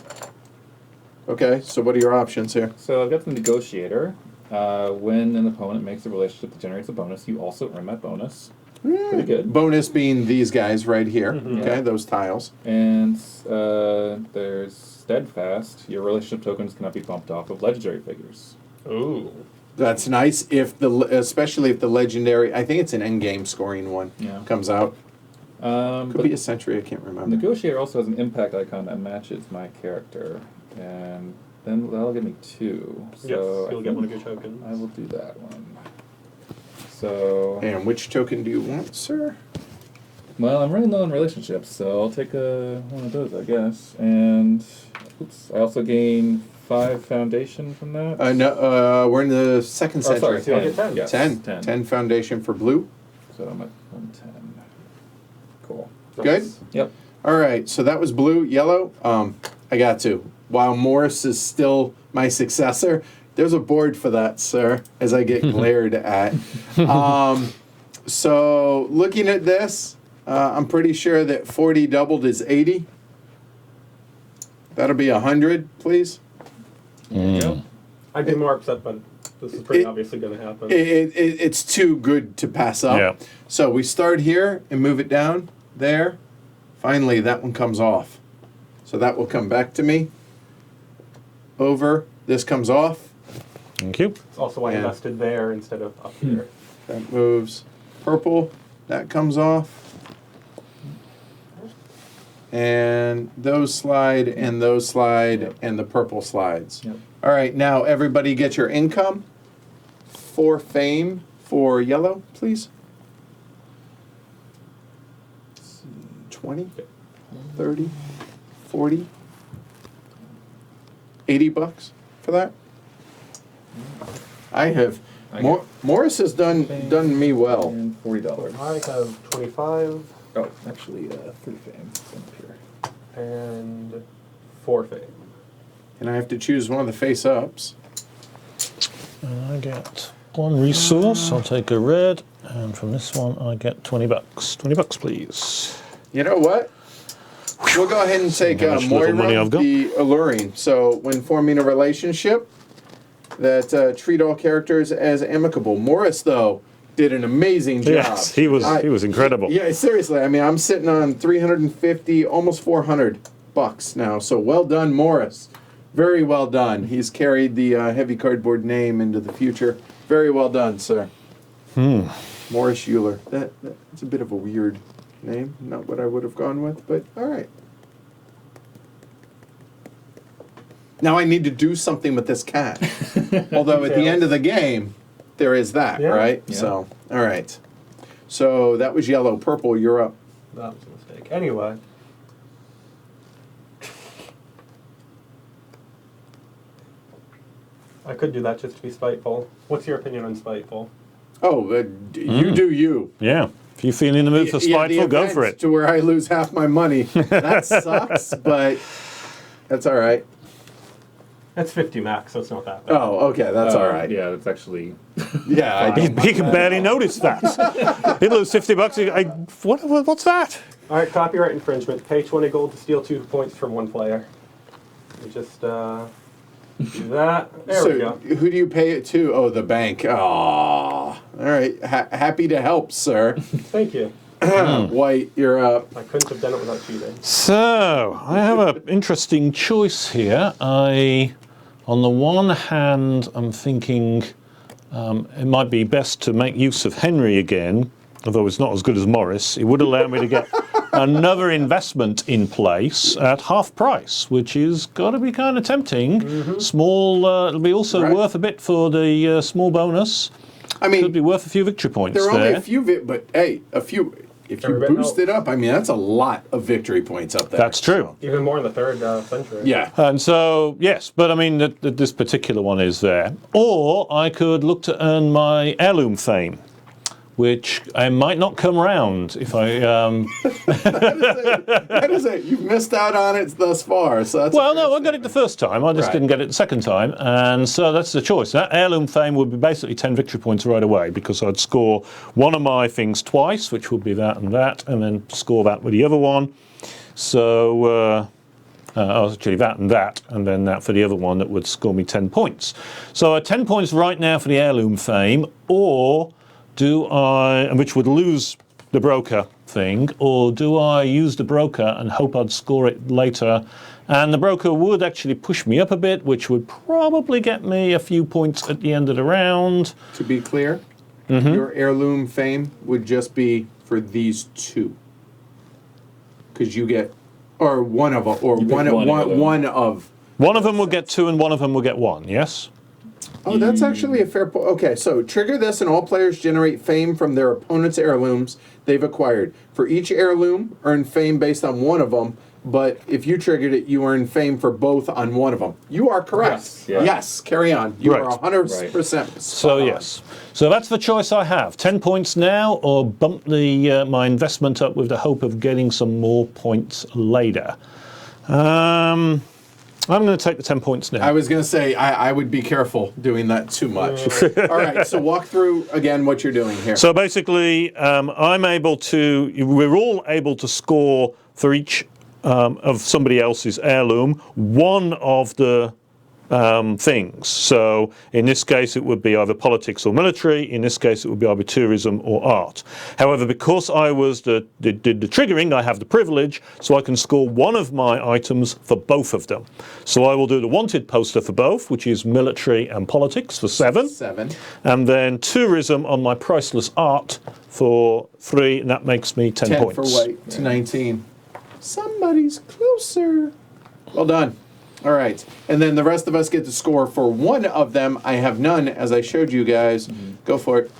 Okay. So what are your options here? So I've got the negotiator. When an opponent makes a relationship that generates a bonus, you also earn that bonus. Pretty good. Bonus being these guys right here. Okay, Yeah. those tiles. And there's steadfast. Your relationship tokens cannot be bumped off of legendary figures. Ooh. That's nice especially if the legendary. I think it's an end game scoring one. Yeah. Comes out. Could But be a century. I can't remember. negotiator also has an impact icon that matches my character, and then that'll give me 2. So Yes, I you'll get one of think your tokens. I will do that one. So, And which token do you want, sir? well, I'm running low on relationships, so I'll take one of those, I guess. And oops, I also gain 5 foundation from that. No, we're in the second Oh, century. sorry, So you'll 10. get 10. Yes, 10. 10. 10 foundation for blue. So I'm at 110. Cool. Good? Nice. Yep. All right, so that was blue. Yellow, I got to. While Morris is still my successor, there's a board for that, sir, as I get glared at. So looking at this, I'm pretty sure that 40 doubled is 80. That'll be 100, please. Yep. I'd be more upset, but this is pretty It- obviously going to happen. It's too good to pass up. Yeah. So we start here and move it down there. Finally, that one comes off. So that will come back to me. Over. This comes off. Thank you. It's also why I Yeah. invested there instead of up here. That moves. Purple. That comes off. And those slide, and those slide, Yep. and the purple slides. Yep. All right, now everybody get your income. 4 fame for yellow, please. 20, 30, 40, 80 bucks for that. I have. I Morris has done me well. And $40. I have 25 Oh, actually, 3 fame. It's up here. and 4 fame. And I have to choose one of the face ups. And I get 1 resource. I'll take a red. And from this one, I get 20 bucks. 20 bucks, please. You know what? We'll go ahead and take How much little money Moira, I've got. the alluring. So when forming a relationship, that treat all characters as amicable. Morris, though, did an amazing job. Yes, he was incredible. Yeah, seriously. I mean, I'm sitting on 350, almost 400 bucks now. So well done, Morris. Very well done. He's carried the heavy cardboard name into the future. Very well done, sir. Morris Euler. That's a bit of a weird name. Not what I would have gone with, but all right. Now I need to do something with this cat. Although at the end of the game, there is that, Yeah. right? Yeah. So, all right. So that was yellow. Purple, you're up. That was a mistake. Anyway. I could do that just to be spiteful. What's your opinion on spiteful? Oh, you do you. Yeah. If you feel in the mood for Yeah, the spiteful, go event for it. To where I lose half my money. That sucks, but that's all right. That's 50 max, so it's not that bad. Oh, okay, that's all right. Yeah, that's actually. Yeah, I He, don't he can barely notice that. He'll lose 50 bucks. What's that? All right, copyright infringement. Pay 20 gold to steal 2 points from one player. You just do that. There we go. Who do you pay it to? Oh, the bank. Oh, all right. Happy to help, sir. Thank you. White, you're up. I couldn't have done it without cheating. So, I have an interesting choice here. On the one hand, I'm thinking it might be best to make use of Henry again, although it's not as good as Morris. It would allow me to get another investment in place at half price, which is got to be kind of tempting. Small, it'll be also worth a bit for the small bonus. I mean, could be worth a few victory points. There are there. only a few, but hey, a few. If you boost it up, I mean, that's a lot of victory points up there. That's true. Even more in the 3rd century. Yeah. And so, yes, but I mean, this particular one is there. Or I could look to earn my heirloom fame, which I might not come round if I. That is it. You've missed out on it thus far. So that's Well, no, I got it the first time. I just Right. didn't get it the second time, and so that's the choice. That heirloom fame would be basically 10 victory points right away because I'd score one of my things twice, which would be that, and then score that with the other one. So. Actually that, and then that for the other one that would score me 10 points. So 10 points right now for the heirloom fame, or do I, which would lose the broker thing, or do I use the broker and hope I'd score it later? And the broker would actually push me up a bit, which would probably get me a few points at the end of the round. To be clear, your heirloom fame would just be for these two. Because you get, or one of them, or one of. One of them will get 2 and one of them will get 1, yes? Oh, that's actually a fair point. Okay, so trigger this and all players generate fame from their opponent's heirlooms they've acquired. For each heirloom, earn fame based on one of them, but if you triggered it, you earn fame for both on one of them. You are correct. Yes, carry on. You are 100%. So, yes. So that's the choice I have. 10 points now, or bump the my investment up with the hope of getting some more points later. I'm going to take the 10 points now. I was going to say, I would be careful doing that too much. All right, so walk through again what you're doing here. So basically, we're all able to score for each of somebody else's heirloom one of the things. So in this case, it would be either politics or military. In this case, it would be either tourism or art. However, because I was did the triggering, I have the privilege, so I can score one of my items for both of them. So I will do the wanted poster for both, which is military and politics for 7. And then tourism on my priceless art for 3, and that makes me 10 points. 10 for white to 19. Somebody's closer. Well done. All right, and then the rest of us get to score for one of them. I have none, as I showed you guys. Go for it.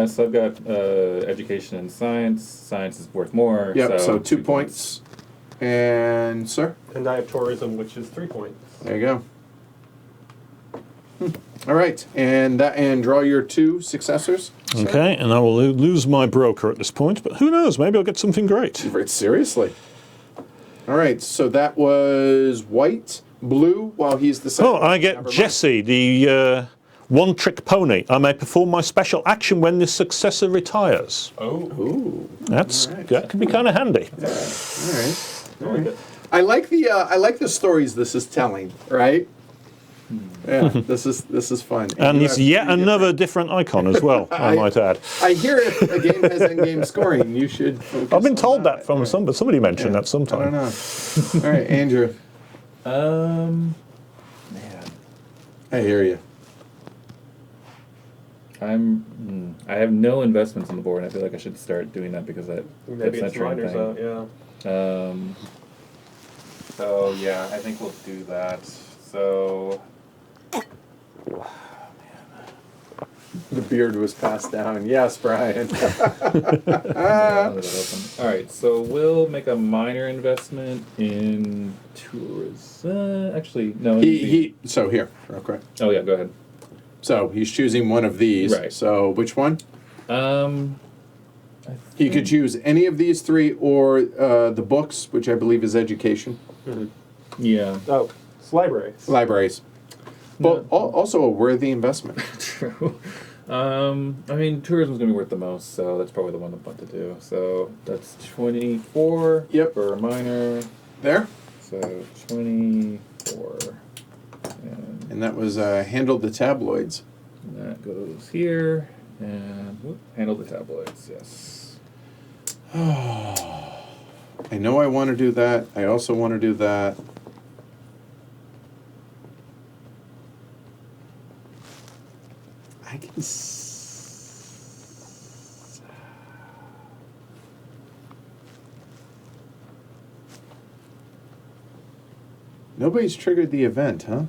So I've got education and science. Science is worth more. Yep, so 2 points. And, sir? And I have tourism, which is 3 points. There you go. All right, and draw your 2 successors. Sir. Okay, and I will lose my broker at this point, but who knows, maybe I'll get something great. Seriously. All right, so that was white. Blue, while he's the second. Oh, I get Jesse, the one-trick pony. I may perform my special action when the successor retires. Oh. Ooh. That could be kind of handy. All right. I like the stories this is telling, right? Yeah, this is fun. And it's yet another different icon as well, I might add. I hear if a game has endgame scoring, you should focus I've been told that from right. somebody mentioned that I sometime. don't know. All right, Andrew. Man. I hear you. I have no investments on the board, and I feel like I should start doing that because that Maybe it's miners out, yeah. So yeah, I think we'll do that. So The beard was passed down. Yes, Brian. All right, so we'll make a minor investment in tourism. Actually, no. So here, real quick. Oh yeah, go ahead. So he's choosing one of these. Right. So which one? He could choose any of these 3 or the books, which I believe is education. Mm-hmm. Yeah. Oh, it's libraries. Libraries. But also a worthy investment. True. I mean, tourism's gonna be worth the most, so that's probably the one I'm about to do. So that's 24. Yep. For a minor. There. So 24. And that was handled the tabloids. And that goes here. And handle the tabloids, yes. I know I want to do that. I also want to do that. I can. Nobody's triggered the event, huh?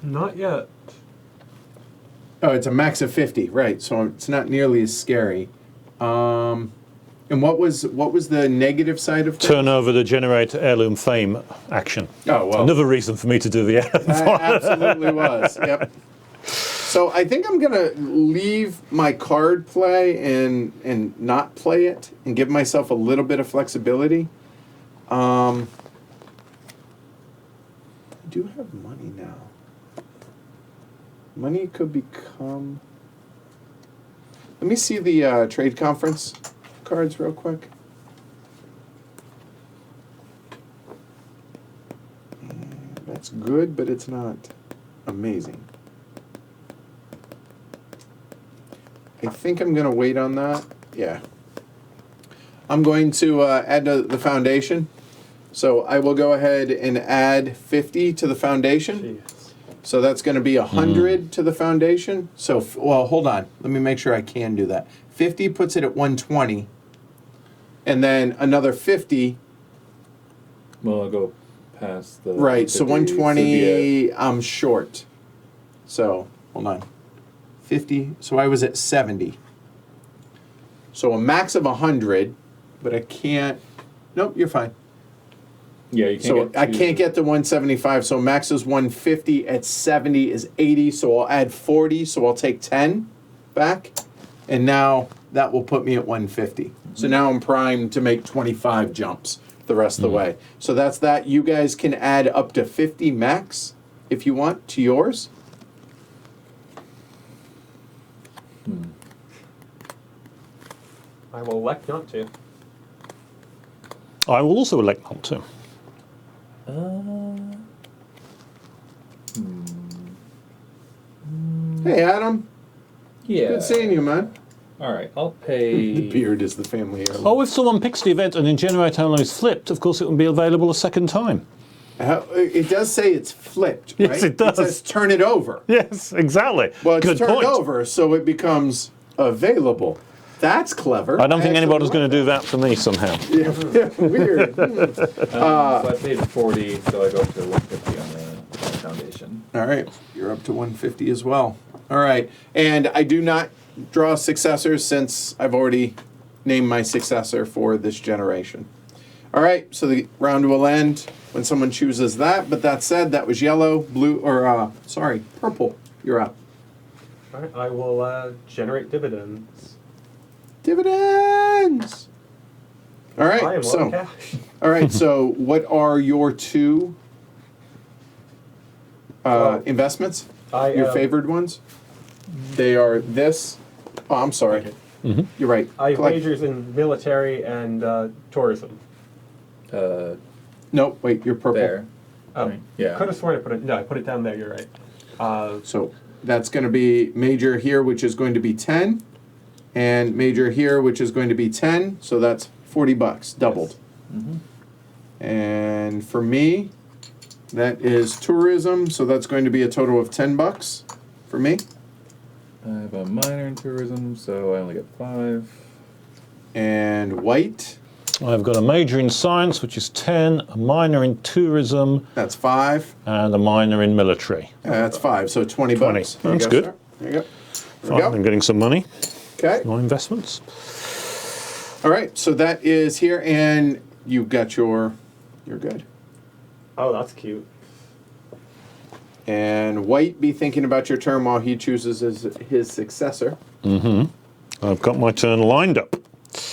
Not yet. Oh, it's a max of 50, right? So it's not nearly as scary. And what was the negative side of things? Turn over the generate heirloom fame action. Oh well, Another reason for me to do the heirloom. that absolutely was. Yep. So I think I'm gonna leave my card play and not play it and give myself a little bit of flexibility. I do have money now. Money could become. Let me see the trade conference cards real quick. That's good, but it's not amazing. I think I'm going to wait on that. Yeah. I'm going to add to the foundation. So I will go ahead and add 50 to the foundation. Jeez. So that's going to be 100 to the foundation. So, well, hold on. Let me make sure I can do that. 50 puts it at 120. And then another 50. Well, I'll go past the... Right, so 50, 120, I'm short. So, hold on. 50, so I was at 70. So a max of 100, but I can't... Nope, you're fine. Yeah, you can't So get I can't get to 175, so max is 150, at 70 is 80, so I'll add 40, so I'll take 10 back, and now that will put me at 150. So now I'm primed to make 25 jumps the rest of the way. So that's that. You guys can add up to 50 max, if you want, to yours. I will elect not to. I will also elect not to. Hey, Adam. Yeah. Good seeing you, man. All right, I'll pay... The beard is the family heirloom. Oh, if someone picks the event and then generate heirloom is flipped, of course it will be available a second time. It does say it's flipped, right? Yes, it does. It says turn it over. Yes, exactly. Well, it's Good turned point. over, so it becomes available. That's clever. I don't think anybody's actually going to do that for me somehow. Yeah, weird. so I paid 40, so I go up to 150 on the foundation. All right, you're up to 150 as well. All right, and I do not draw successors since I've already named my successor for this generation. All right, so the round will end when someone chooses that. But that said, that was yellow, blue, or purple. You're up. All right, I will generate dividends. Dividends. All I am right, low so cash. all right, so what are your two investments? Your favored ones? They are this. Oh, I'm sorry. Mm-hmm. You're right. I have Collect- majors in military and tourism. Nope, wait, you're purple. There. Oh, Yeah. Could have sworn I put it. No, I put it down there. You're right. So that's going to be major here, which is going to be 10, and major here, which is going to be 10. So that's $40, doubled. Yes. And for me, that is tourism. So that's going to be a total of $10 for me. I have a minor in tourism, so I only get 5. And white, I've got a major in science, which is 10, a minor in tourism, that's 5. and a minor in military. That's 5. So $20. 20. There you That's go, good. sir. There you go. There Fine, we I'm go. getting some money Okay. on investments. All right. So that is here, and you got your. You're good. Oh, that's cute. And white, be thinking about your turn while he chooses his successor. I've got my turn lined up.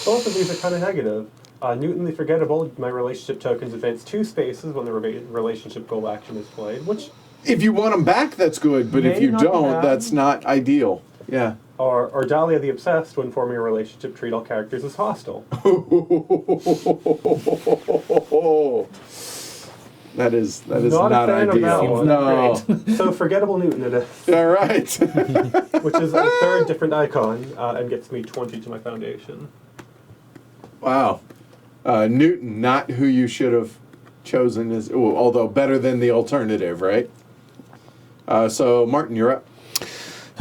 Both of these are kind of negative. Newton the Forgettable, my relationship tokens advance 2 spaces when the relationship goal action is played, which... If you want them back, that's good. But if May you not be don't, bad. that's not ideal. Yeah. Or Dahlia the Obsessed, when forming a relationship, treat all characters as hostile. That is Not not a fan of ideal. that one. No. Great. So Forgettable Newton it is, All right. which is a third different icon, and gets me 20 to my foundation. Wow. Newton, not who you should have chosen, is although better than the alternative, right? So Martin, you're up.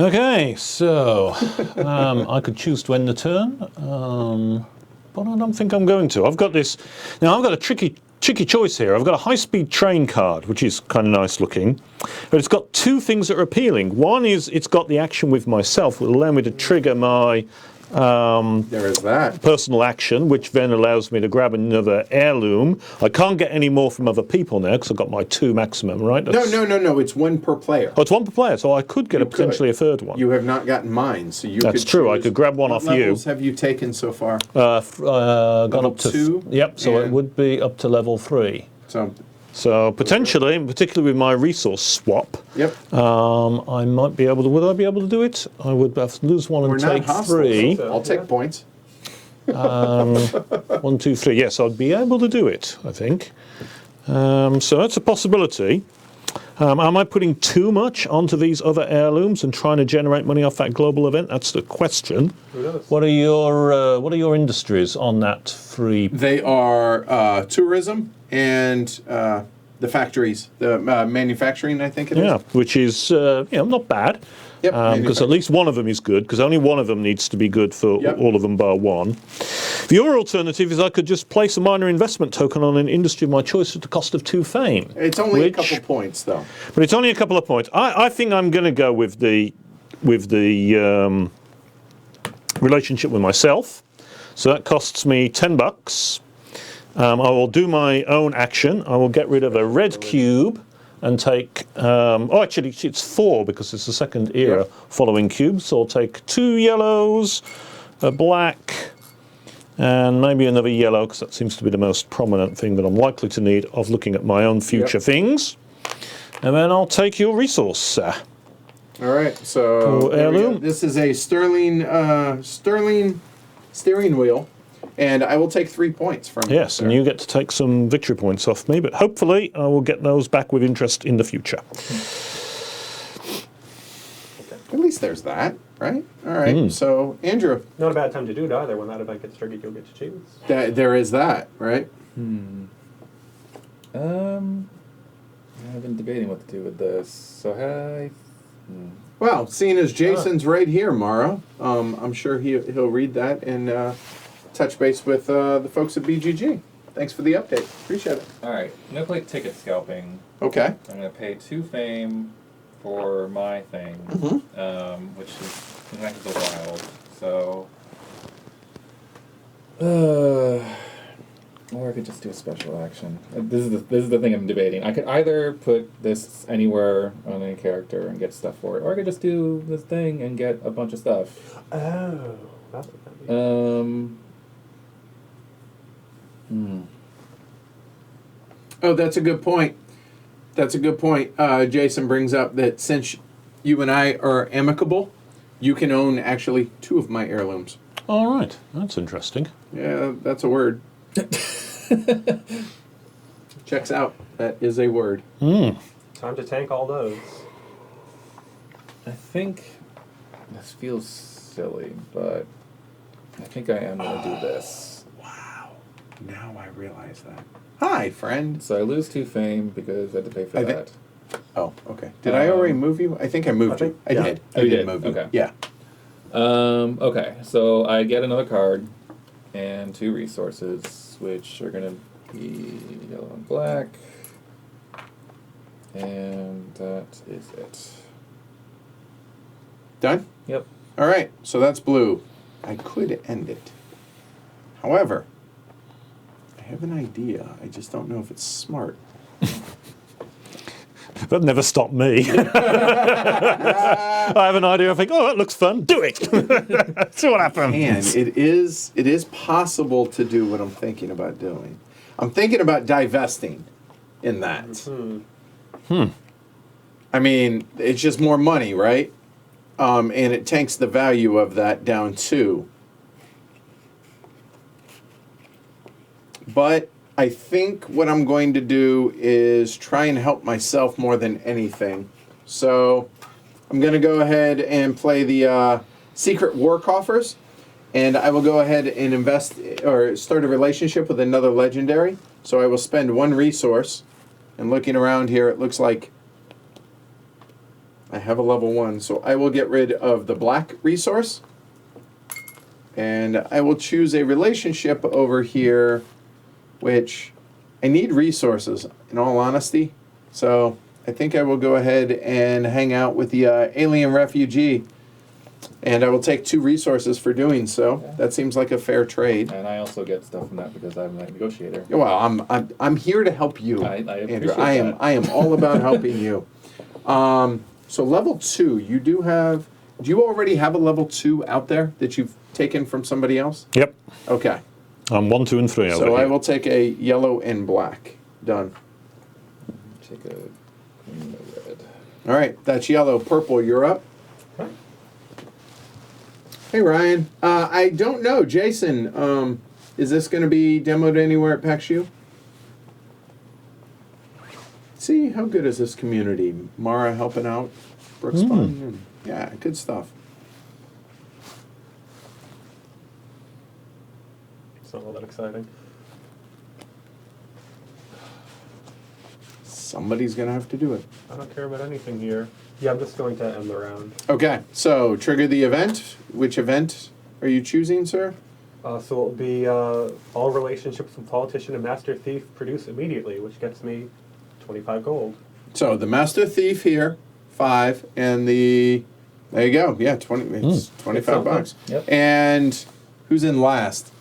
Okay, so I could choose to end the turn, but I don't think I'm going to. I've got this. Now, I've got a tricky tricky choice here. I've got a high-speed train card, which is kind of nice looking, but it's got two things that are appealing. One is it's got the action with myself, which will allow me to trigger my There is that. personal action, which then allows me to grab another heirloom. I can't get any more from other people now because I've got my 2 maximum, right? No. It's 1 per player. Oh, it's 1 per player, so I could get You potentially could. a third one. You have not gotten mine, so you That's could true. I choose. could grab one What off you. levels have you taken so far? Gone up to 2, Yep, so it and- would be up to level 3. So, So potentially, particularly with my resource swap, yep. I might be able to. Would I be able to do it? I would have to lose 1 We're and not take hostile. 3. I'll take points. 1, 2, 3. Yes, I'd be able to do it, I think. So that's a possibility. Am I putting too much onto these other heirlooms and trying to generate money off that global event? That's the question. Who knows? What are your industries on that 3? They are tourism and the factories, the manufacturing, I think it is. Yeah, which is not bad. Yep, Because at least one of them is good, because only one of them needs to be good for Yep. all of them bar 1. The other alternative is I could just place a minor investment token on an industry of my choice at the cost of 2 fame. It's only a couple points, though. But it's only a couple of points. I think I'm going to go with the relationship with myself. So that costs me $10. I will do my own action. I will get rid of a red cube and take, actually it's 4 because it's the second era Yep. following cubes. So I'll take 2 yellows, a black, and maybe another yellow because that seems to be the most prominent thing that I'm likely to need of looking at my own future things. And then I'll take your resource. All right, so Cool there we go. heirloom. This is a Sterling steering wheel, and I will take 3 points from Yes, there. and you get to take some victory points off me, but hopefully I will get those back with interest in the future. At least there's that, right? All right, so Andrew, Not a bad time to do it either. When that event gets triggered, you'll get to choose. there is that, right? I've been debating what to do with this. So Well, seeing as Jason's right here, Mara, I'm sure he'll read that and touch base with the folks at BGG. Thanks for the update. Appreciate it. all right, I'm gonna play ticket scalping. Okay. I'm gonna pay 2 fame for my thing, which is Connect the Wild. So, or I could just do a special action. This is the thing I'm debating. I could either put this anywhere on any character and get stuff for it, or I could just do this thing and get a bunch of stuff. Oh, that's what that means. Oh, that's a good point. That's a good point. Jason brings up that since you and I are amicable, you can own actually 2 of my heirlooms. All right, that's interesting. Yeah, that's a word. Checks out. That is a word. Time to tank all those. I think this feels silly, but I think I am gonna do this. Wow. Now I realize that. Hi, friend. So I lose 2 fame because I had to pay for I that. Oh, okay. Did I already move you? I think I moved you. I yeah. did. Oh, I you did did? move you. Okay. Yeah. Okay, so I get another card and 2 resources, which are gonna be yellow and black. And that is it. Done? Yep. All right. So that's blue. I could end it. However, I have an idea. I just don't know if it's smart. That never stopped me. I have an idea. I think, oh, that looks fun. Do it. See what happens. And it is possible to do what I'm thinking about doing. I'm thinking about divesting in that. I mean, it's just more money, right? And it takes the value of that down too. But I think what I'm going to do is try and help myself more than anything. So I'm going to go ahead and play the Secret War Coffers. And I will go ahead and invest or start a relationship with another legendary. So I will spend 1 resource. And looking around here, it looks like I have a level 1. So I will get rid of the black resource. And I will choose a relationship over here, which I need resources, in all honesty. So I think I will go ahead and hang out with the alien refugee. And I will take 2 resources for doing so. Yeah. That seems like a fair trade. And I also get stuff from that because I'm a negotiator. Well, I'm here to help you, I Andrew. appreciate that. I am all about helping you. So level 2, you do have. Do you already have a level 2 out there that you've taken from somebody else? Yep. Okay. I'm 1, 2, and 3 over So here. I will take a yellow and black. Done. Take a green and a red. All right, that's yellow. Purple, you're up. Hey, Ryan. I don't know. Jason, is this going to be demoed anywhere at PAX U? See, how good is this community? Mara helping out, Brooks Fun, and yeah, good stuff. It's not all that exciting. Somebody's going to have to do it. I don't care about anything here. Yeah, I'm just going to end the round. Okay, so trigger the event. Which event are you choosing, sir? So it'll be all relationships with politician and master thief produce immediately, which gets me 25 gold. So the Master Thief here, 5, and the there you go. Yeah, 20. It's 25 bucks. Yep. And who's in last?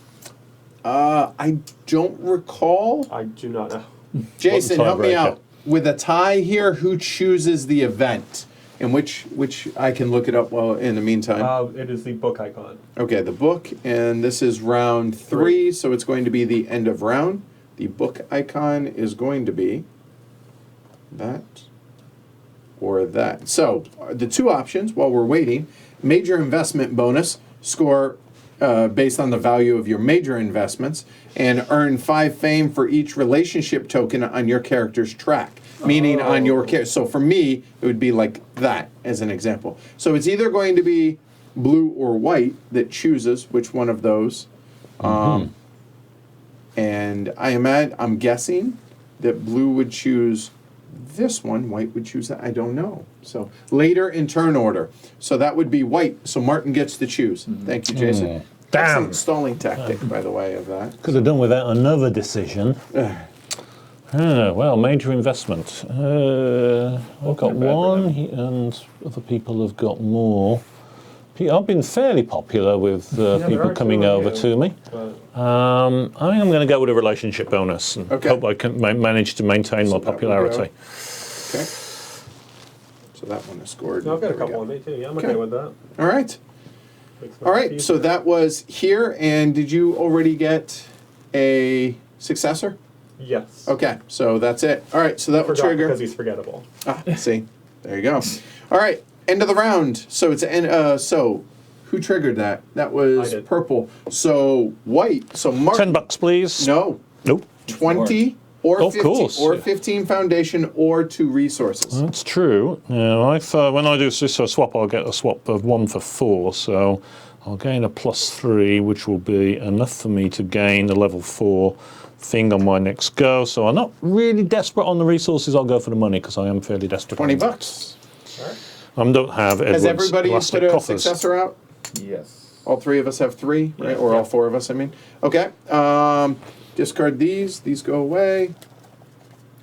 I don't recall. I do not know. Jason, help me tiebreaker? out. With a tie here, who chooses the event? And which I can look it up well in the meantime. It is the book icon. Okay, the book, and this is round 3, so it's going to be the end of round. The book icon is going to be that or that. So the 2 options while we're waiting: major investment bonus, score based on the value of your major investments, and earn 5 fame for each relationship token on your character's track. Meaning on your character. So for me, it would be like that as an example. So it's either going to be blue or white that chooses which one of those. And I'm guessing that blue would choose this one, white would choose that. I don't know. So later in turn order. So that would be white. So Martin gets to choose. Thank you, Jason. Damn. Excellent stalling tactic, by the way, of that. Could have done without another decision. Well, major investment. I've got one, and other people have got more. I've been fairly popular with people coming over to me. I think I'm going to go with a relationship bonus and hope I can manage to maintain my popularity. Okay. So that one is scored. No, I've got a couple on me too. Yeah, I'm okay with that. All right. All right. So that was here. And did you already get a successor? Yes. Okay. So that's it. All right. So that will trigger. Because he's forgettable. See. There you go. All right. End of the round. So it's so who triggered that? That was I did. purple. So white. So Martin. $10, please. No. Nope. 20 or Of 15 course. or 15 foundation or 2 resources. That's true. Now, when I do this swap, I'll get a swap of 1 for 4. So I'll gain a +3, which will be enough for me to gain the level 4 thing on my next go. So I'm not really desperate on the resources. I'll go for the money because I am fairly desperate. $20. All right. I don't have Edward's Has everybody elastic put a coffers. successor out? Yes. All 3 of us have 3, right? Yeah. Or all 4 of us, I mean. Okay. Discard these. These go away.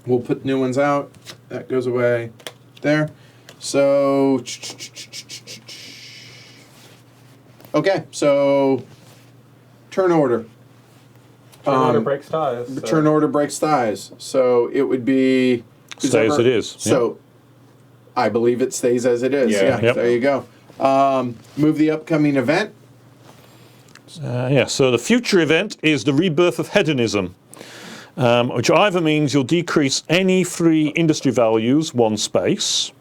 We'll put new ones out. That goes away. There. So. Okay. So. Turn order. Turn order breaks ties. The turn order breaks ties. So it would be. Stays as it is. So. I believe it stays as it is. Yeah. Yep. There you go. Move the upcoming event. So the future event is the rebirth of hedonism, which either means you'll decrease any 3 industry values 1 space,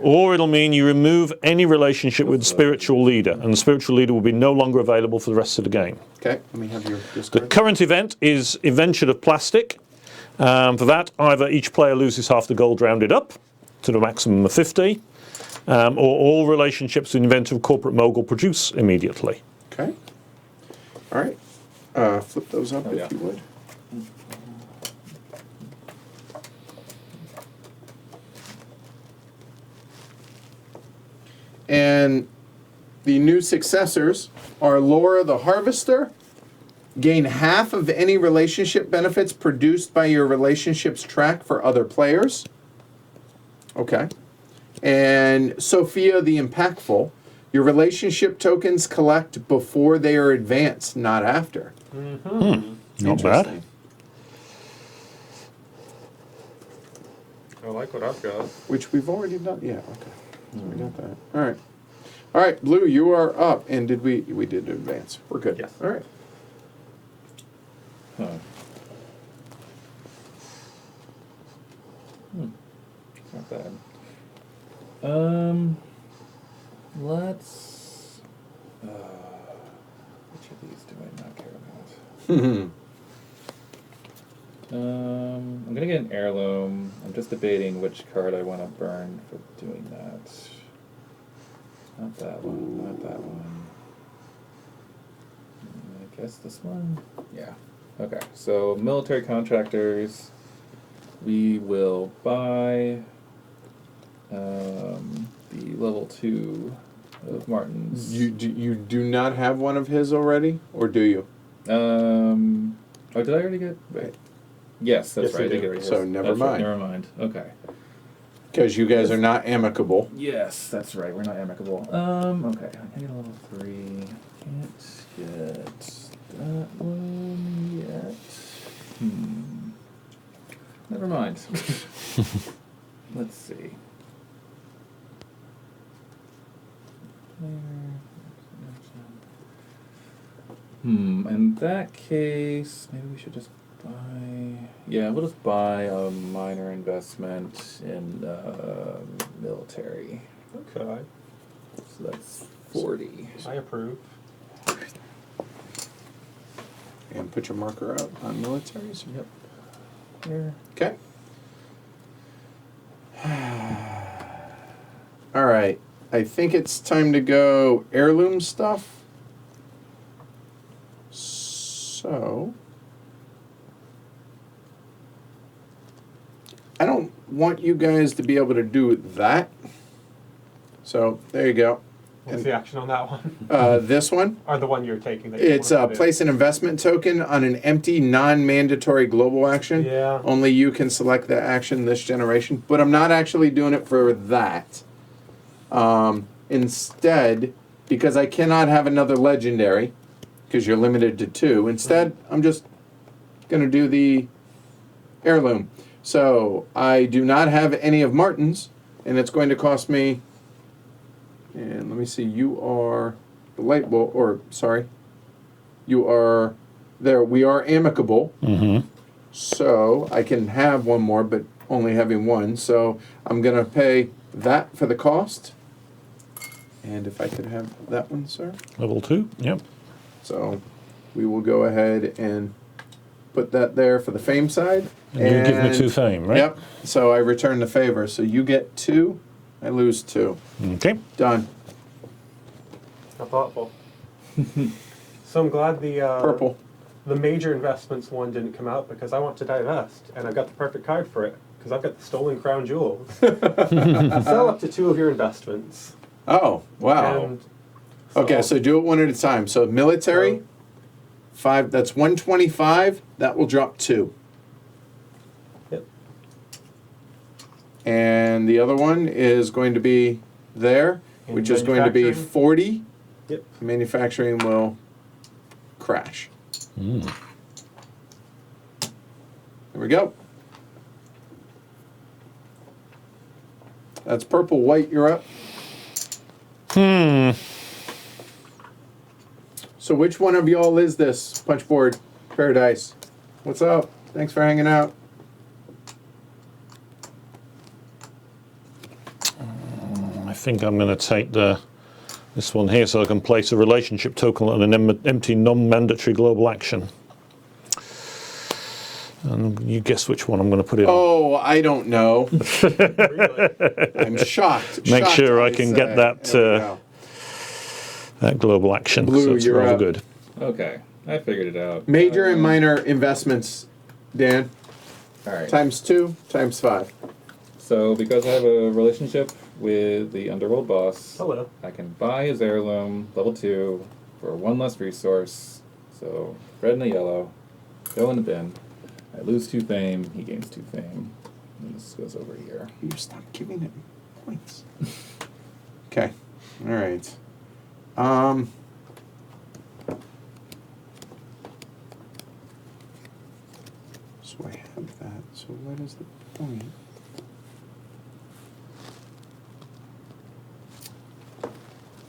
or it'll mean you remove any relationship with the spiritual leader, and the spiritual leader will be no longer available for the rest of the game. Okay. Let me have your The discard. current event is Invention of Plastic. For that, either each player loses half the gold rounded up to the maximum of 50, or all relationships with the inventor of corporate mogul produce immediately. Okay. All right. Flip those up if you would. And the new successors are Laura the Harvester Gain half of any relationship benefits produced by your relationship's track for other players. Okay. And Sophia the Impactful. Your relationship tokens collect before they are advanced, not after. Not bad. I like what I've got. Which we've already done. Yeah, okay. So we got that. All right. All right, Blue, you are up. And did we did advance. We're good. Yes. All right. Huh. Not bad. Let's. Which of these do I not care about? I'm gonna get an heirloom. I'm just debating which card I want to burn for doing that. Not that one. Not that one. I guess this one. Yeah. Okay. So military contractors. We will buy the level 2 of Martin's. You do not have one of his already, or do you? Oh, did I already get? Right. Yes, that's Yes, right. I you did did. get his. So never That's right, mind. never mind. Okay. Because you guys are not amicable. Yes, that's right. We're not amicable. Okay. I get a level 3. Can't get that one yet. Never mind. Let's see. In that case, maybe we should just buy. Yeah, we'll just buy a minor investment in military. Okay. So that's 40. I approve. And put your marker out on militaries. Yep. Here. Okay. All right. I think it's time to go heirloom stuff. So, I don't want you guys to be able to do that. So, there you go. What's the action on that one? This one, Or the one you're taking? That you it's wanna put in? place an investment token on an empty, non-mandatory global action. Yeah. Only you can select that action this generation. But I'm not actually doing it for that. Instead, because I cannot have another legendary, because you're limited to 2. Instead, I'm just going to do the heirloom. So I do not have any of Martin's, and it's going to cost me. And let me see. You are the light bulb, or sorry, you are there. We are amicable. So I can have one more, but only having one. So I'm going to pay that for the cost. And if I could have that one, sir. Level 2, yep. So we will go ahead and put that there for the fame side. And you give me 2 fame, right? Yep. So I return the favor. So you get 2, I lose 2. Okay. Done. How thoughtful. So I'm glad the Purple. the major investments one didn't come out because I want to divest, and I've got the perfect card for it because I've got the stolen crown jewels. Sell up to 2 of your investments. Oh, wow. And Okay, so do it one at a time. So military, 5, that's 125. That will drop 2. Yep. And the other one is going to be there, And which is going to be manufacturing? 40. Yep. Manufacturing will crash. There we go. That's purple, white, you're up. So which one of y'all is this, Punchboard Paradise? What's up? Thanks for hanging out. I think I'm going to take this one here so I can place a relationship token on an empty non-mandatory global action. And you guess which one I'm going to put it on. Oh, I don't know. Really? I'm shocked. Make Shocked, sure I can get that There we go. that global action. Blue, so it's you're rather up. good. Okay, I figured it out. Major and minor investments, Dan. All right. Times 2, times 5. So because I have a relationship with the underworld boss, Hello. I can buy his heirloom level 2 for 1 less resource. So So red and a yellow. Go in the bin. I lose 2 fame. He gains 2 fame. And this goes over here. You stop giving it points. Okay. All right. So I have that. So what is the point?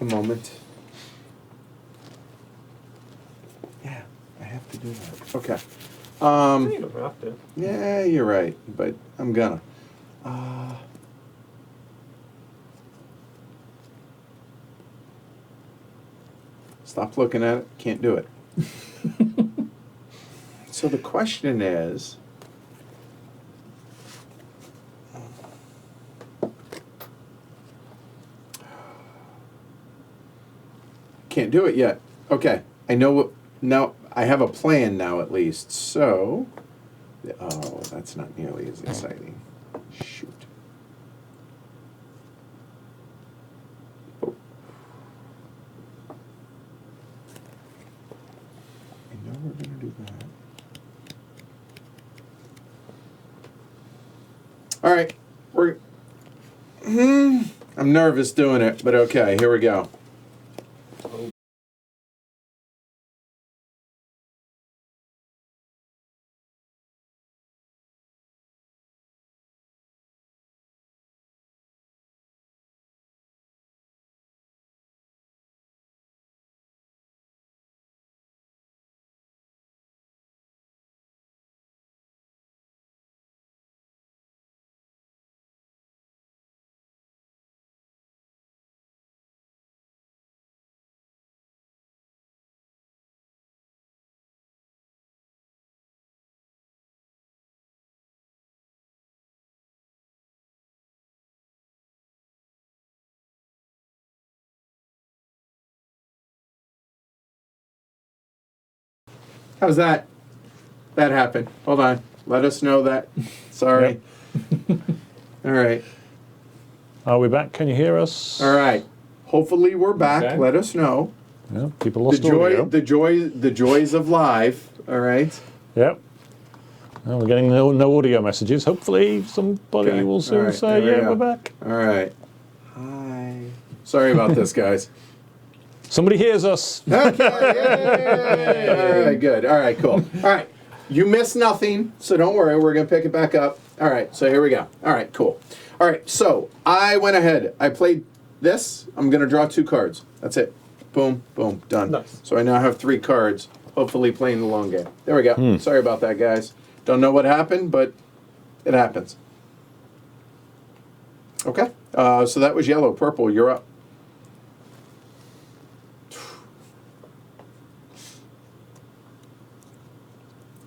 A moment. Yeah, I have to do that. Okay. You don't have to. Yeah, you're right, but I'm gonna. Stop looking at it. Can't do it. So the question is, can't do it yet. Okay, I know what, now I have a plan now at least. So, oh, that's not nearly as exciting. Shoot. Oh. I know we're gonna do that. All right, I'm nervous doing it, but okay, here we go. How's that? That happened. Hold on. Let us know that. Sorry. All right. Are we back? Can you hear us? All right. Hopefully we're back. Okay. Let us know. Yeah, people lost audio. The joys of live. All right. Yep. Well, we're getting no audio messages. Hopefully somebody Okay. will soon All right. say, There we yeah, go. we're back. All right. Hi. Sorry about this, guys. Somebody hears us. Okay. Yay. All right. Good. All right. Cool. All right. You missed nothing, so don't worry. We're going to pick it back up. All right. So here we go. All right. Cool. All right. So I went ahead. I played this. I'm going to draw 2 cards. That's it. Boom. Boom. Done. Nice. So I now have 3 cards, hopefully playing the long game. There we go. Sorry about that, guys. Don't know what happened, but it happens. Okay. So that was yellow. Purple, you're up.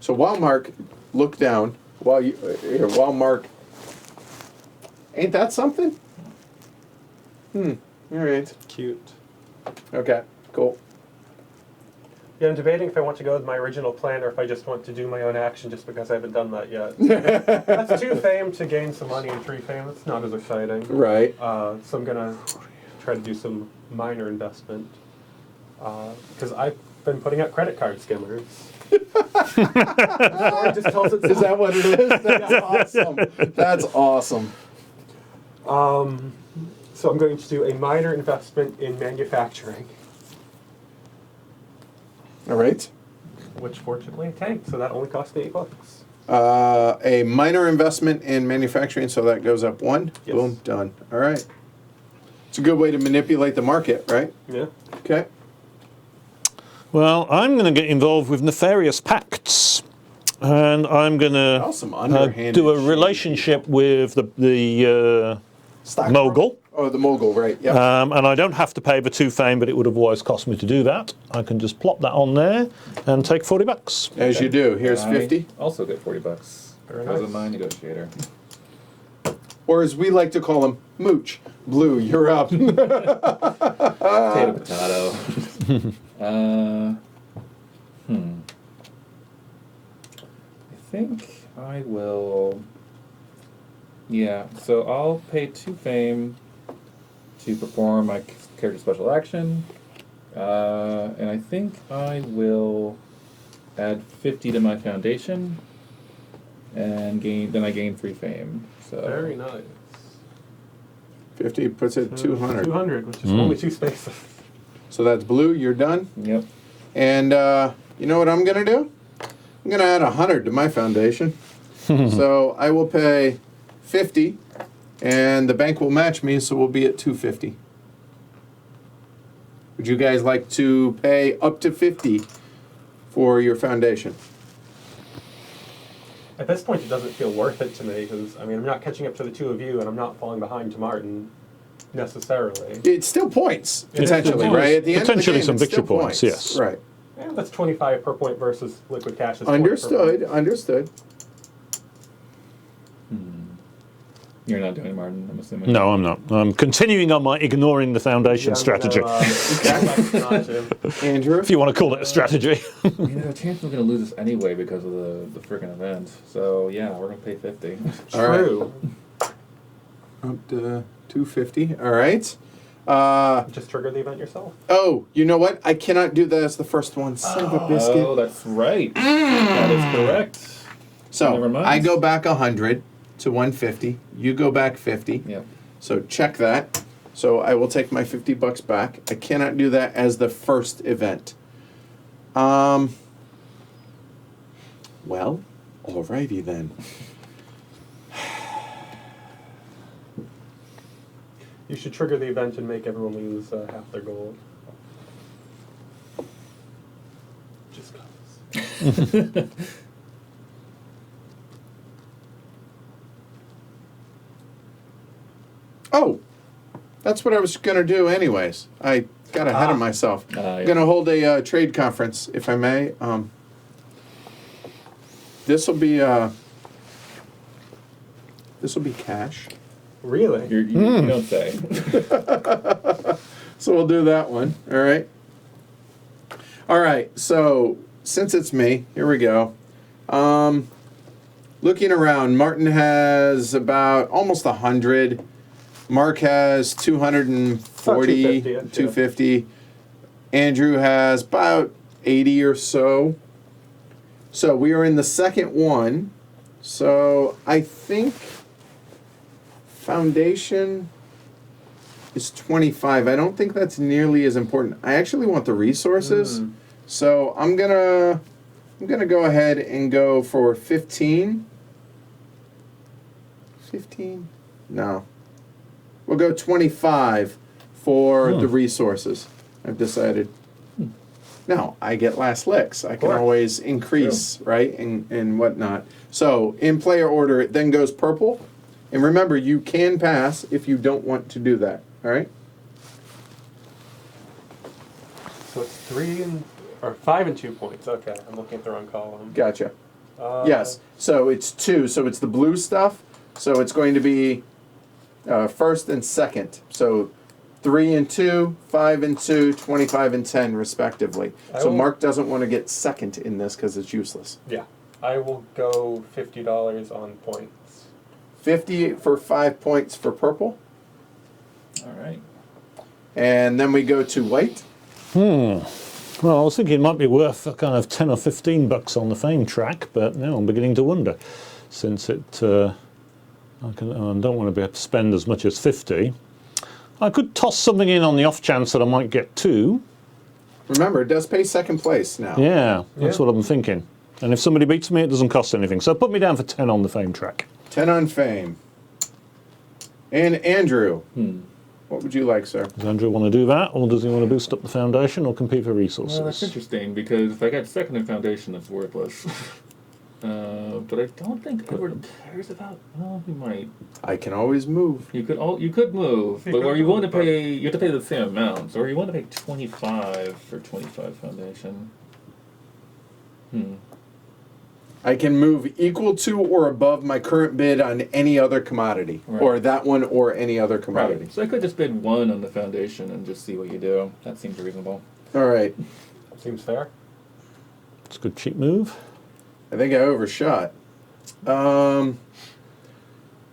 So while Mark, look down. While Mark, ain't that something? All right. Cute. Okay. Cool. Yeah, I'm debating if I want to go with my original plan or if I just want to do my own action just because I haven't done that yet. That's 2 fame to gain some money and 3 fame. It's not as exciting. Right. So I'm going to try to do some minor investment because I've been putting out credit card skimmers. It just tells itself. Is that what it is? That's awesome. That's awesome. So I'm going to do a minor investment in manufacturing. All right. Which fortunately tanked, so that only cost me $8. A minor investment in manufacturing, so that goes up 1. Yes. Boom, done. All right. It's a good way to manipulate the market, right? Yeah. Okay. Well, I'm going to get involved with nefarious pacts. And I'm going Oh, some to underhanded do a shit. relationship with the Stock mogul. Oh, the mogul, right. Yeah. And I don't have to pay the 2 fame, but it would have otherwise cost me to do that. I can just plop that on there and take $40. As you do. Here's I 50. Also get $40. Very Because nice. of my negotiator. Or as we like to call him, Mooch. Blue, you're up. Potato, potato. I think I will. Yeah, so I'll pay 2 fame to perform my character special action. And I think I will add 50 to my foundation, and I gain 3 fame. So Very nice. 50 puts it at 200. 200, which is only 2 spaces. So that's blue. You're done. Yep. And you know what I'm going to do? I'm going to add 100 to my foundation. So I will pay 50, and the bank will match me, so we'll be at 250. Would you guys like to pay up to 50 for your foundation? At this point, it doesn't feel worth it to me because, I mean, I'm not catching up to the two of you, and I'm not falling behind to Martin necessarily. It's still points, potentially, still right? At the end potentially of the game, some it's still victory points, yes. Right. Yeah, that's 25 per point versus liquid cash is 20 per Understood, point. understood. You're not doing it, Martin, I'm assuming. No, I'm not. I'm continuing on my ignoring the foundation strategy. Andrew? If you want to call it a strategy. Chance we're going to lose this anyway because of the freaking event. So, yeah, we're going to pay 50. True. Up to 250. All right. Just trigger the event yourself. Oh, you know what? I cannot do that as the first one. Son of a biscuit. Oh, that's right. That is correct. So Never mind. I go back 100 to 150. You go back 50. Yep. So check that. So I will take my $50 back. I cannot do that as the first event. Well, alrighty then. You should trigger the event and make everyone lose half their gold. Just cause. Oh, that's what I was going to do anyways. I got ahead of myself. Yeah. I'm going to hold a trade conference, if I may. This will be cash. Really? You don't say. So we'll do that one. All right. All right. So since it's me, here we go. Looking around, Martin has about almost 100. Mark has 240, 250. Andrew has about 80 or so. So we are in the second one. So I think foundation is 25. I don't think that's nearly as important. I actually want the resources. So I'm gonna go ahead and go for 15. 15? No. We'll go 25 for the resources. I've decided. Now, I get last licks. I can always increase, right, and whatnot. So, in player order, it then goes purple. And remember, you can pass if you don't want to do that, all right? So it's 5 and 2 points. Okay, I'm looking at the wrong column. Gotcha. Yes, so it's 2. So it's the blue stuff. So it's going to be first and second. So 3 and 2, 5 and 2, 25 and 10, respectively. So Mark doesn't want to get second in this because it's useless. Yeah. I will go $50 on points. 50 for 5 points for purple. All right. And then we go to white. Well, I was thinking it might be worth a kind of 10 or 15 bucks on the fame track, but now I'm beginning to wonder, since it I don't want to be able to spend as much as 50. I could toss something in on the off chance that I might get 2. Remember, it does pay second place now. Yeah, that's what I'm thinking. And if somebody beats me, it doesn't cost anything. So put me down for 10 on the fame track. 10 on fame. And Andrew, what would you like, sir? Does Andrew want to do that, or does he want to boost up the foundation or compete for resources? Well, that's interesting, because if I got second in foundation, that's worthless. But I don't think Edward cares about. Well, he might. I can always move. You could move, but where you want to pay, you have to pay the same amount. So, where you want to pay 25 for 25 foundation. I can move equal to or above my current bid on any other commodity, or that one, or any other commodity. Right. So I could just bid 1 on the foundation and just see what you do. That seems reasonable. All right. Seems fair. It's a good cheap move. I think I overshot. Relatable.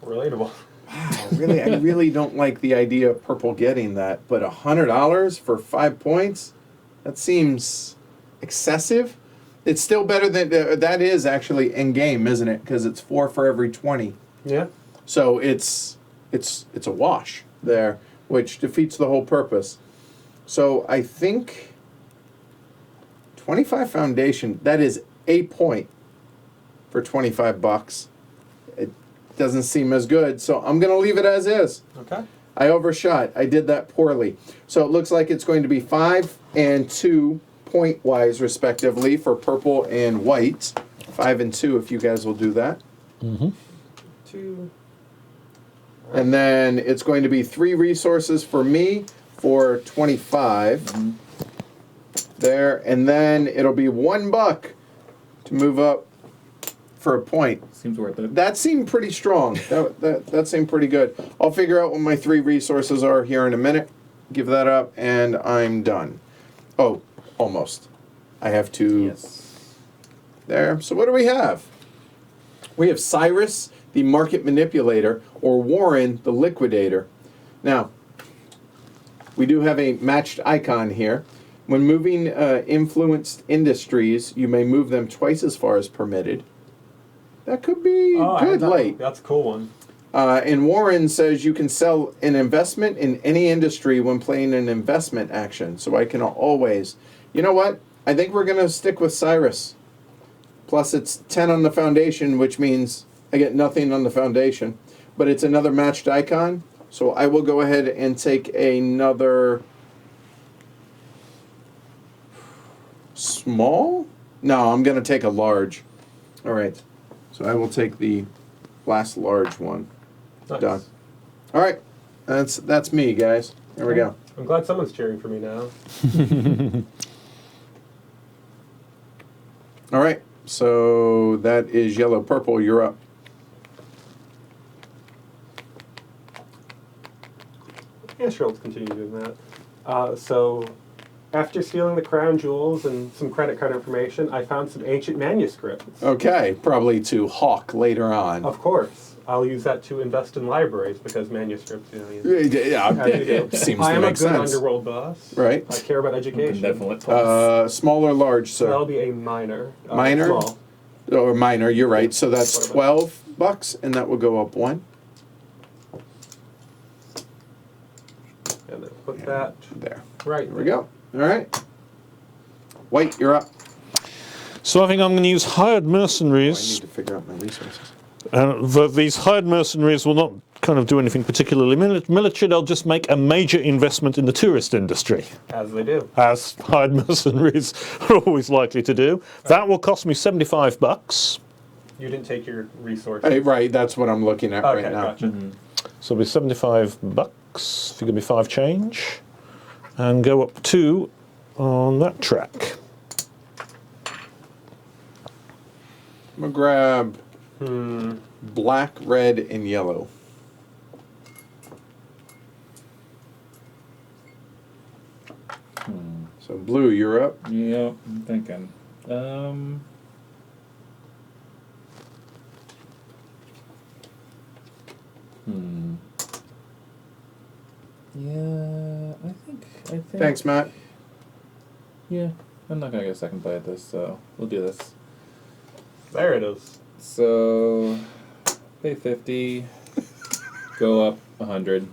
Wow, really, I really don't like the idea of purple getting that, but $100 for 5 points? That seems excessive. It's still better than that is actually in game, isn't it? Because it's 4 for every 20. Yeah. So it's a wash there, which defeats the whole purpose. So I think 25 foundation, that is a point for $25. It doesn't seem as good, so I'm going to leave it as is. Okay. I overshot. I did that poorly. So it looks like it's going to be 5 and 2 point-wise, respectively, for purple and white. 5 and 2, if you guys will do that. 2. And then it's going to be 3 resources for me for 25. There. And then it'll be $1 to move up for a point. Seems worth it. That seemed pretty strong. That seemed pretty good. I'll figure out what my 3 resources are here in a minute. Give that up, and I'm done. Oh, almost. I have to... Yes. There. So what do we have? We have Cyrus, the market manipulator, or Warren, the liquidator. Now, we do have a matched icon here. When moving influenced industries, you may move them twice as far as permitted. That could be good late. That's a cool one. And Warren says you can sell an investment in any industry when playing an investment action. So I can always... You know what? I think we're going to stick with Cyrus. Plus it's 10 on the foundation, which means I get nothing on the foundation. But it's another matched icon. So I will go ahead and take another... Small? No, I'm going to take a large. All right. So I will take the last large one. Nice. Done. All right. That's me, guys. There we go. I'm glad someone's cheering for me now. All right. So that is yellow, purple. You're up. Yeah, sure, let's continue doing that. So, after stealing the crown jewels and some credit card information, I found some ancient manuscripts. Okay. Probably to hawk later on. Of course. I'll use that to invest in libraries because manuscripts, Yeah, it seems I to am a make good sense. underworld boss. Right. I care about education. Benevolent plus. Small or large, So that'll sir? be a minor. Minor? Small. Or minor, you're right. So that's $12, and that will go up 1. And then put that There. right There we go. All right. White, you're up. So I think I'm going to use hired I need mercenaries. to figure out my resources. These hired mercenaries will not kind of do anything particularly military. They'll just make a major investment in the tourist industry, As they do. as hired mercenaries are always likely to do. That will cost me $75. You didn't take your resources. Hey, right, that's what I'm looking at Okay, right now. gotcha. So it'll be $75. Figure me 5 change, and go up 2 on that track. I'm going to grab black, red, and yellow. So blue, you're up. Yeah, I'm thinking. Yeah, I think. Thanks, Matt. Yeah, I'm not gonna get a second bite at this, so we'll do this. There it is. So, pay 50, go up 100.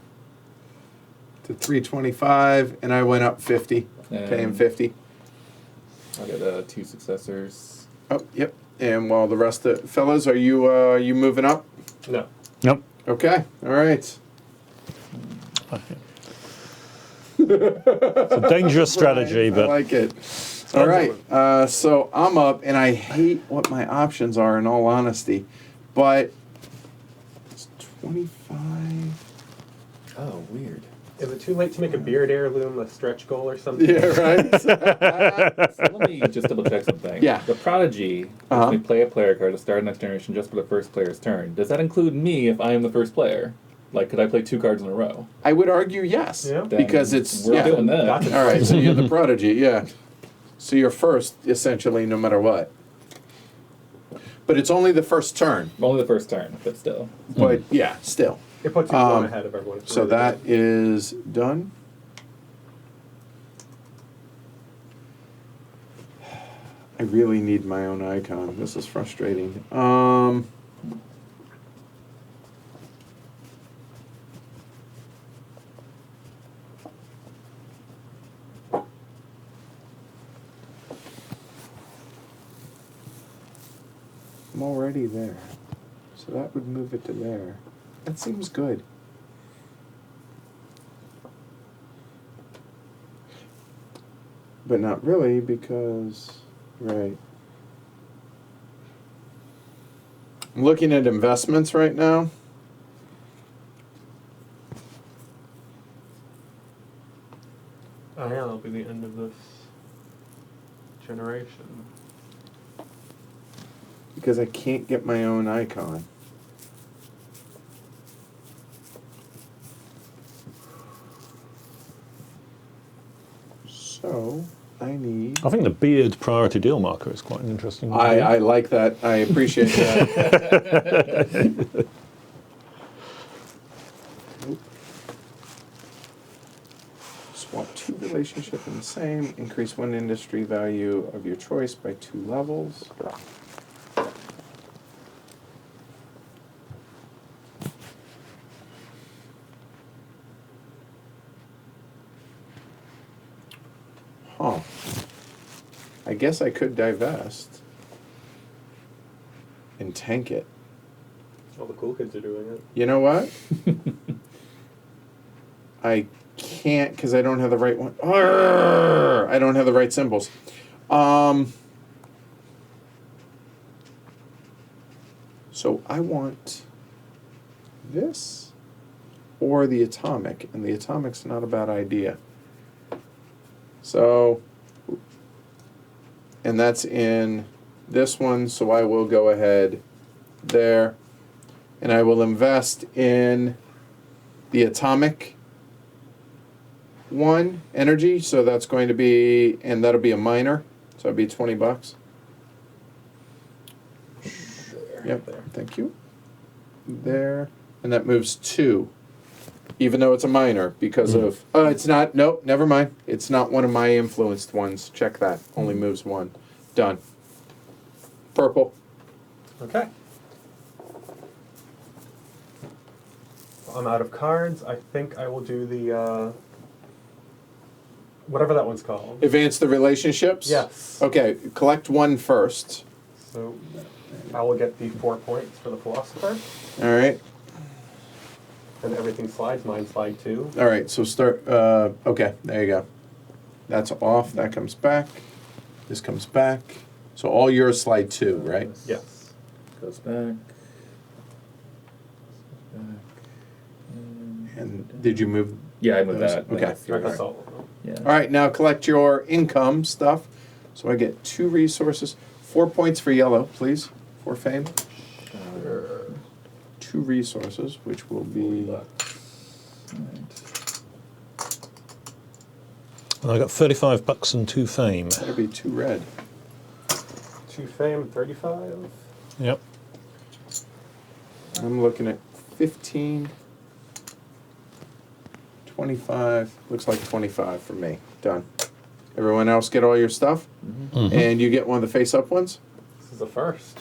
To 325, and I went up 50. Paying 50. I'll get 2 successors. Oh, yep. And while the rest of the fellas, are you moving up? No. Nope. Okay. All right. It's a dangerous strategy, I but like it. All right. So I'm up, and I hate what my options are, in all honesty. But it's 25. Oh, weird. Is it too late to make a beard heirloom a stretch goal or something? Yeah, right. So let me just double check something. Yeah. The Prodigy, Uh-huh. we play a player card to start next generation just for the first player's turn. Does that include me if I am the first player? Like, could I play 2 cards in a row? I would argue yes. Yeah. Because it's We're doing that. Gotcha. All right. So you're the prodigy. Yeah. So you're first, essentially, no matter what. But it's only the first turn. Only the first turn, but still. But yeah, still. It puts you one ahead of everyone. So that is done. I really need my own icon. This is frustrating. I'm already there. So that would move it to there. That seems good. But not really, because, right. I'm looking at investments right now. Oh yeah, that'll be the end of this generation. Because I can't get my own icon. So, I need... I think the beard priority deal marker is quite an interesting. I like that. I appreciate that. Nope. Swap 2 relationship in the same. Increase 1 industry value of your choice by 2 levels. Huh. I guess I could divest and tank it. All the cool kids are doing it. You know what? I can't because I don't have the right one. Arrgh! I don't have the right symbols. So I want this or the atomic, and the atomic's not a bad idea. So, and that's in this one, so I will go ahead there, and I will invest in the atomic one, energy, so that's going to be, and that'll be a minor, so it'll be $20. Yep, There. thank you. There, and that moves 2. Even though it's a minor, because of... it's not... Nope, never mind. It's not one of my influenced ones. Check that. Only moves 1. Done. Purple. Okay. I'm out of cards. I think I will do the... whatever that one's called. Advance the relationships? Yes. Okay, collect 1 first. So I will get the 4 points for the philosopher. All right. And everything slides. Mine slide too. All right, so start... okay, there you go. That's off. That comes back. This comes back. So all yours slide 2, right? Yes. Goes back. And did you move... Yeah, I moved Those- that. okay. That's all of them. Yeah. All right, now collect your income stuff. So I get 2 resources. 4 points for yellow, please, for fame. 2 resources, which will be... And I got $35 and 2 fame. That'll be 2 red. 2 fame, 35. Yep. I'm looking at 15, 25. Looks like 25 for me. Done. Everyone else get all your stuff? And you get one of the face-up ones? This is the first.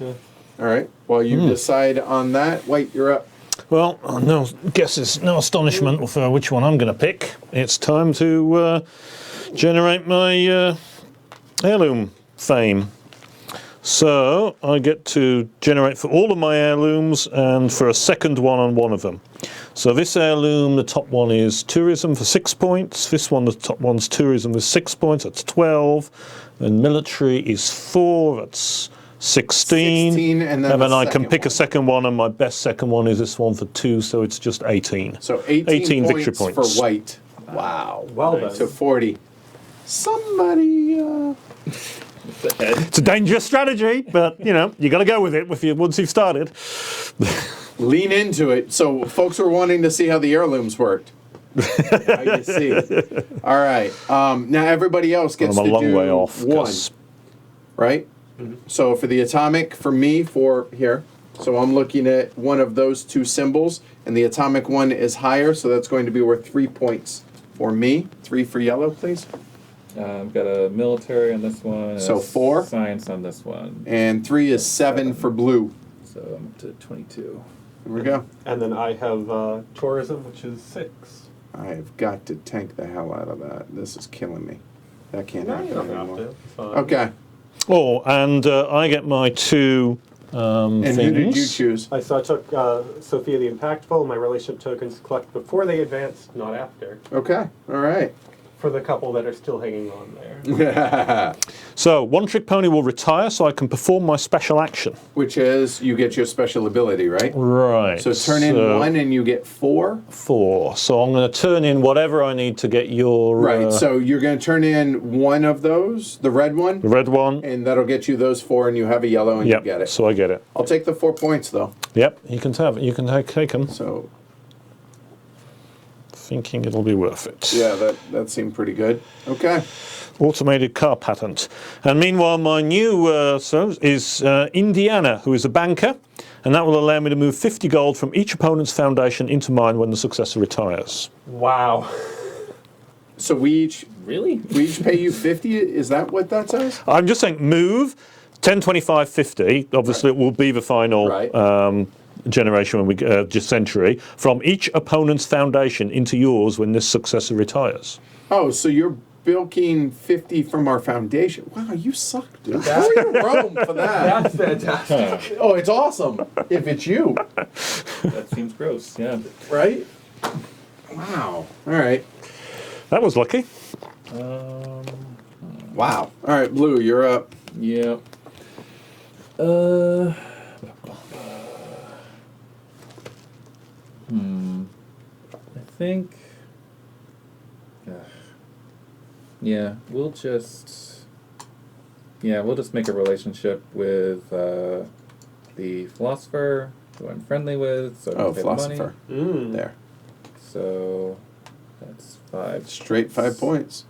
Okay. All right. While you decide on that, White, you're up. Well, no guesses, no astonishment for which one I'm going to pick. It's time to generate my heirloom fame. So I get to generate for all of my heirlooms and for a second one on one of them. So this heirloom, the top one is tourism for 6 points. This one, the top one's tourism with 6 points. That's 12. And military is 4. That's 16. 16, and then then the I can second pick a one. second one, and my best second one is this one for 2, so it's just 18. So 18 victory points points. for White. Wow. Well done. To 40. Somebody... It's a dangerous strategy, but you know you got to go with it once you've started. lean into it. So folks were wanting to see how the heirlooms worked. Now you see. All right. Now everybody else gets I'm a to long do way off, 1, 'cause- right? So for the atomic, for me, for here. So I'm looking at one of those 2 symbols, and the atomic one is higher, so that's going to be worth 3 points for me. 3 for yellow, please. I've got a military on this one. And So a 4? Science on this one. And 3 is 7 for blue. So I'm up to 22. There we go. And then I have tourism, which is 6. I've got to tank the hell out of that. This is killing me. That can't No, happen you don't anymore. have to. It's fine. Okay. Oh, and I get my 2 And things. who did you choose? So I took Sophia the Impactful, my relationship tokens collect before they advance, not after. Okay. All right. For the couple that are still hanging on there. So, one trick pony will retire so I can perform my special action. Which is you get your special ability, right? Right. So turn in 1 and you get 4. 4. So I'm going to turn in whatever I need to get your... Right. So you're going to turn in 1 of those, the red one, the red one. and that'll get you those 4, and you have a yellow, and Yep, you get it. so I get it. I'll take the 4 points though. Yep, you can have it. You can take them. So Thinking it'll be worth it. yeah, that seemed pretty good. Okay. Automated car patent. And meanwhile, my new is Indiana, who is a banker, and that will allow me to move 50 gold from each opponent's foundation into mine when the successor retires. Wow. So we each pay you 50. Is that what that says? I'm just saying move 10, 25, 50. Obviously, it will be the final Right. generation when we just century from each opponent's foundation into yours when this successor retires. Oh, so you're bilking 50 from our foundation. Wow, you suck, dude. Go to Rome for that. That's fantastic. Oh, it's awesome. If it's you, That seems gross, yeah. right? Wow. All right. That was lucky. Wow. All right, Blue, you're up. Yeah. I think. Yeah, we'll just make a relationship with the philosopher who I'm friendly with. So I can Oh, pay the money. philosopher. There. So that's 5. Straight 5 points.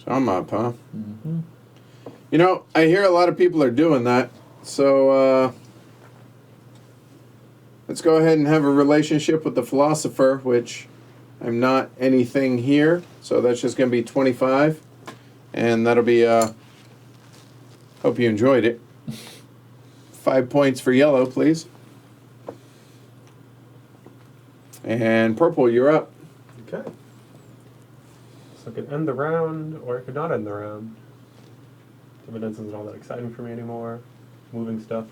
So I'm up, huh? Mm-hmm. You know, I hear a lot of people are doing that. So let's go ahead and have a relationship with the philosopher, which I'm not anything here. So that's just going to be 25. And that'll be, hope you enjoyed it. 5 points for yellow, please. And purple, you're up. Okay. So I could end the round, or I could not end the round. Dividends isn't all that exciting for me anymore. Moving stuff.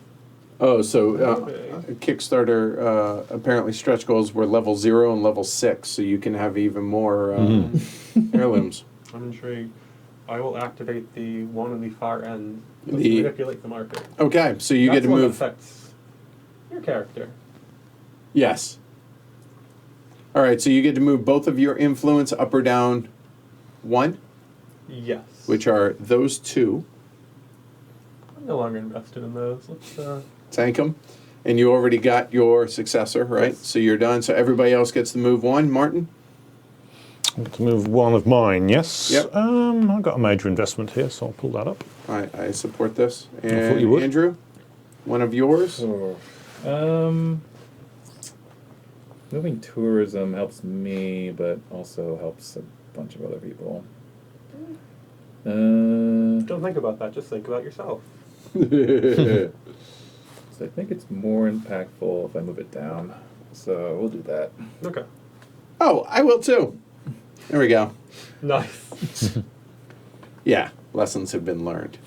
Oh, so Okay. Kickstarter apparently stretch goals were level 0 and level 6, so you can have even more heirlooms. I'm intrigued. I will activate the one on the far end. Let's The- manipulate the marker. Okay, so you That's get to the one that move. affects your character. Yes. All right, so you get to move both of your influence up or down 1, Yes. which are those 2. I'm no longer invested in those. Let's Tank them. And you already got your successor, right? Yes. So you're done. So everybody else gets to move 1. Martin? I get to move one of mine, yes? Yep. I've got a major investment here, so I'll pull that up. I support this. thought And you would. Andrew? One of yours? Moving tourism helps me, but also helps a bunch of other people. don't think about that. Just think about yourself. So I think it's more impactful if I move it down. So we'll do that. Okay. Oh, I will too. There we go. Nice. Yeah, lessons have been learned.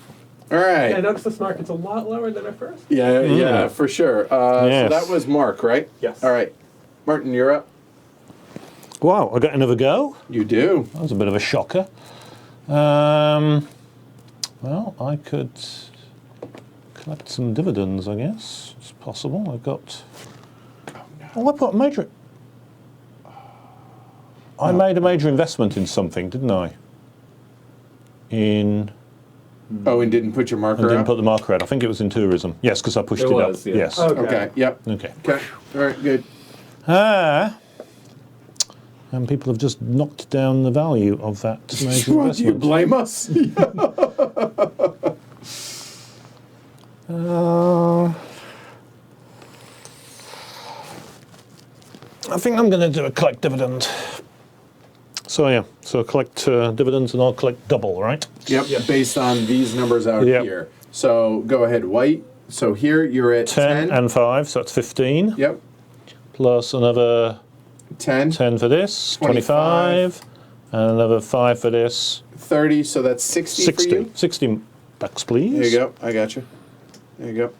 All right. I noticed this market's a lot lower than at first. Yeah, for sure. Yes. So that was Mark, right? Yes. All right. Martin, you're up. Wow, I got another go? You do. That was a bit of a shocker. Well, I could collect some dividends, I guess. It's possible. I've got... Oh, I put a major... I made a major investment in something, didn't I? Oh, and didn't put your I marker didn't up? put the marker out. I think it was in tourism. Yes, because I pushed It it was, up. yeah. Yes. Okay. Okay, yep. Okay. Okay. All right, good. And people have just knocked down the value of that major What, do you investment. blame us? I think I'm going to do a collect dividend. So yeah, so collect dividends and I'll collect double, right? Yep, based on these numbers out here. So go ahead, white. So here you're at 10. And 5, so that's 15. Yep. Plus another 10. 10 for this, 25. And another 5 for this. 30, so that's 60 for you. 60 bucks, please. There you go, I got you. There you go.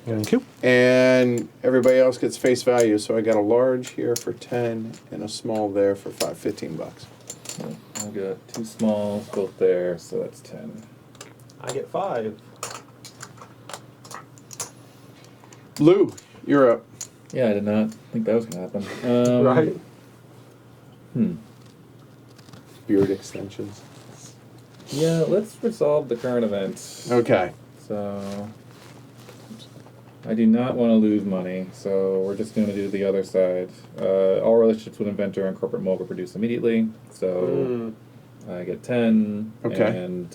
Thank you. And everybody else gets face value, so I got a large here for 10 and a small there for 15 bucks. I got 2 smalls, both there, so that's 10. I get 5. Blue, you're up. Yeah, I did not think that was going to happen. Right. Beard extensions. Yeah, let's resolve the current event. Okay. So, I do not want to lose money, so we're just going to do the other side. All relationships with inventor and corporate mogul produce immediately, so I get 10, and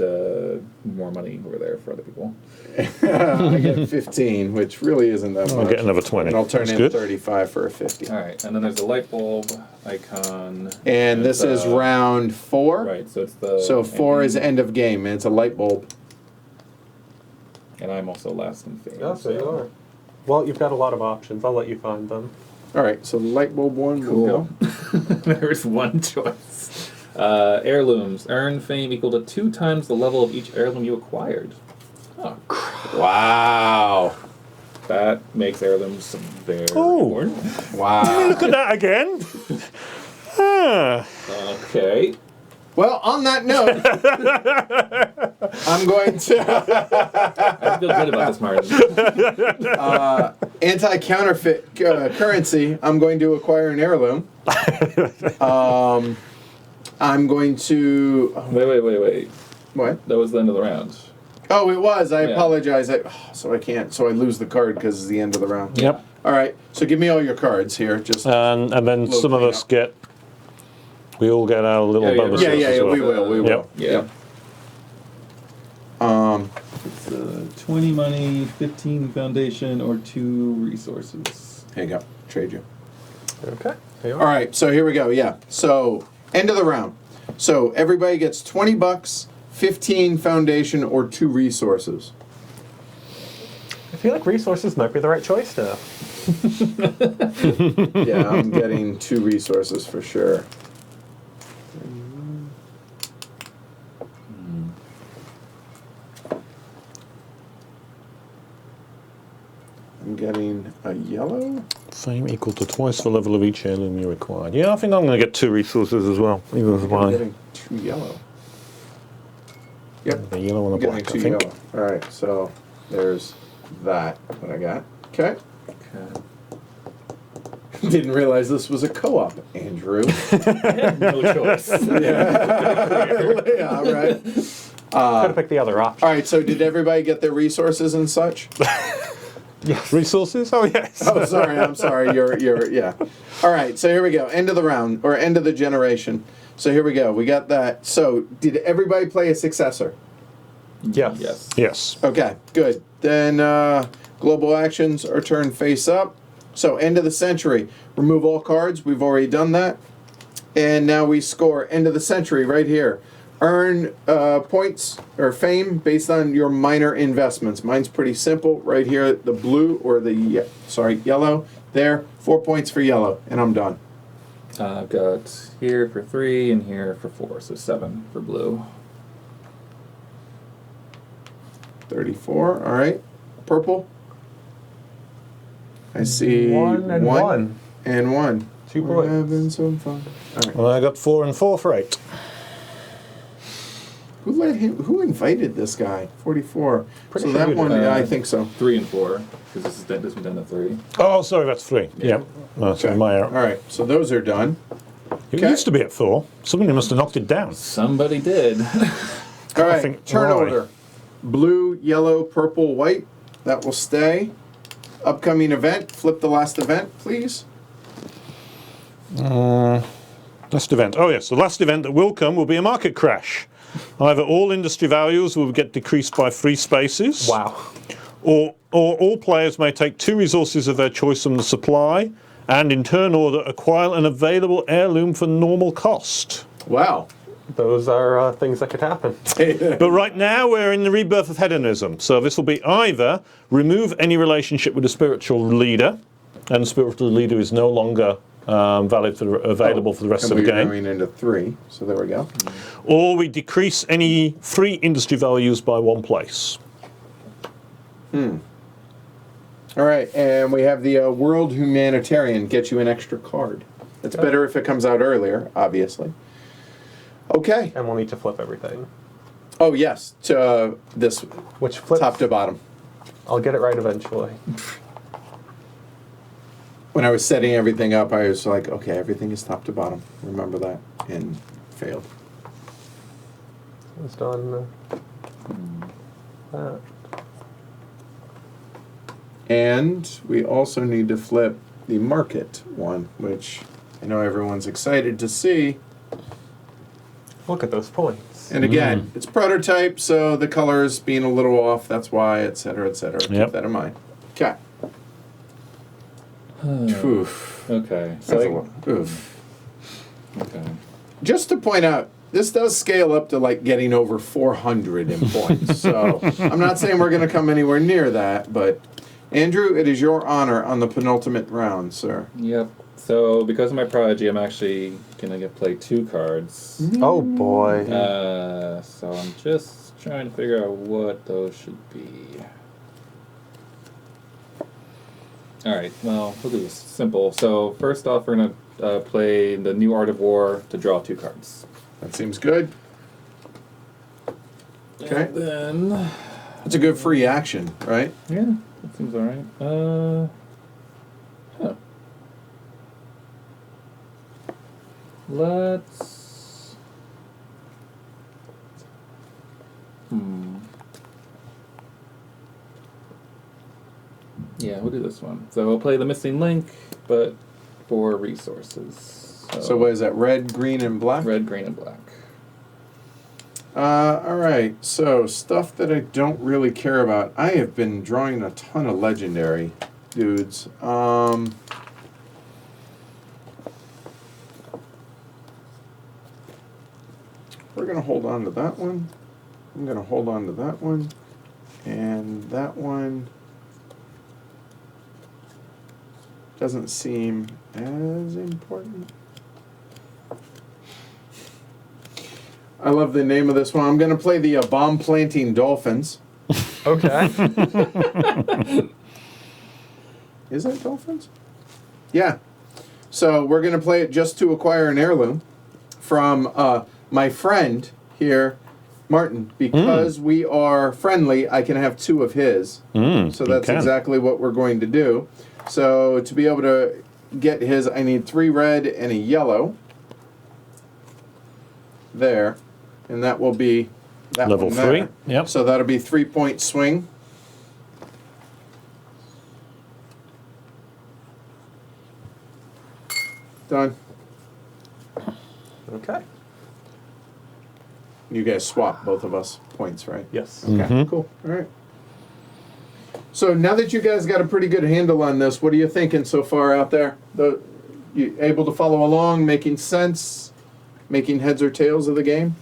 more money over there for other people. I get 15, which really isn't that much. I'll get another 20. And I'll turn That's in good. 35 for a 50. Alright, and then there's a light bulb icon. And this is round 4. Right, so it's the... So 4 is end of game, and it's a light bulb. And I'm also last in fame. Yeah, so you are. Well, you've got a lot of options. I'll let you find them. All right, so the light bulb one will go. There's one choice. Heirlooms. Earn fame equal to 2 times the level of each heirloom you acquired. Oh, Wow. that makes heirlooms very important. Wow. Look at that again. Okay. Well, on that note, I'm going to I feel good about this, Martin. anti-counterfeit currency. I'm going to acquire an heirloom. I'm going to... Wait. What? That was the end of the round. Oh, it was. I Yeah. apologize. So I can't. So I lose the card because it's the end of the round. Yep. All right. So give me all your cards here. Just And then some of us get... We all get our little bonuses yeah. as well. We will. Yep. Yeah. Um. It's 20 money, 15 foundation, or 2 resources. Here you go. Trade you. Okay. There you All are. right. So here we go. Yeah. So end of the round. So everybody gets 20 bucks, 15 foundation, or 2 resources. I feel like resources might be the right choice now. Yeah, I'm getting 2 resources for sure. I'm getting a yellow. Fame equal to twice the level of each heirloom you acquired. Yeah, I think I'm going to get 2 resources as well. Either I'm mine. getting 2 yellow. Yep. The yellow and I'm the getting black, 2 I think. yellow. All right, so there's that I got. Okay. Okay. Didn't realize this was a co-op, Andrew. I had no choice. Yeah, all right. Could have picked the other option. All right, so did everybody get their resources and such? Yes. Resources? Oh, yes. Oh, sorry, I'm sorry. You're, yeah. All right, so here we go. End of the round, or end of the generation. So here we go. We got that. So did everybody play a successor? Yes. Yes. Yes. Okay, good. Then global actions are turned face up. So end of the century. Remove all cards. We've already done that. And now we score end of the century right here. Earn points or fame based on your minor investments. Mine's pretty simple. Right here, the blue or the yellow. There, 4 points for yellow, and I'm done. I've got here for 3 and here for 4, so 7 for blue. 34. All right. Purple. I see 1 and 1. and 1. 2 We're points. having some fun. All right. Well, I got 4 and 4 for 8. Who let him? Who invited this guy? 44. Pretty So sure that you one, did. yeah, I think so. 3 and 4, because this was done to 3. Oh, sorry, that's 3. Yeah. Yep. Oh, so Okay. my All error. right. So those are done. It Okay. used to be at 4. Somebody must have knocked it down. Somebody did. All right. think Turn Roy. order. Blue, yellow, purple, white. That will stay. Upcoming event. Flip the last event, please. Last event. Oh, yes. The last event that will come will be a market crash. Either all industry values will get decreased by 3 spaces. Wow. Or all players may take 2 resources of their choice from the supply and in turn order acquire an available heirloom for normal cost. Wow. Those are things that could happen. But right now we're in the rebirth of hedonism, so this will be either remove any relationship with a spiritual leader, and the spiritual leader is no longer available for the rest of the game. We're going into 3, so there we go. Or we decrease any free industry values by 1 place. All right, and we have the World Humanitarian, get you an extra card. It's better if it comes out earlier, obviously. Okay. And we'll need to flip everything. Oh, yes, to this Which flips? top to bottom. I'll get it right eventually. When I was setting everything up, I was like, okay, everything is top to bottom. Remember that, and failed. It's done. That. And we also need to flip the market one, which I know everyone's excited to see. Look at those points. And again, it's prototype, so the colors being a little off, that's why, et cetera, et cetera. Keep that in mind. Okay. Oof. Okay. Oof. Okay. Just to point out, this does scale up to like getting over 400 in points. So I'm not saying we're going to come anywhere near that, but Andrew, it is your honor on the penultimate round, sir. Yep. So because of my prodigy, I'm actually gonna play 2 cards. Oh boy. So I'm just trying to figure out what those should be. All right. Well, we'll do this simple. So first off, we're gonna play the New Art of War to draw 2 cards. That seems good. Okay. And then It's a good free action, right? yeah, that seems all right. Huh. Let's. Yeah, we'll do this one. So we'll play the Missing Link, but for resources. So what is that? Red, green, and black? Red, green, and black. All right. So stuff that I don't really care about. I have been drawing a ton of legendary dudes. We're gonna hold on to that one. I'm gonna hold on to that one, and that one doesn't seem as important. I love the name of this one. I'm going to play the Bomb Planting Dolphins. Okay. Is that dolphins? Yeah. So we're going to play it just to acquire an heirloom from my friend here, Martin. Because we are friendly, I can have 2 of his. So that's exactly what we're going to do. So to be able to get his, I need 3 red and a yellow. There. And that will be that Level one there. 3. Yep. So that'll be 3-point swing. Done. Okay. You guys swap, both of us, points, right? Yes. Okay, cool. All right. So now that you guys got a pretty good handle on this, what are you thinking so far out there? You able to follow along, making sense, making heads or tails of the game?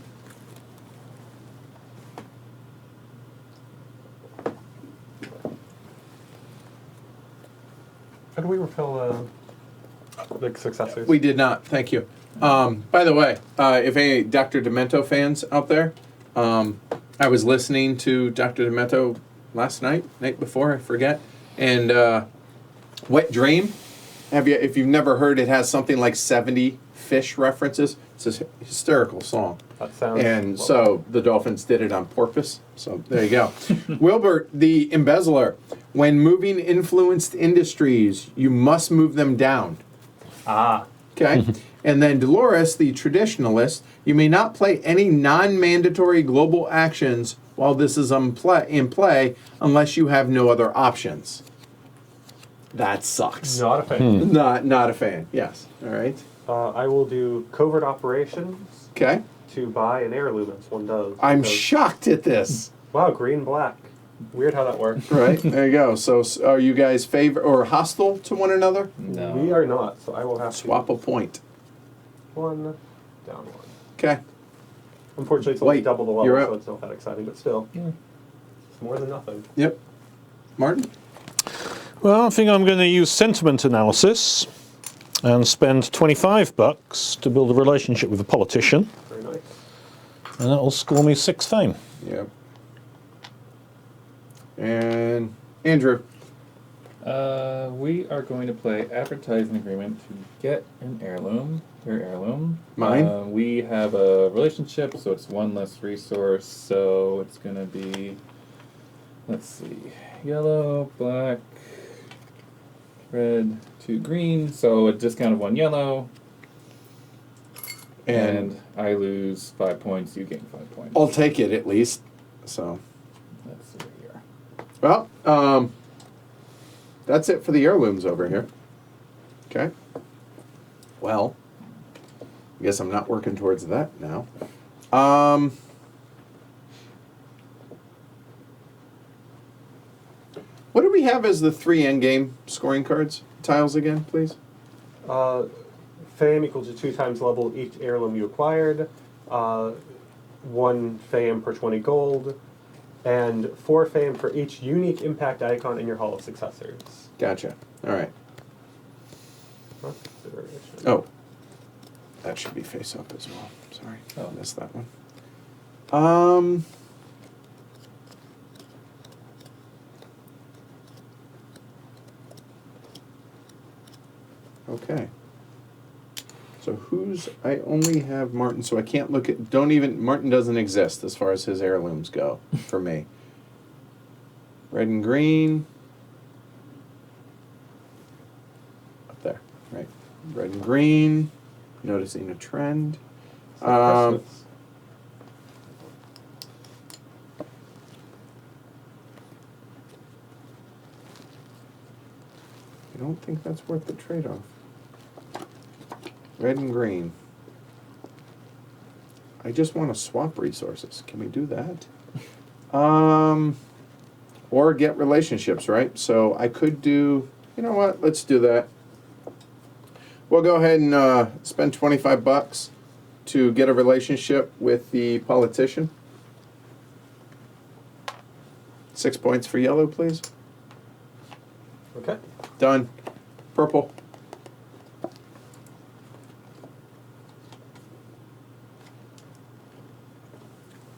How do we refill the successors? We did not. Thank you. By the way, if any Dr. Demento fans out there, I was listening to Dr. Demento last night before, I forget, and Wet Dream. If you've never heard, it has something like 70 fish references. It's a hysterical song. That sounds. And so the Dolphins did it on purpose. So there you go. Wilbert, the embezzler. When moving influenced industries, you must move them down. Ah. Okay. And then Dolores, the traditionalist. You may not play any non-mandatory global actions while this is in play unless you have no other options. That sucks. Not a fan. Not a fan. Yes. All right. I will do covert operations Okay. to buy an heirloom as one does. I'm because- shocked at this. Wow, green, black. Weird how that works. Right, there you go. So are you guys favor or hostile to one another? No. We are not, so I will have Swap to a point. one, down one. Okay. Unfortunately, it's only Wait, double the level, you're up. so it's not that exciting, but still. Yeah. It's more than nothing. Yep. Martin? Well, I think I'm going to use sentiment analysis and spend $25 to build a relationship with a politician, Very nice. and that will score me 6 fame. Yep. And Andrew? We are going to play advertising agreement to get an heirloom. Your heirloom. Mine? We have a relationship, so it's one less resource. So it's going to be, let's see, yellow, black, red, 2 green. So a discount of 1 yellow. And I lose 5 points. You gain 5 points. I'll take it at least. So, Let's see here. well, that's it for the heirlooms over here. Okay. Well, I guess I'm not working towards that now. What do we have as the 3 endgame scoring cards tiles again, please? Fame equals to 2 times level each heirloom you acquired. 1 fame per 20 gold. And 4 fame for each unique impact icon in your Hall of Successors. Gotcha. All right. Consideration. Oh, that should be face up as well. Sorry, Oh. I missed that one. Okay. So I only have Martin, so I can't look at, Martin doesn't exist as far as his heirlooms go for me. Red and green. Up there, right. Red and green. Noticing a trend. It's like Christmas. I don't think that's worth the trade-off. Red and green. I just want to swap resources. Can we do that? Or get relationships, right? So I could do, you know what? Let's do that. We'll go ahead and spend $25 to get a relationship with the politician. 6 points for yellow, please. Okay. Done. Purple.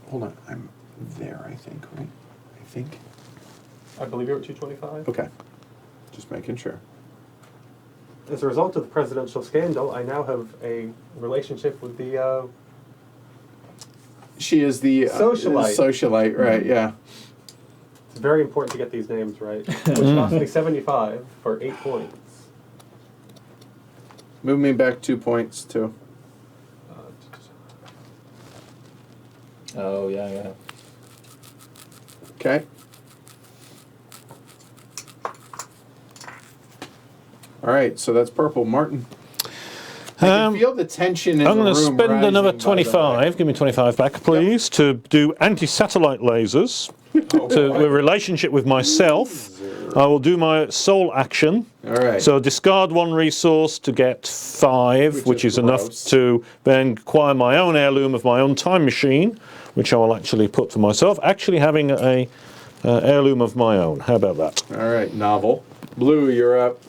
Hold on, I'm there, I think, right? I think. I believe you're at 225. Okay. Just making sure. As a result of the presidential scandal, I now have a relationship with the She is the Socialite. Socialite, right? Yeah. It's very important to get these names right. Which cost me 75 for 8 points. Move me back 2 points too. Oh, yeah. Okay. All right, so that's purple. Martin. I can feel the tension in I'm the going to room spend rising, another by the 25. Give me 25 back, please, to do anti-satellite lasers. To a relationship with myself. I will do my soul action. All right. So discard 1 resource to get 5, which is enough gross. to then acquire my own heirloom of my own time machine, which I will actually put for myself. Actually having a heirloom of my own. How about that? All right, novel. Blue, you're up.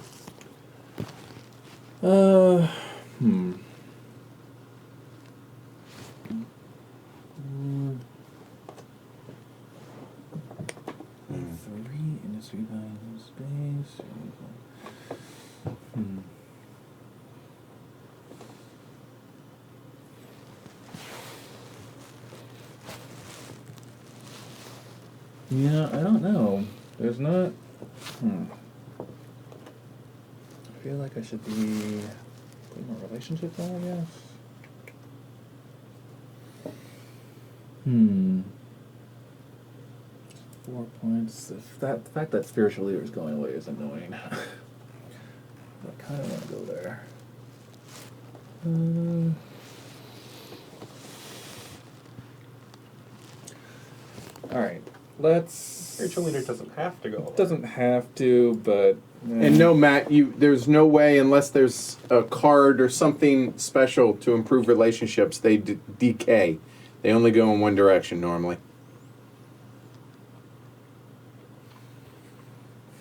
Three industry values space. Yeah, I don't know. There's not. I feel like I should be putting more relationships on, I guess. 4 points. The fact that spiritual leader is going away is annoying. But I kind of want to go there. All right. let's. Your leader doesn't have to go away. Doesn't have to, but. And no, Matt, there's no way, unless there's a card or something special to improve relationships, they decay. They only go in one direction normally.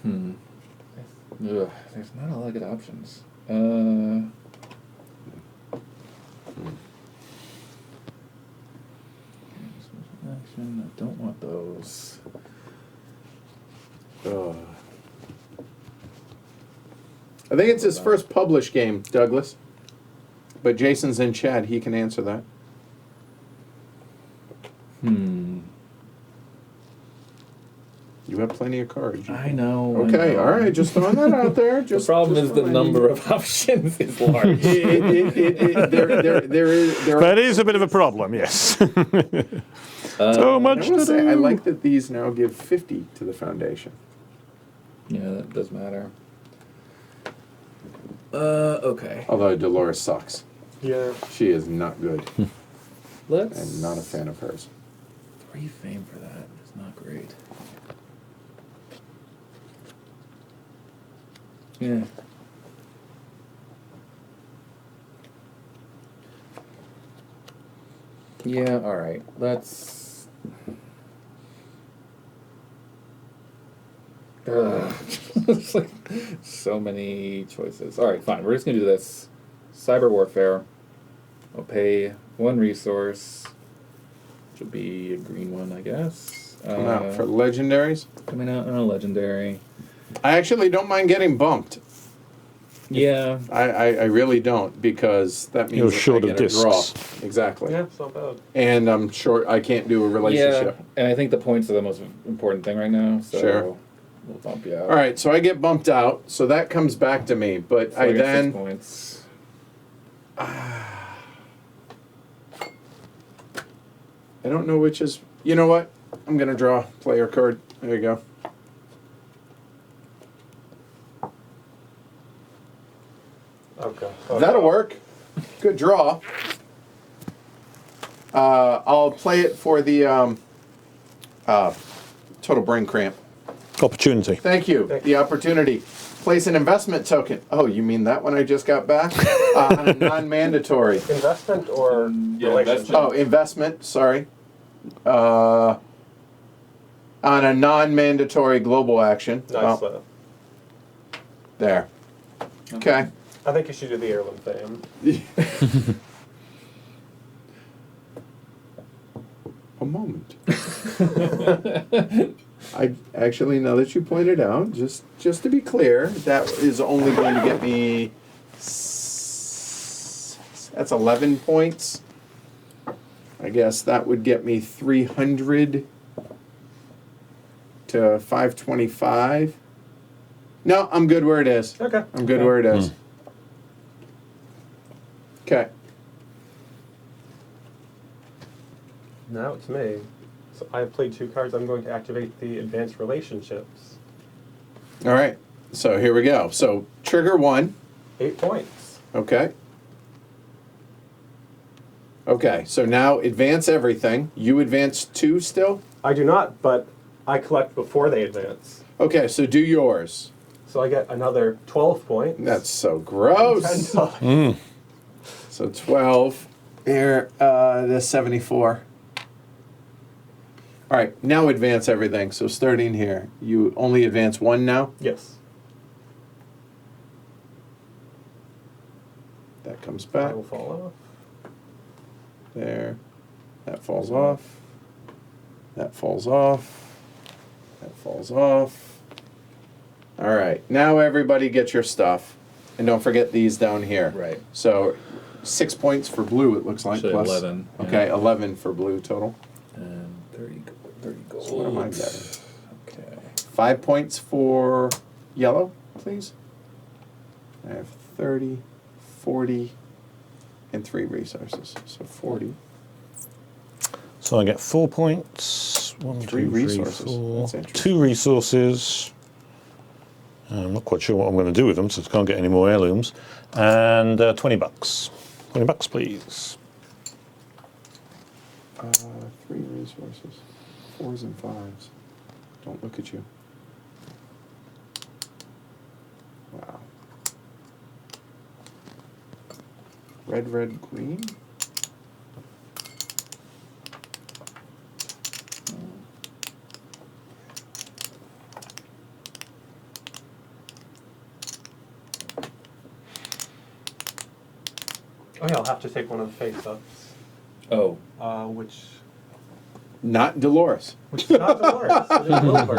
Ugh, there's not a lot of good options. Action. I don't want those. I think it's his first published game, Douglas. But Jason's in chat. He can answer that. You have plenty of cards. I know. Okay, I know. all right. Just throwing that out there. The problem is the number of options is large. That is a bit of a problem, yes. So much I will to say, do. I like that these now give 50 to the foundation. Yeah, that does matter. Okay. Although Dolores sucks. Yeah. She is not good. Let's. I'm not a fan of hers. 3 fame for that is not great. Yeah. Yeah, alright. Let's. It's like so many choices. Alright, fine. We're just gonna do this. Cyber warfare. I'll pay 1 resource, which will be a green one, I guess. Come out for legendaries. Coming out on a legendary. I actually don't mind getting bumped. Yeah. I really don't, because that means You're that short I of get a draw. discs. Exactly. Yeah, it's not bad. And I'm short. I can't do a relationship. Yeah, and I think the points are the most important thing right now, so Sure. we'll bump you out. All right, so I get bumped out, so that comes back to me. But So I get 6 then points. I don't know which is. You know what? I'm gonna draw player card. There you go. Okay. That'll work. Good draw. I'll play it for the total brain cramp. Opportunity. Thank you. The opportunity. Place an investment token. Oh, you mean that one I just got back? On a non-mandatory. Investment or Yeah, relationship? Oh, investment. Sorry. On a non-mandatory global action. Nice. Oh, there. Okay. I think you should do the heirloom fame. A moment. I actually, now that you pointed out, just to be clear, that is only going to get me. That's 11 points. I guess that would get me 300 to 525. No, I'm good where it is. Okay. I'm good where it is. Okay. Now it's me. So I have played 2 cards. I'm going to activate the advanced relationships. All right. So here we go. So trigger 1. 8 points. Okay. Okay. So now advance everything. You advance 2 still? I do not, but I collect before they advance. Okay. So do yours. So I get another 12 points. That's so gross. 10 So 12. Here, that's 74. All right. Now advance everything. So starting here, you only advance 1 now? Yes. That comes I back. will fall off. There. That falls off. That falls off. That falls off. All right. Now everybody get your stuff. And don't forget these down here. Right. So 6 points for blue, it looks like. Actually, plus 11. Okay, Yeah. 11 for blue total. And 30 gold. So what am I getting? Okay. 5 points for yellow, please. I have 30, 40, and 3 resources. So 40. So I get 4 points. 1, 2, 3 3, resources. 4. That's interesting. 2 resources. I'm not quite sure what I'm going to do with them, so I can't get any more heirlooms. And 20 bucks. 20 bucks, please. 3 resources. 4s and 5s. Don't look at you. Wow. Red, red, green. Oh yeah, I'll have to take one of the face-ups. Oh. Which Not Dolores. is not Dolores. It is Wilbur.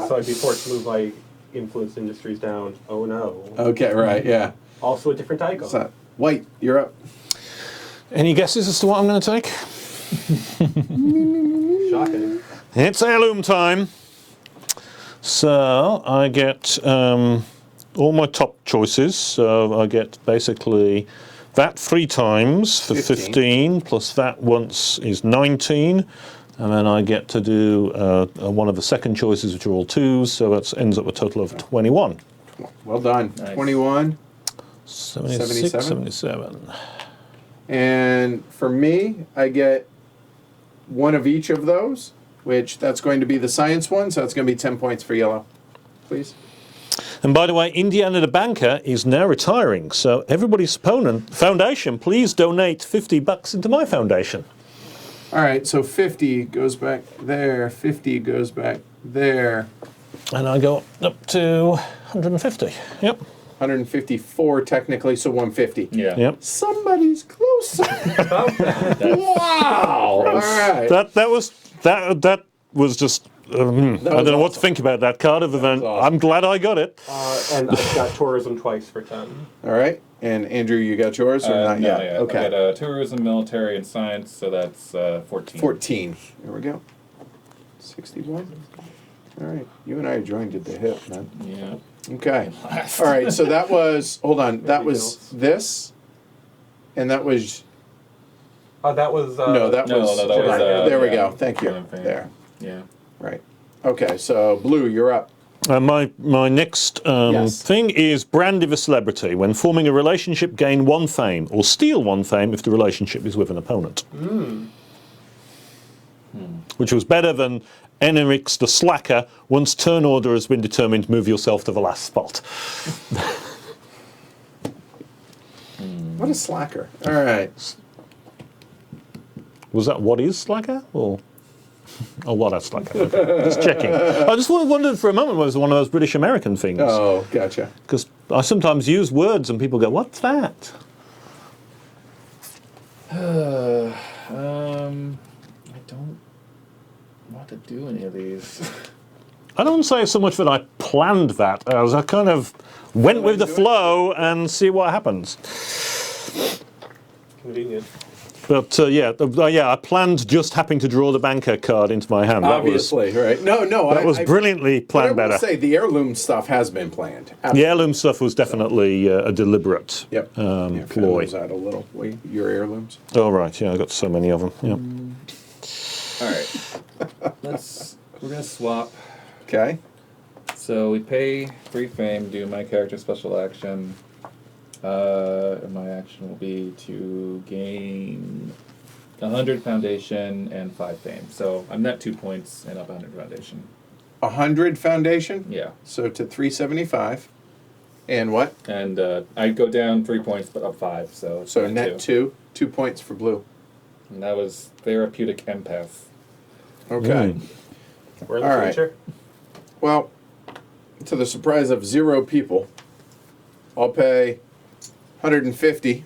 So I'd be forced to move my influence industries down. Oh no. Okay, right, yeah. Also a different icon. So, White, you're up. Any guesses as to what I'm going to take? Shocking. It's heirloom time. So I get all my top choices. So I get basically that 3 times for 15, plus that once is 19. And then I get to do one of the second choices, which are all 2s. So that ends up with a total of 21. Well done. Nice. 21. 76, 77. 77. And for me, I get one of each of those, which that's going to be the science one, so it's going to be 10 points for yellow. Please. And by the way, Indiana the banker is now retiring. So everybody's foundation, please donate $50 into my foundation. All right, so 50 goes back there, 50 goes back there. And I go up to 150. Yep. 154 technically, so 150. Yeah. Yep. Somebody's closer. Wow. All right. That was just. I don't know what to think about that card other than awesome. I'm glad I got it. And I've got tourism twice for 10. All right. And Andrew, you got yours or not no, yet? yeah. Okay. I got tourism, military, and science, so that's 14. 14. There we go. 61. All right. You and I joined at the hip, man. Yeah. Okay. All right. So that was, hold on. That was this. And that was, That was. no, that was, that was, there we yeah, go. Thank you. Fame. There. Yeah. Right. Okay. So, Blue, you're up. My next Yes. thing is brandy the celebrity. When forming a relationship, gain 1 fame, or steal 1 fame if the relationship is with an opponent. Which was better than Enrix the slacker. Once turn order has been determined, move yourself to the last spot. What a slacker. All right. Was that what is slacker? Or what a slacker? Okay. Just checking. I just wondered for a moment whether it was one of those British American things. Oh, gotcha. Because I sometimes use words and people go, what's that? I don't want to do any of these. I don't say so much that I planned that as I kind of went with the flow and see what happens. Convenient. But yeah, I planned just having to draw the banker card into my hand. Obviously, right? No, That was brilliantly planned but I will better. say the heirloom stuff has been planned. The Absolutely. heirloom stuff was definitely a deliberate Yep. ploy. Out a little. Wait, your heirlooms. Oh, right, yeah, I got so many of them. Yeah. All right. We're going to swap. Okay. So we pay 3 fame, do my character special action. And my action will be to gain 100 foundation and 5 fame. So I'm net 2 points and up 100 foundation. 100 foundation. Yeah. So to 375. And what? And I go down 3 points, but up 5. So it's So net 2. 2 points for Blue. And that was therapeutic empath. Okay. We're in the All right. future. Well, to the surprise of 0 people, I'll pay 150.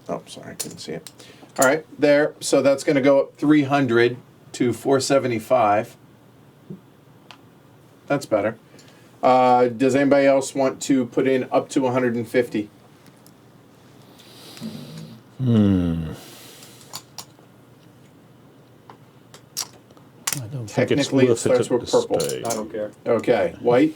Oh, sorry, I couldn't see it. All right, there. So that's going to go up 300 to 475. That's better. Does anybody else want to put in up to 150? I don't think it's Technically, it worth starts at with this purple. stage. I don't care. Okay, white.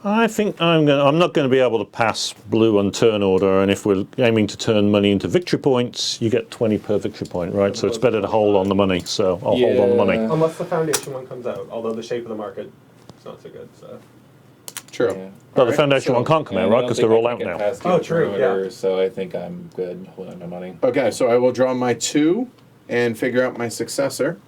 I think I'm not going to be able to pass blue on turn order, and if we're aiming to turn money into victory points, you get 20 per victory point, right? So it's better to hold on the money, so I'll hold on the money. Yeah. Unless the foundation one comes out, although the shape of the market is not so good. So. True. Yeah. But All the right, foundation so- one can't come out, And right? I don't Because think they're I all can out get now. past the Oh, true, perimeter, yeah. So I think I'm good holding my money. Okay, so I will draw my 2 and figure out my successor.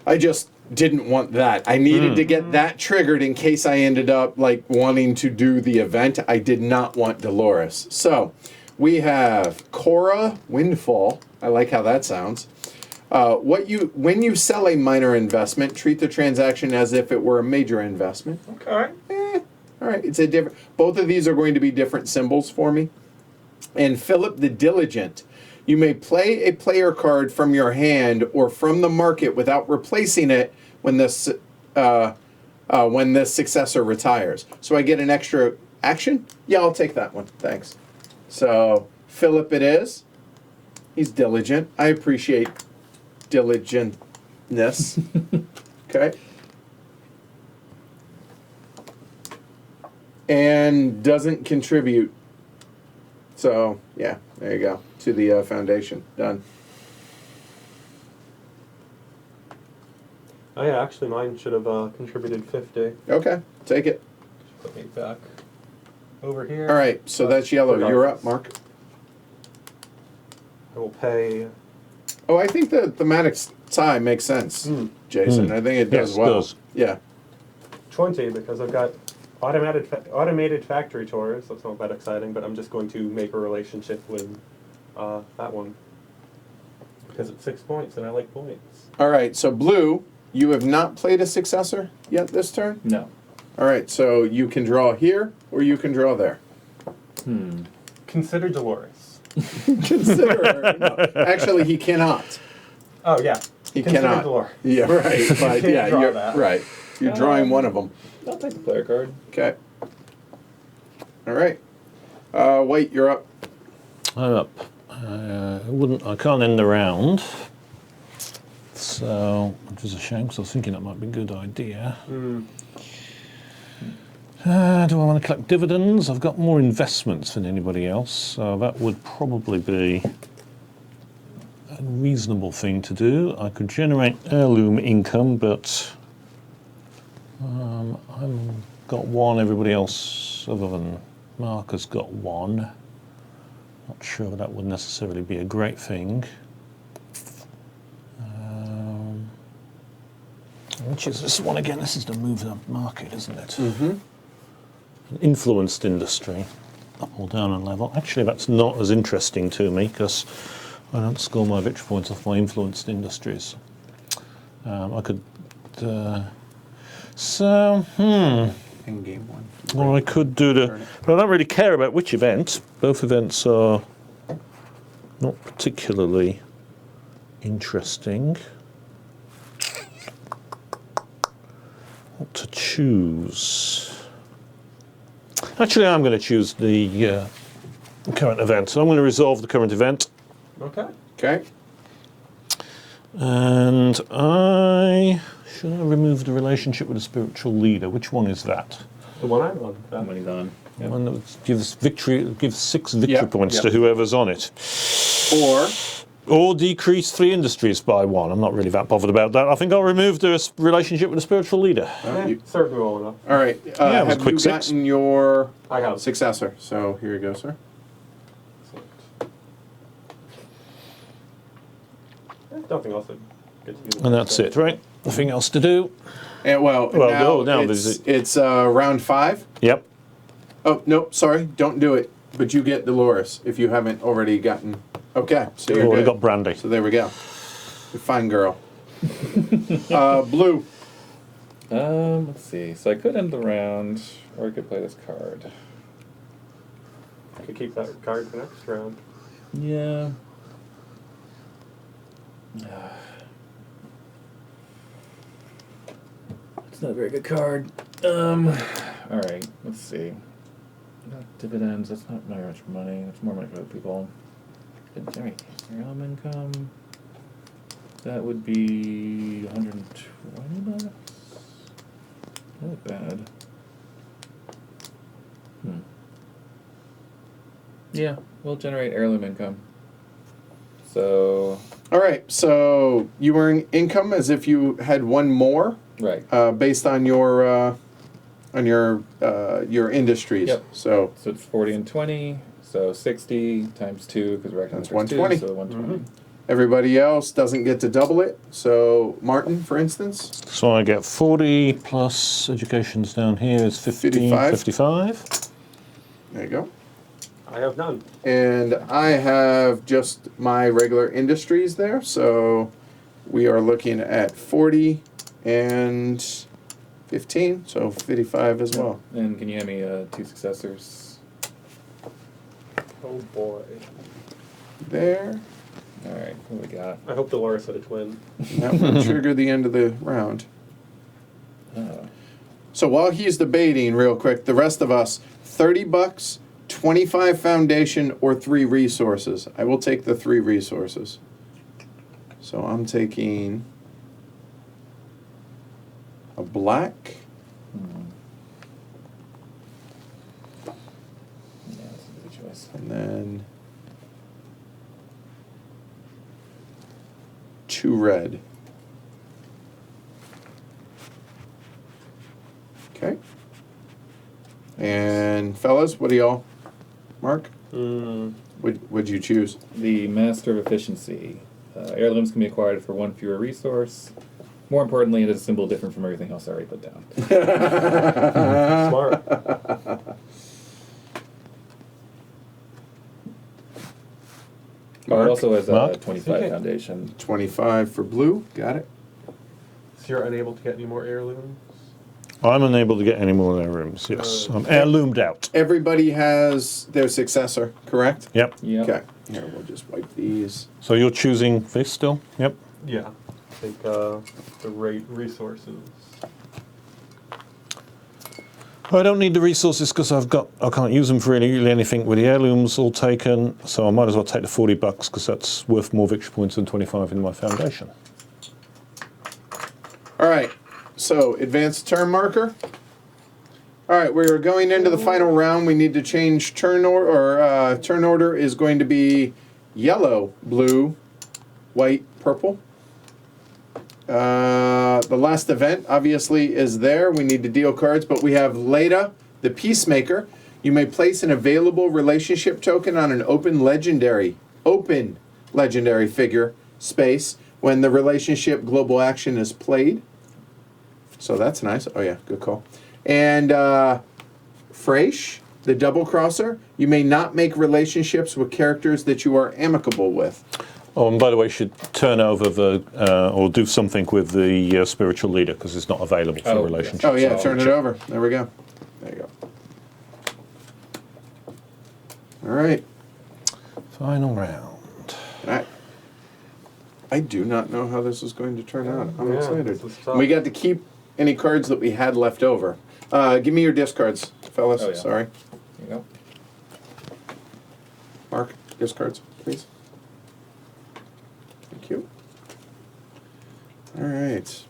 I just didn't want that. I needed to get that triggered in case I ended up like wanting to do the event. I did not want Dolores. So we have Cora Windfall. I like how that sounds. When you sell a minor investment, treat the transaction as if it were a major investment. Okay. All right, it's a different. Both of these are going to be different symbols for me. And Philip the Diligent. You may play a player card from your hand or from the market without replacing it when this successor retires. So I get an extra action? Yeah, I'll take that one. Thanks. So Philip it is. He's diligent. I appreciate diligentness. Okay. And doesn't contribute. So, yeah, there you go. To the foundation. Done. Oh yeah, actually mine should have contributed 50. Okay, take it. Put me back over here. All right, so that's yellow. You're up, Mark. I will pay. Oh, I think the thematic tie makes sense, Jason. I think it does Yes, well. it does. Yeah. 20 because I've got automated factory tours. That's not that exciting, but I'm just going to make a relationship with that one because it's 6 points and I like points. All right, so blue, you have not played a successor yet this turn? No. All right, so you can draw here or you can draw there. Consider Dolores. Consider. No, actually, he cannot. Oh yeah, He consider cannot. Dolores. Yeah, right. But can't yeah, draw you're that. right. You're drawing one of them. I'll take the player card. Okay. All right. White, you're up. I'm up. I can't end the round. So, which is a shame because I was thinking that might be a good idea. Do I want to collect dividends? I've got more investments than anybody else, so that would probably be a reasonable thing to do. I could generate heirloom income, but I've got one. Everybody else, other than Mark, has got one. Not sure that would necessarily be a great thing. Which is this one again? This is the move up market, isn't it? An influenced industry, up or down a level. Actually, that's not as interesting to me because I don't score my victory points off my influenced industries. I could. In game one. Well, I could do the. But I don't really care about which event. Both events are not particularly interesting. What to choose? Actually, I'm going to choose the current event. So I'm going to resolve the current event. Okay. Okay. And should I remove the relationship with a spiritual leader? Which one is that? The one I'm on. How many's on? Yep. One that gives 6 victory points Yep. to whoever's on it. Or decrease 3 industries by 1. I'm not really that bothered about that. I think I'll remove the relationship with a spiritual leader. Served me well enough. All right. it was a Have quick you 6. gotten your I have. successor? So here you go, sir. Nothing else. And that's it, right? Nothing else to do. And Well, now it's round 5. Yep. Oh no, sorry, don't do it. But you get Dolores if you haven't already gotten. Okay, so you're Already good. got brandy. So there we go. You're fine, girl. Blue. Let's see. So I could end the round, or I could play this card. I could keep that card for next round. Yeah. It's not a very good card. Alright, let's see. Dividends, that's not very much money. That's more money for other people. Generate realm income. That would be 120 bucks. Not bad. Yeah, we'll generate heirloom income. So. All right, so you earn income as if you had one more, Right. based on your industries. Yep. So it's 40 and 20, so 60 times 2 because we're acting That's on 120. so 120. Everybody else doesn't get to double it. So Martin, for instance. So I get 40 plus education's down here is 55. 55. There you go. I have none. And I have just my regular industries there. So we are looking at 40 and 15. So 55 as well. And can you hand me 2 successors? Oh boy. There. All right, what do we got? I hope Dolores had a twin. That will trigger the end of the round. So while he's debating real quick, the rest of us, $30, 25 foundation, or 3 resources. I will take the 3 resources. So I'm taking a black. Yeah, that's a good choice. And then 2 red. Okay. And fellas, what do y'all? Mark? What'd you choose? The Master of Efficiency. Heirlooms can be acquired for 1 fewer resource. More importantly, it is a symbol different from everything else I already put down. Smart. Oh, it also has Mark? 25 Okay. foundation. 25 for blue. Got it. So you're unable to get any more heirlooms? I'm unable to get any more heirlooms, yes. I'm heirloomed out. Everybody has their successor, correct? Yep. Yeah. Okay. Here, we'll just wipe these. So you're choosing this still? Yep. Yeah. Take the rate resources. I don't need the resources because I can't use them for really anything with the heirlooms all taken, so I might as well take the $40 because that's worth more victory points than 25 in my foundation. All right. So, advanced turn marker. All right, we're going into the final round. We need to change turn order. Turn order is going to be yellow, blue, white, purple. The last event, obviously, is there. We need to deal cards, but we have Leda, the Peacemaker. You may place an available relationship token on an open legendary figure space when the relationship global action is played. So that's nice. Oh, yeah, good call. And Fraish, the double crosser. You may not make relationships with characters that you are amicable with. Oh, and by the way, you should turn over or do something with the spiritual leader because it's not available for relationships. Oh, yeah, turn it over. There we go. There you go. All right. Final round. I do not know how this is going to turn out. I'm Yeah, excited. this is tough. We got to keep any cards that we had left over. Give me your discards, fellas. Oh, yeah. Sorry. There you go. Mark, discards, please. Thank you. All right.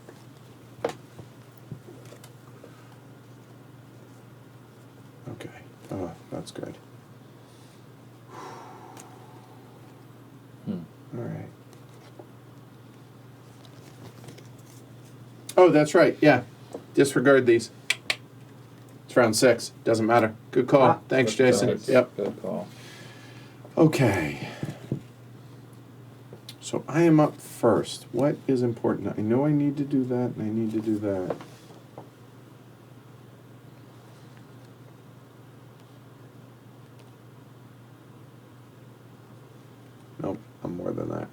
Okay. Oh, that's good. All right. Oh, that's right. Yeah. Disregard these. It's round 6. Doesn't matter. Good call. Thanks, Good Jason. cards. Yep. Good call. Okay. So I am up first. What is important? I know I need to do that, and I need to do that. Nope, I'm more than that.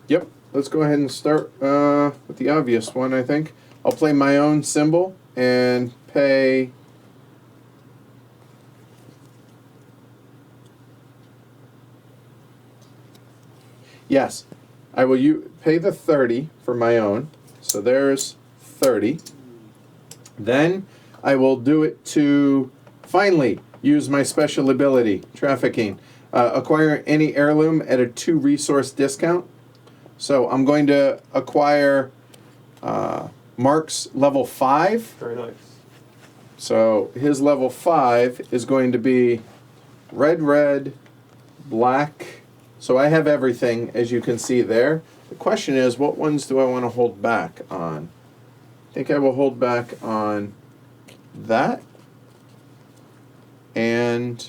Yep, let's go ahead and start with the obvious one, I think. I'll play my own symbol and pay... Yes, I will pay the 30 for my own. So there's 30. Then I will do it to finally use my special ability, trafficking. Acquire any heirloom at a 2 resource discount. So I'm going to acquire Mark's level 5. Very nice. So his level 5 is going to be red, black. So I have everything, as you can see there. The question is, what ones do I want to hold back on? I think I will hold back on that And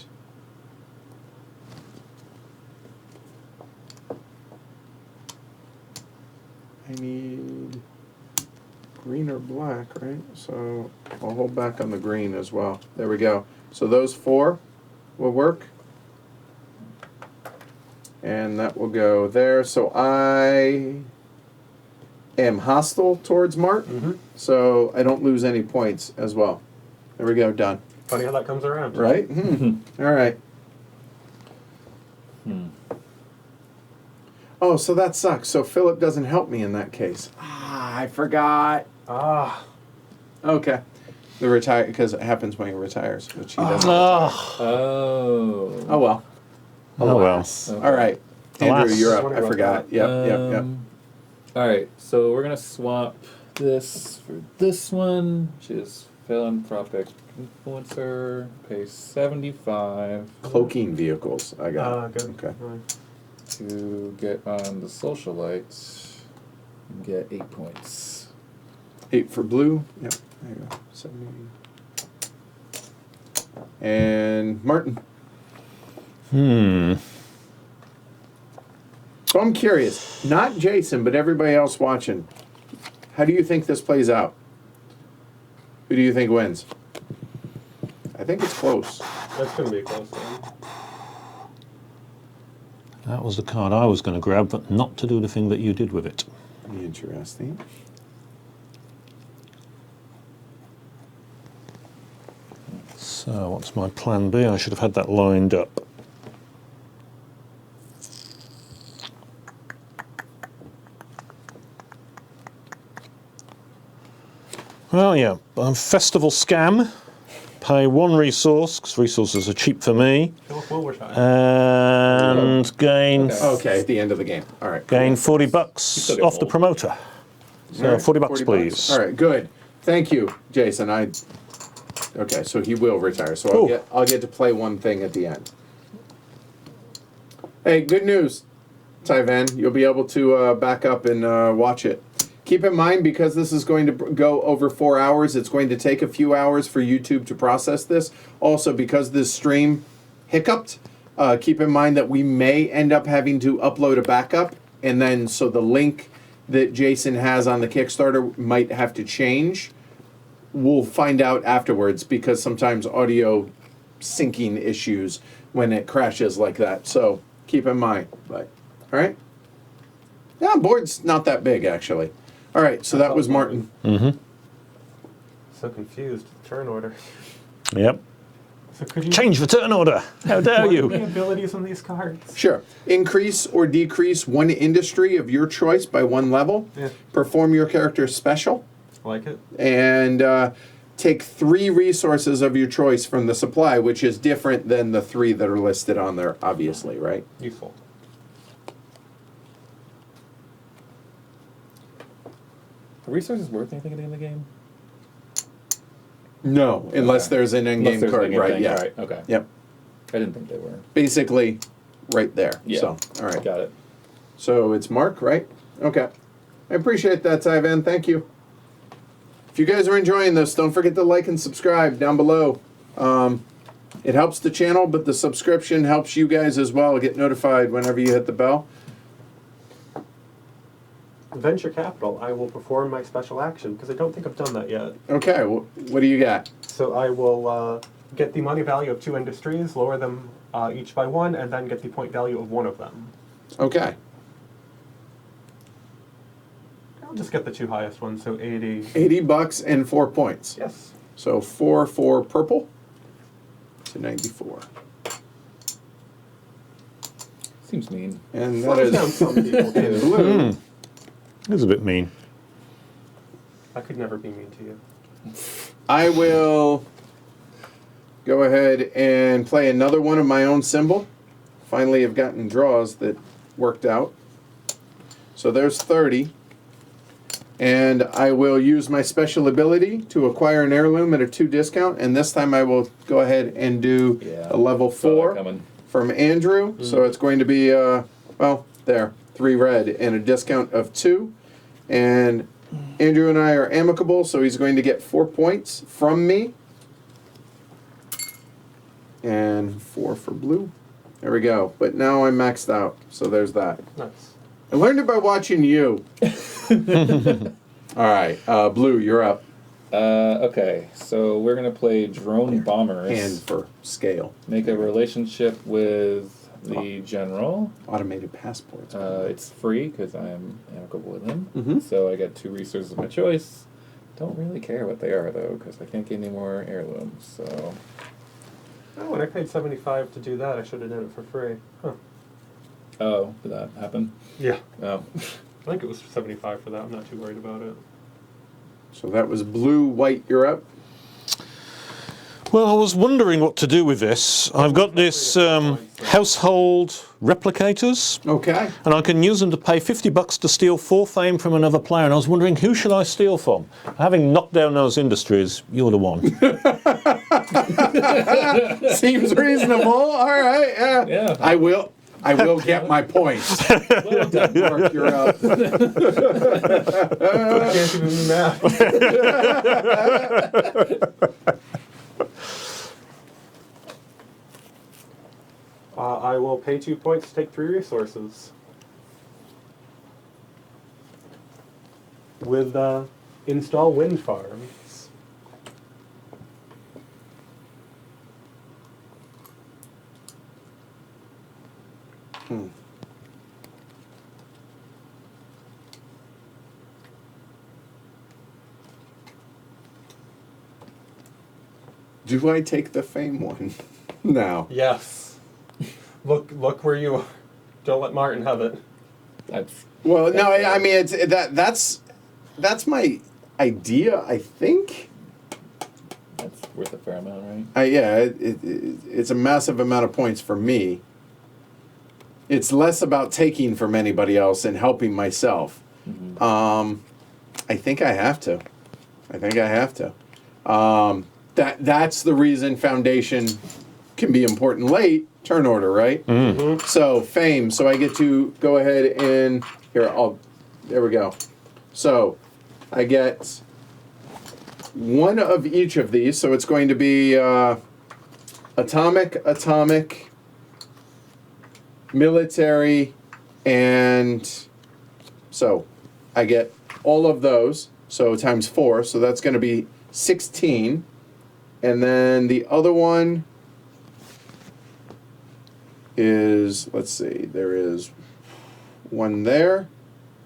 I need green or black, right? So I'll hold back on the green as well. There we go. So those 4 will work. And that will go there. So I am hostile towards Mark. So I don't lose any points as well. There we go, done. Funny how that comes around. Right? All right. Oh, so that sucks. So Philip doesn't help me in that case. I forgot. Okay. The retire because it happens when he retires, which he doesn't. Oh. Oh well. Oh well. Okay. All right, Andrew, Alas. you're up. I forgot. Yep. All right, so we're gonna swap this for this one, which is philanthropic influencer. Pay 75 Cloaking vehicles. I got. Good. Okay. to get on the socialite. And get 8 points. 8 for blue. Yep. There you go. 70. And Martin. So I'm curious, not Jason, but everybody else watching. How do you think this plays out? Who do you think wins? I think it's close. That's going to be a close one. That was the card I was going to grab, but not to do the thing that you did with it. Interesting. So what's my plan B? I should have had that lined up. Well, yeah, festival scam. Pay 1 resource, because resources are cheap for me. Philip will retire. And gain Okay, at the end of the game. All right. gain cool. $40 off the promoter. So All right, 40 $40. bucks, please. All right, good. Thank you, Jason. Okay, so he will retire. So Cool. I'll get to play one thing at the end. Hey, good news, Tyvan. You'll be able to back up and watch it. Keep in mind, because this is going to go over 4 hours, it's going to take a few hours for YouTube to process this. Also, because this stream hiccuped, keep in mind that we may end up having to upload a backup, and then so the link that Jason has on the Kickstarter might have to change. We'll find out afterwards, because sometimes audio syncing issues when it crashes like that. So keep in mind. But, all right? Yeah, board's not that big, actually. All right, so that was Martin. So confused. Turn order. Yep. So could you Change the turn order. How dare what are you? the abilities on these cards? Sure. Increase or decrease one industry of your choice by 1 level. Yeah. Perform your character special. Like it? And take 3 resources of your choice from the supply, which is different than the 3 that are listed on there, obviously, right? Useful. Are resources worth anything at the end of the game? No, unless Okay. there's an Unless endgame there's an card, endgame right? thing, Yeah. Right, okay. Yep. I didn't think they were. Basically, right there. Yeah. So, all right. Got it. So it's Mark, right? Okay. I appreciate that, Tyvan. Thank you. If you guys are enjoying this, don't forget to like and subscribe down below. It helps the channel, but the subscription helps you guys as well get notified whenever you hit the bell. Venture capital. I will perform my special action, because I don't think I've done that yet. Okay, what do you got? So I will get the money value of 2 industries, lower them each by 1, and then get the point value of 1 of them. Okay. I'll just get the 2 highest ones, so 80. $80 and 4 points. Yes. So 4 for purple to 94. Seems mean. And that Slows down is some people, in too. blue. It was a bit mean. I could never be mean to you. I will go ahead and play another one of my own symbol. Finally, I've gotten draws that worked out. So there's 30. And I will use my special ability to acquire an heirloom at a 2 discount. And this time I will go ahead and do a level Saw that 4 coming. from Andrew. So it's going to be, well, there, 3 red and a discount of 2. And Andrew and I are amicable, so he's going to get 4 points from me. and 4 for blue. There we go. But now I'm maxed out, so there's that. Nice. I learned it by watching you. All right, blue, you're up. Okay, so we're gonna play drone bombers. And for scale. Make a relationship with the general. Automated passports. It's free because I'm amicable with him. Mhm. So I get 2 resources of my choice. Don't really care what they are though, because I can't get any more heirlooms. So. Oh, when I paid $75 to do that, I should have done it for free. Huh. Oh, did that happen? Yeah. Oh. I think it was $75 for that. I'm not too worried about it. So that was blue, white, you're up. Well, I was wondering what to do with this. I've got this household replicators, Okay. and I can use them to pay $50 to steal 4 fame from another player. And I was wondering, who should I steal from? Having knocked down those industries, you're the one. Seems reasonable. All right. Yeah. Yeah. I will get my points. Well done, Mark. You're up. I can't even do math. I will pay 2 points to take 3 resources. With install wind farms. Do I take the fame one? No. Yes. Look where you are. Don't let Martin have it. That's Well, no. I mean, it's that's my idea. I think. that's worth a fair amount, right? Yeah. It's a massive amount of points for me. It's less about taking from anybody else and helping myself. Mm-hmm. I think I have to. That's the reason foundation can be important late. Turn order, right? Mm-hmm. So fame. So I get to go ahead and here. There we go. So I get one of each of these. So it's going to be atomic, military, and so I get all of those. So times 4. So that's going to be 16. And then the other one is, let's see, there is one there.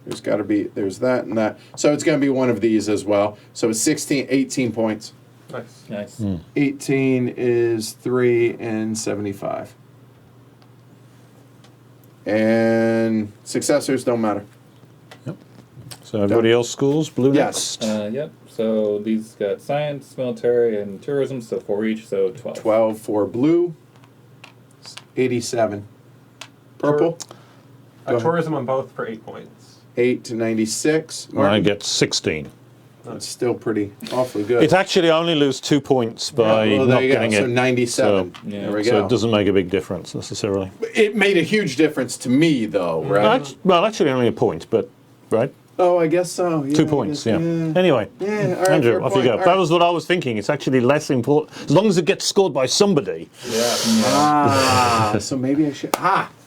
There's got to be, there's that and that. So it's going to be one of these as well. So it's 18 points. Nice. Nice. 18 is 3 and 75. And successors don't matter. So everybody else scores? Blue Yes. next? Yep. So these got science, military, and tourism. So 4 each. So 12. 12 for blue. 87. Purple. Go ahead. Tourism on both for 8 points. 8 to 96. I Martin? get 16. That's still pretty awfully good. It's actually I only lose 2 points by well, there not you go. getting So it. 97. So, yeah. There we So go. it doesn't make a big difference necessarily. It made a huge difference to me, though, right? Well, actually only a point, but right? Oh, I guess so. Yeah, 2 points, I yeah. guess, Anyway, Yeah, all right, Andrew, fair off point. you go. All That right. was what I was thinking. It's actually less important. As long as it gets scored by somebody. Yeah. So maybe I should.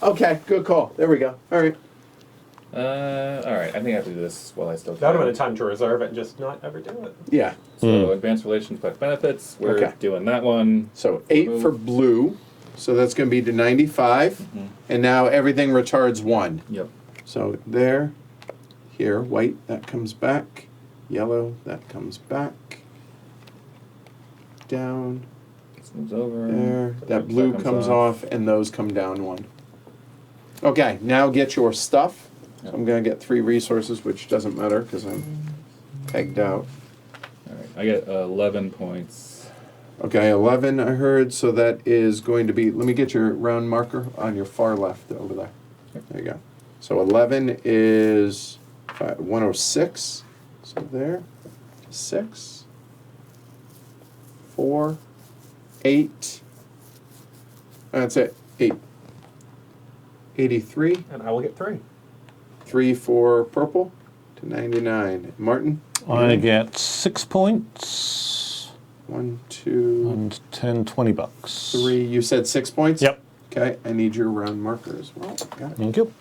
Okay, good call. There we go. All right. All right. I think I have to do this while I still can. That would have been a time to reserve it and just not ever do it. Yeah. So advanced relations plus benefits. We're Okay. doing that one. So 8 for blue. So that's going to be to 95. And now everything retards 1. Yep. So there, here, white, that comes back. Yellow, that comes back. Down, This moves over. there. That blue comes off, and those come down 1. Okay, now get your stuff. So I'm going to get 3 resources, which doesn't matter because I'm pegged out. All right. I get 11 points. Okay, 11 I heard, so that is going to be, let me get your round marker on your far left over there. There you go. So 11 is 106. So there, 6, 4, 8. That's it, 8. 83, And I will get 3. 3 for purple to 99. Martin? I get 6 points. 1, 2, And 10, 20 bucks. 3. You said 6 points? Yep. Okay, I need your round marker as well. Got it. Thank you.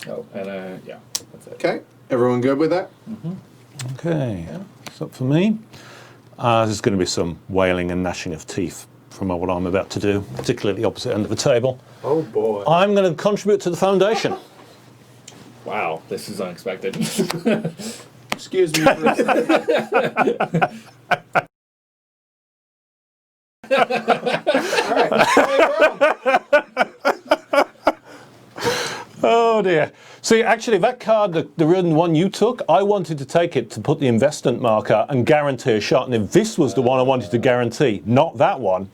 Oh, and yeah, that's it. Okay, everyone good with that? Okay, it's up for me. There's going to be some wailing and gnashing of teeth from what I'm about to do, particularly at the opposite end of the table. Oh boy. I'm going to contribute to the foundation. Wow, this is unexpected. Excuse me for a second. All right. Oh dear. See, actually, that card, the one you took, I wanted to take it to put the investment marker and guarantee a shot. And if this was the one I wanted to guarantee, not that one,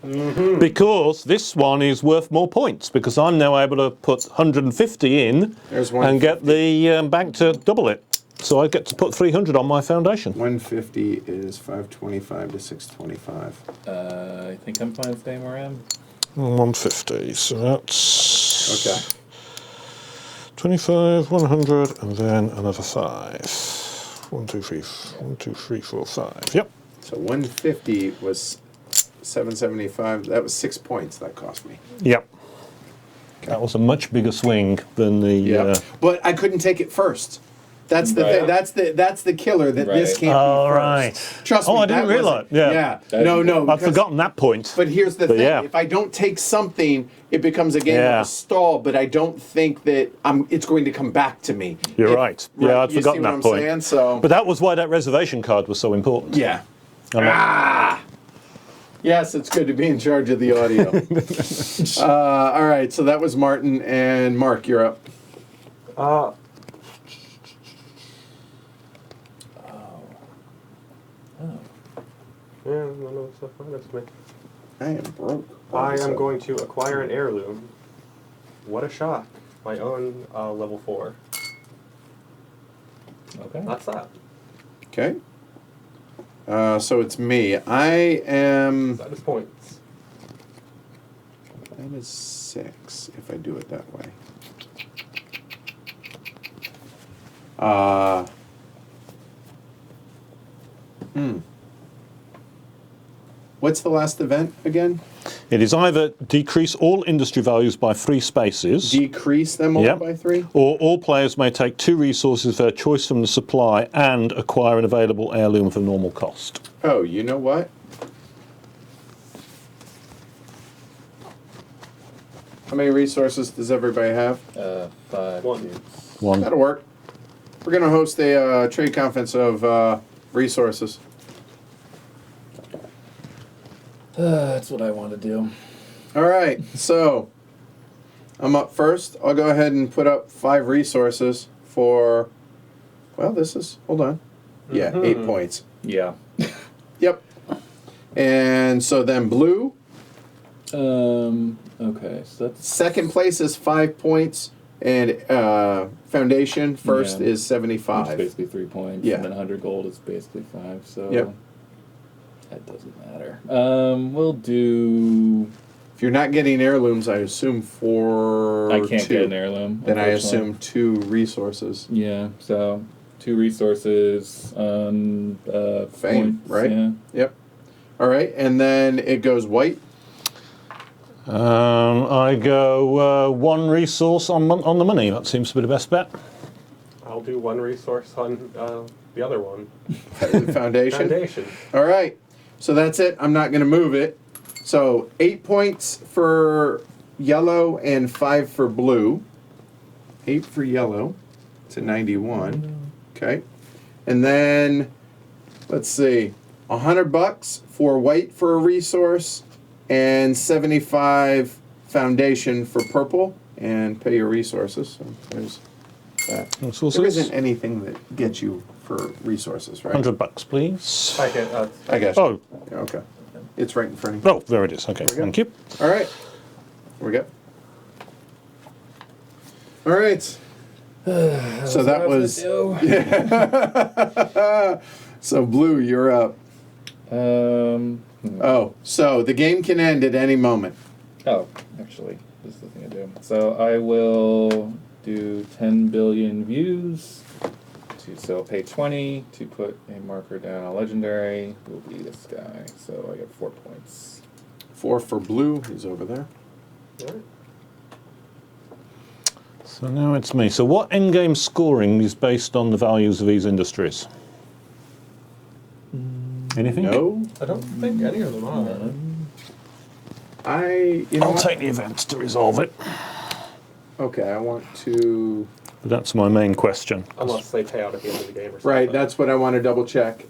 because this one is worth more points, because I'm now able to put 150 in and get the bank to double it. So I get to put 300 on my foundation. 150 is 525 to 625. I think I'm fine staying where I am. 150, so that's... Okay. 25, 100, and then another 5. 1, 2, 3, 1, 2, 3, 4, 5. Yep. So 150 was 775. That was 6 points that cost me. Yep. That was a much bigger swing than the... Yeah. But I couldn't take it first. That's the Right. that's the killer that this Right. can't Oh, be first. right. Trust me. Oh, I didn't that realise. wasn't- Yeah. No. I'd because- forgotten that point. But here's the But thing: yeah. if I don't take something, it becomes a game Yeah. of a stall. But I don't think that it's going to come back to me. You're right. Yeah, I'd you forgotten see that what point. I'm saying? So But that was why that reservation card was so important. yeah. I'm not- Yes, it's good to be in charge of the audio. All right, so that was Martin and Mark. You're up. Yeah, none of the stuff matters to me. I am broke. I am going to acquire an heirloom. What a shock. My own level 4. Okay. That's that. Okay. So it's me. I am. That is points. That is 6 if I do it that way. What's the last event again? It is either decrease all industry values by 3 spaces, Decrease them all Yep. by 3? or all players may take 2 resources of their choice from the supply and acquire an available heirloom for normal cost. Oh, you know what? How many resources does everybody have? 5. 1. Dudes. 1. That'll work. We're going to host a trade conference of resources. That's what I want to do. All right, so I'm up first. I'll go ahead and put up 5 resources for, well, this is, hold on. Yeah, 8 points. Yeah. Yep. And so then blue, Okay, so that's second place is 5 points, and foundation first Yeah. is which 75. is basically 3 points. Yeah. And then 100 gold is basically 5. So Yep. that doesn't matter. We'll do. If you're not getting heirlooms, I assume I can't 2. get an heirloom. Then I unfortunately. assume 2 resources. Yeah. So 2 resources on Fame, points, right? Yeah. Yep. All right, and then it goes white. I go 1 resource on the money. That seems to be the best bet. I'll do 1 resource on the other one. Foundation. Foundation. All right, so that's it. I'm not going to move it. So 8 points for yellow and 5 for blue. 8 for yellow to 91. Okay, and then let's see, $100 for white for a resource, and 75 foundation for purple, and pay your resources. So there's that. Resources? There isn't anything that gets you for resources, right? $100, please. I get, I guess. Oh, Okay. It's right in front of you. oh, there it is. Okay, we go. thank you. All right. Here we go. All right. So that was. So blue, you're up. Oh, so the game can end at any moment. Oh, actually, this is the thing I do. So I will do 10 billion views So I'll pay 20 to put a marker down. A legendary will be this guy. So I get 4 points. 4 for blue. He's over there. All right. So now it's me. So what endgame scoring is based on the values of these industries? Anything? No. I don't think any of them are. I'll take the events to resolve it. Okay, I want to. But that's my main question. Unless they pay out at the end of the game or something. Right, that's what I want to double check.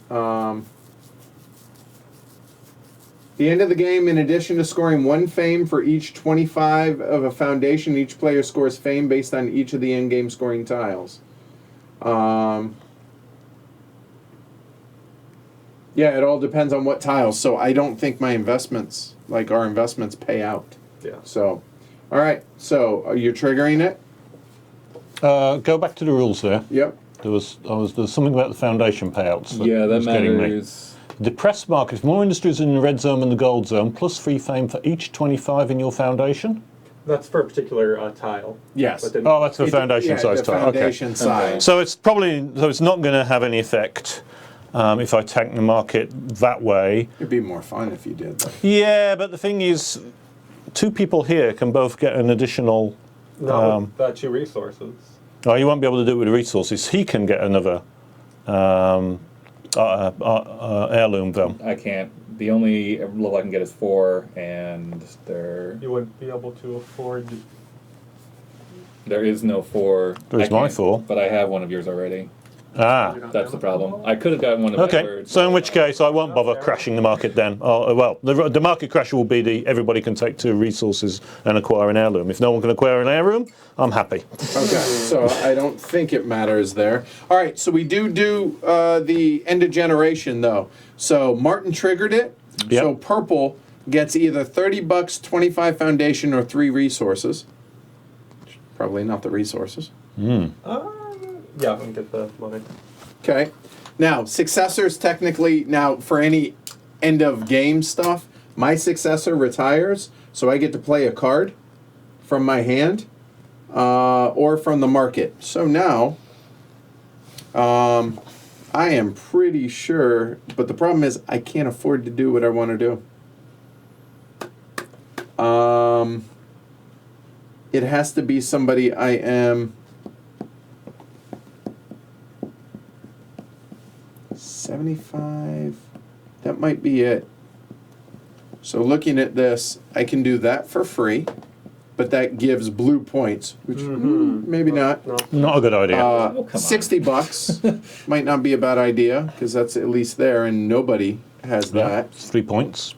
The end of the game, in addition to scoring 1 fame for each 25 of a foundation, each player scores fame based on each of the end game scoring tiles. Yeah, it all depends on what tiles. So I don't think my investments, like our investments, pay out. Yeah. So, all right. So you're triggering it? Go back to the rules there. Yep. There was something about the foundation payouts. Yeah, that was getting me. matters. Depressed market. If more industries in the red zone and the gold zone, plus 3 fame for each 25 in your foundation. That's for a particular tile. Yes. But then Oh, that's the foundation size the tile. foundation Okay. size. So it's not going to have any effect if I tank the market that way. It'd be more fun if you did that. Yeah, but the thing is, 2 people here can both get an additional. No, the 2 resources. Oh, you won't be able to do it with the resources. He can get another heirloom, though. I can't. The only level I can get is 4, and You wouldn't be able to afford. there is no 4. There's my 4. But I have one of yours already. Ah. That's the problem. I could have gotten one of Okay, Edward's. so in which case I won't bother crashing the market then. Oh, well, the market crash will be everybody can take 2 resources and acquire an heirloom. If no one can acquire an heirloom, I'm happy. Okay, so I don't think it matters there. All right, so we do the end of generation, though. So Martin triggered it. Yep. So purple gets either $30, 25 foundation, or 3 resources. Probably not the resources. Yeah, I can get the money. Okay. Now, successors technically, now for any end of game stuff, my successor retires, so I get to play a card from my hand or from the market. So now, I am pretty sure, but the problem is I can't afford to do what I want to do. It has to be somebody I am 75. That might be it. So looking at this, I can do that for free, but that gives blue points, which maybe not. No. Not a good idea. come on. $60 might not be a bad idea because that's at least there, and nobody has Yeah, that. 3 points.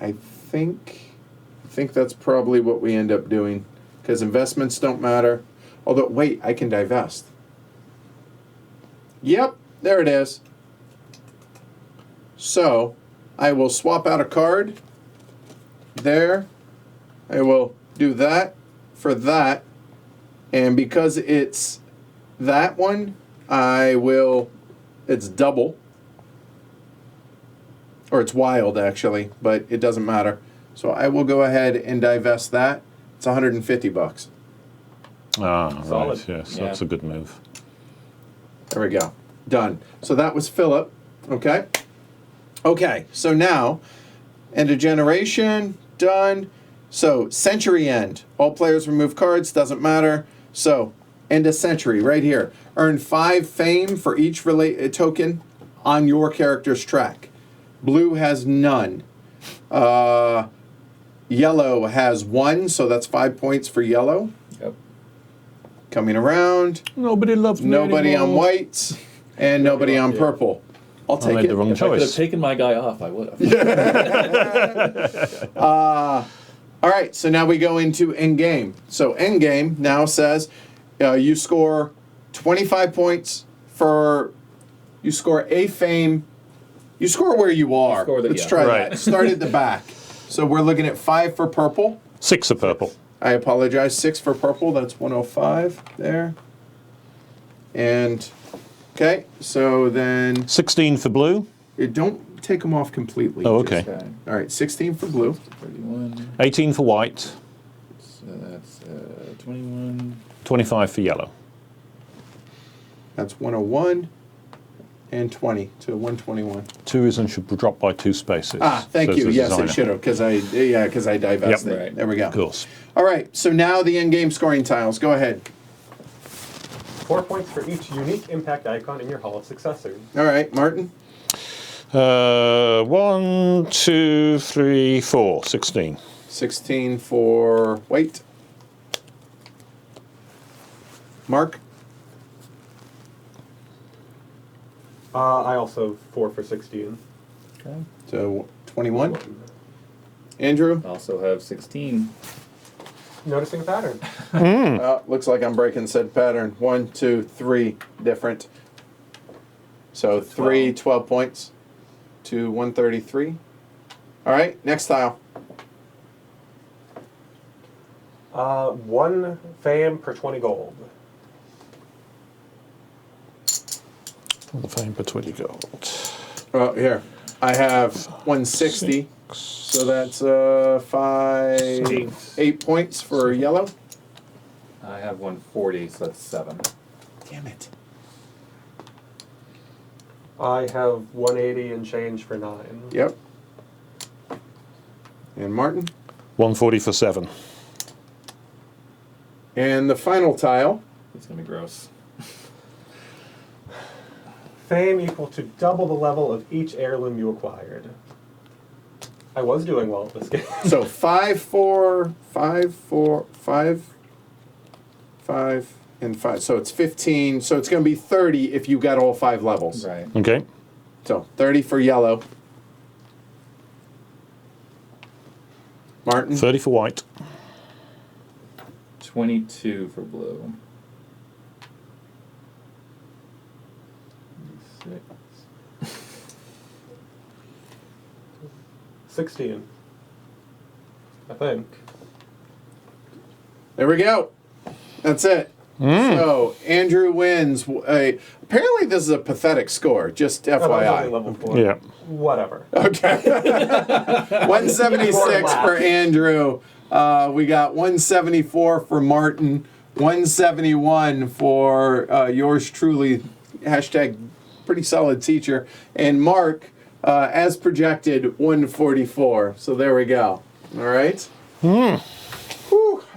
I think that's probably what we end up doing because investments don't matter. Although, wait, I can divest. Yep, there it is. So, I will swap out a card. There. I will do that for that. And because it's that one, it's double. Or it's wild, actually, but it doesn't matter. So I will go ahead and divest that. It's $150. Ah, Solid. right, yes, Yeah. that's a good move. There we go. Done. So that was Philip. Okay. Okay, so now, end of generation, done. So, century end. All players remove cards, doesn't matter. So, end of century, right here. Earn 5 fame for each token on your character's track. Blue has none. Yellow has 1, so that's 5 points for yellow. Yep. Coming around. Nobody loves me Nobody on anymore. white, and nobody on purple. I'll I take made it. the wrong If I could have choice. taken my guy off, I would have. All right, so now we go into end game. So end game now says you score 25 points for. You score a fame. You score where you are. Let's try Right. that. Start at the back. So we're looking at 5 for purple. 6 of purple. I apologize. 6 for purple. That's 105 there. And okay, so then 16 for blue. don't take them off completely. Oh, Just- okay. all right, 16 for blue. 31. 18 for white. 21. 25 for yellow. That's 101 and 20 to 121. 2 is and should drop by 2 spaces. Thank says you. the Yes, designer. it should have, because I divested. Yep. Right. There we go. Of course. All right, so now the in-game scoring tiles. Go ahead. 4 points for each unique impact icon in your Hall of Successors. All right, Martin. 1, 2, 3, 4. 16. 16 for white. Mark. I also 4 for 16. Okay. So 21. Andrew. Also have 16. Noticing a pattern. Looks like I'm breaking said pattern. 1, 2, 3 different. So 12 points to 133. All right, next tile. 1 fame per 20 gold. The fame for 20 gold. Here. I have 160. So that's 8 points for yellow. I have 140, so that's 7. Damn it. I have 180 and change for 9. Yep. And Martin. 140 for 7. And the final tile. It's going to be gross. Fame equal to double the level of each heirloom you acquired. I was doing well at this game. So 5, 4, 5, 4, 5, 5, and 5. So it's 15. So it's going to be 30 if you got all 5 levels. Right. Okay. So 30 for yellow. Martin. 30 for white. 22 for blue. 6. 16. I think. There we go. That's it. So Andrew wins. Apparently this is a pathetic score. Just Oh, I'm only FYI. level 4. Yeah. Whatever. Okay. 176 for Andrew. We got 174 for Martin. 171 for yours truly. Hashtag pretty solid teacher. And Mark, as projected, 144. So there we go. All right. Whew.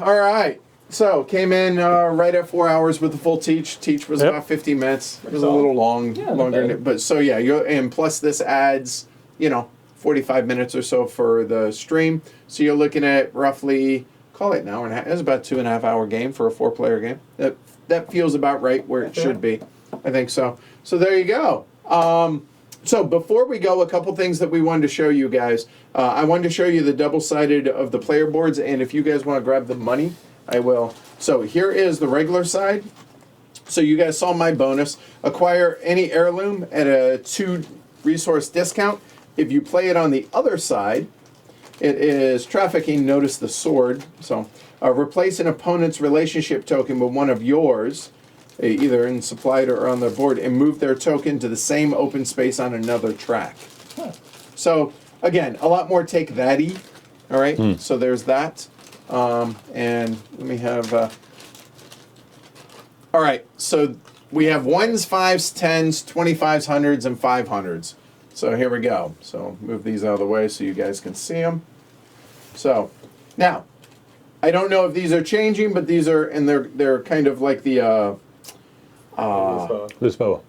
All right. So came in right at 4 hours with the full teach. Teach was about 50 minutes. It was a little long, longer. But so yeah, and plus this adds, 45 minutes or so for the stream. So you're looking at roughly, call it an hour and a half. It's about 2.5 hour game for a 4-player game. That feels about right where it should be. I think so. So there you go. So before we go, a couple things that we wanted to show you guys. I wanted to show you the double-sided of the player boards, and if you guys want to grab the money, I will. So here is the regular side. So you guys saw my bonus. Acquire any heirloom at a 2 resource discount. If you play it on the other side, it is trafficking. Notice the sword. So replace an opponent's relationship token with one of yours, either in supplied or on the board, and move their token to the same open space on another track. So again, a lot more take that-y. All right. So there's that. And let me have. All right. So we have 1s, 5s, 10s, 25s, 100s, and 500s. So here we go. So move these out of the way so you guys can see them. So now, I don't know if these are changing, but these are, and they're kind of like the. Lisboa.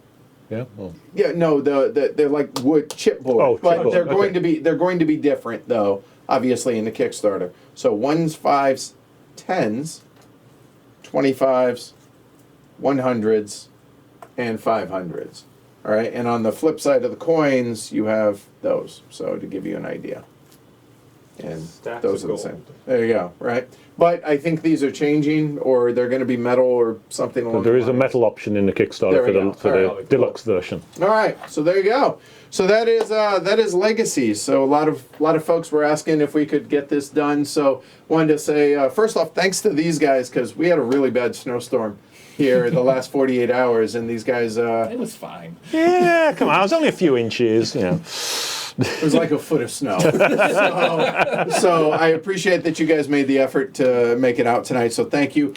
Yeah. Oh. Yeah, no, they're like wood chipboard. Oh, but chipboard, they're going okay. to be different though, obviously in the Kickstarter. So 1s, 5s, 10s, 25s, 100s, and 500s. All right, and on the flip side of the coins, you have those. So to give you an idea. And Stacks those of are the same. gold. There you go, right? But I think these are changing, or they're going to be metal or something along There the is a lines. metal option in the There Kickstarter we for go. the All right. deluxe version. All right, so there you go. So that is Legacies. So a lot of folks were asking if we could get this done. So wanted to say first off, thanks to these guys because we had a really bad snowstorm here the last 48 hours, and these guys. It was fine. Yeah, come on. It was only a few inches, It was like a foot of snow. So I appreciate that you guys made the effort to make it out tonight. So thank you.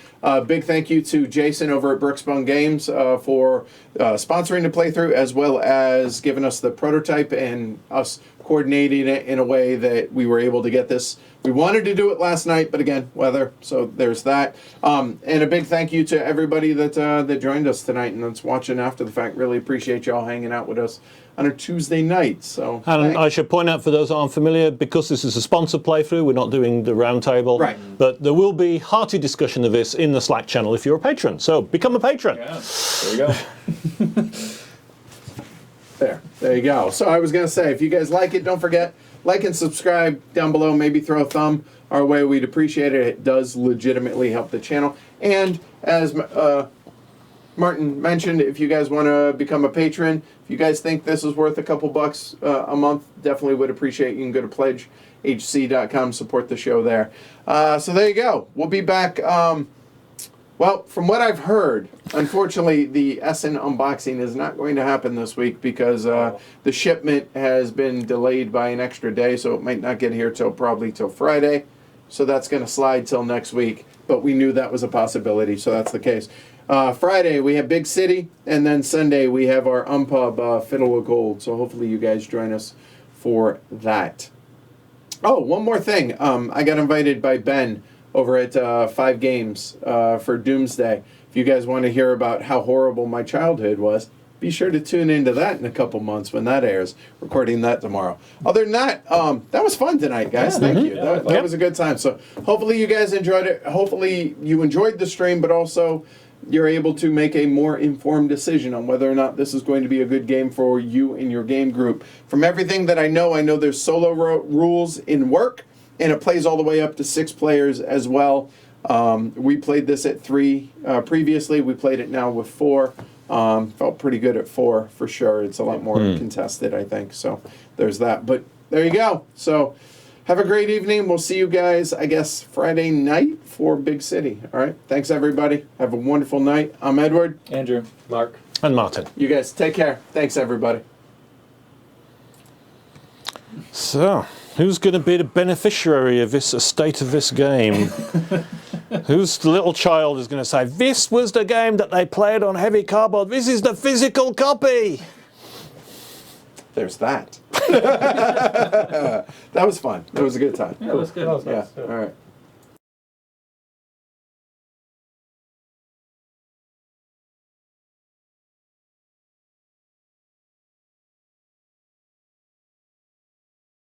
Big thank you to Jason over at Brookspun Games for sponsoring the playthrough, as well as giving us the prototype and us coordinating it in a way that we were able to get this. We wanted to do it last night, but again, weather. So there's that. And a big thank you to everybody that joined us tonight and that's watching after the fact. Really appreciate y'all hanging out with us on a Tuesday night. So, and thanks. I should point out for those who aren't familiar, because this is a sponsored playthrough, we're not doing the roundtable. Right. But there will be hearty discussion of this in the Slack channel if you're a patron. So become a patron. Yeah, there we go. There you go. So I was going to say, if you guys like it, don't forget, like and subscribe down below. Maybe throw a thumb our way. We'd appreciate it. It does legitimately help the channel. And as Martin mentioned, if you guys want to become a patron, if you guys think this is worth a couple bucks a month, definitely would appreciate. You can go to pledgehc.com, support the show there. So there you go. We'll be back. Well, from what I've heard, unfortunately, the Essen unboxing is not going to happen this week because the shipment has been delayed by an extra day, so it might not get here probably till Friday. So that's going to slide till next week. But we knew that was a possibility, so that's the case. Friday, we have Big City, and then Sunday, we have our Unpub Fiddle of Gold. So hopefully you guys join us for that. Oh, one more thing. I got invited by Ben over at 5 Games for Doomsday. If you guys want to hear about how horrible my childhood was, be sure to tune into that in a couple months when that airs. Recording that tomorrow. Other than that, that was fun tonight, guys. Yeah. Thank you. That was a good time. So hopefully you guys enjoyed it. Hopefully you enjoyed the stream, but also you're able to make a more informed decision on whether or not this is going to be a good game for you and your game group. From everything that I know there's solo rules in work, and it plays all the way up to 6 players as well. We played this at 3 previously. We played it now with 4. Felt pretty good at 4 for sure. It's a lot more contested, I think. So there's that. But there you go. So have a great evening. We'll see you guys, I guess, Friday night for Big City. All right. Thanks, everybody. Have a wonderful night. I'm Edward. Andrew. Mark. And Martin. You guys take care. Thanks, everybody. So, who's going to be the beneficiary of this estate of this game? Whose little child is going to say, this was the game that they played on heavy cardboard. This is the physical copy. There's that. That was fun. That was a good time. Yeah, that was good. That was nice. Yeah. All right.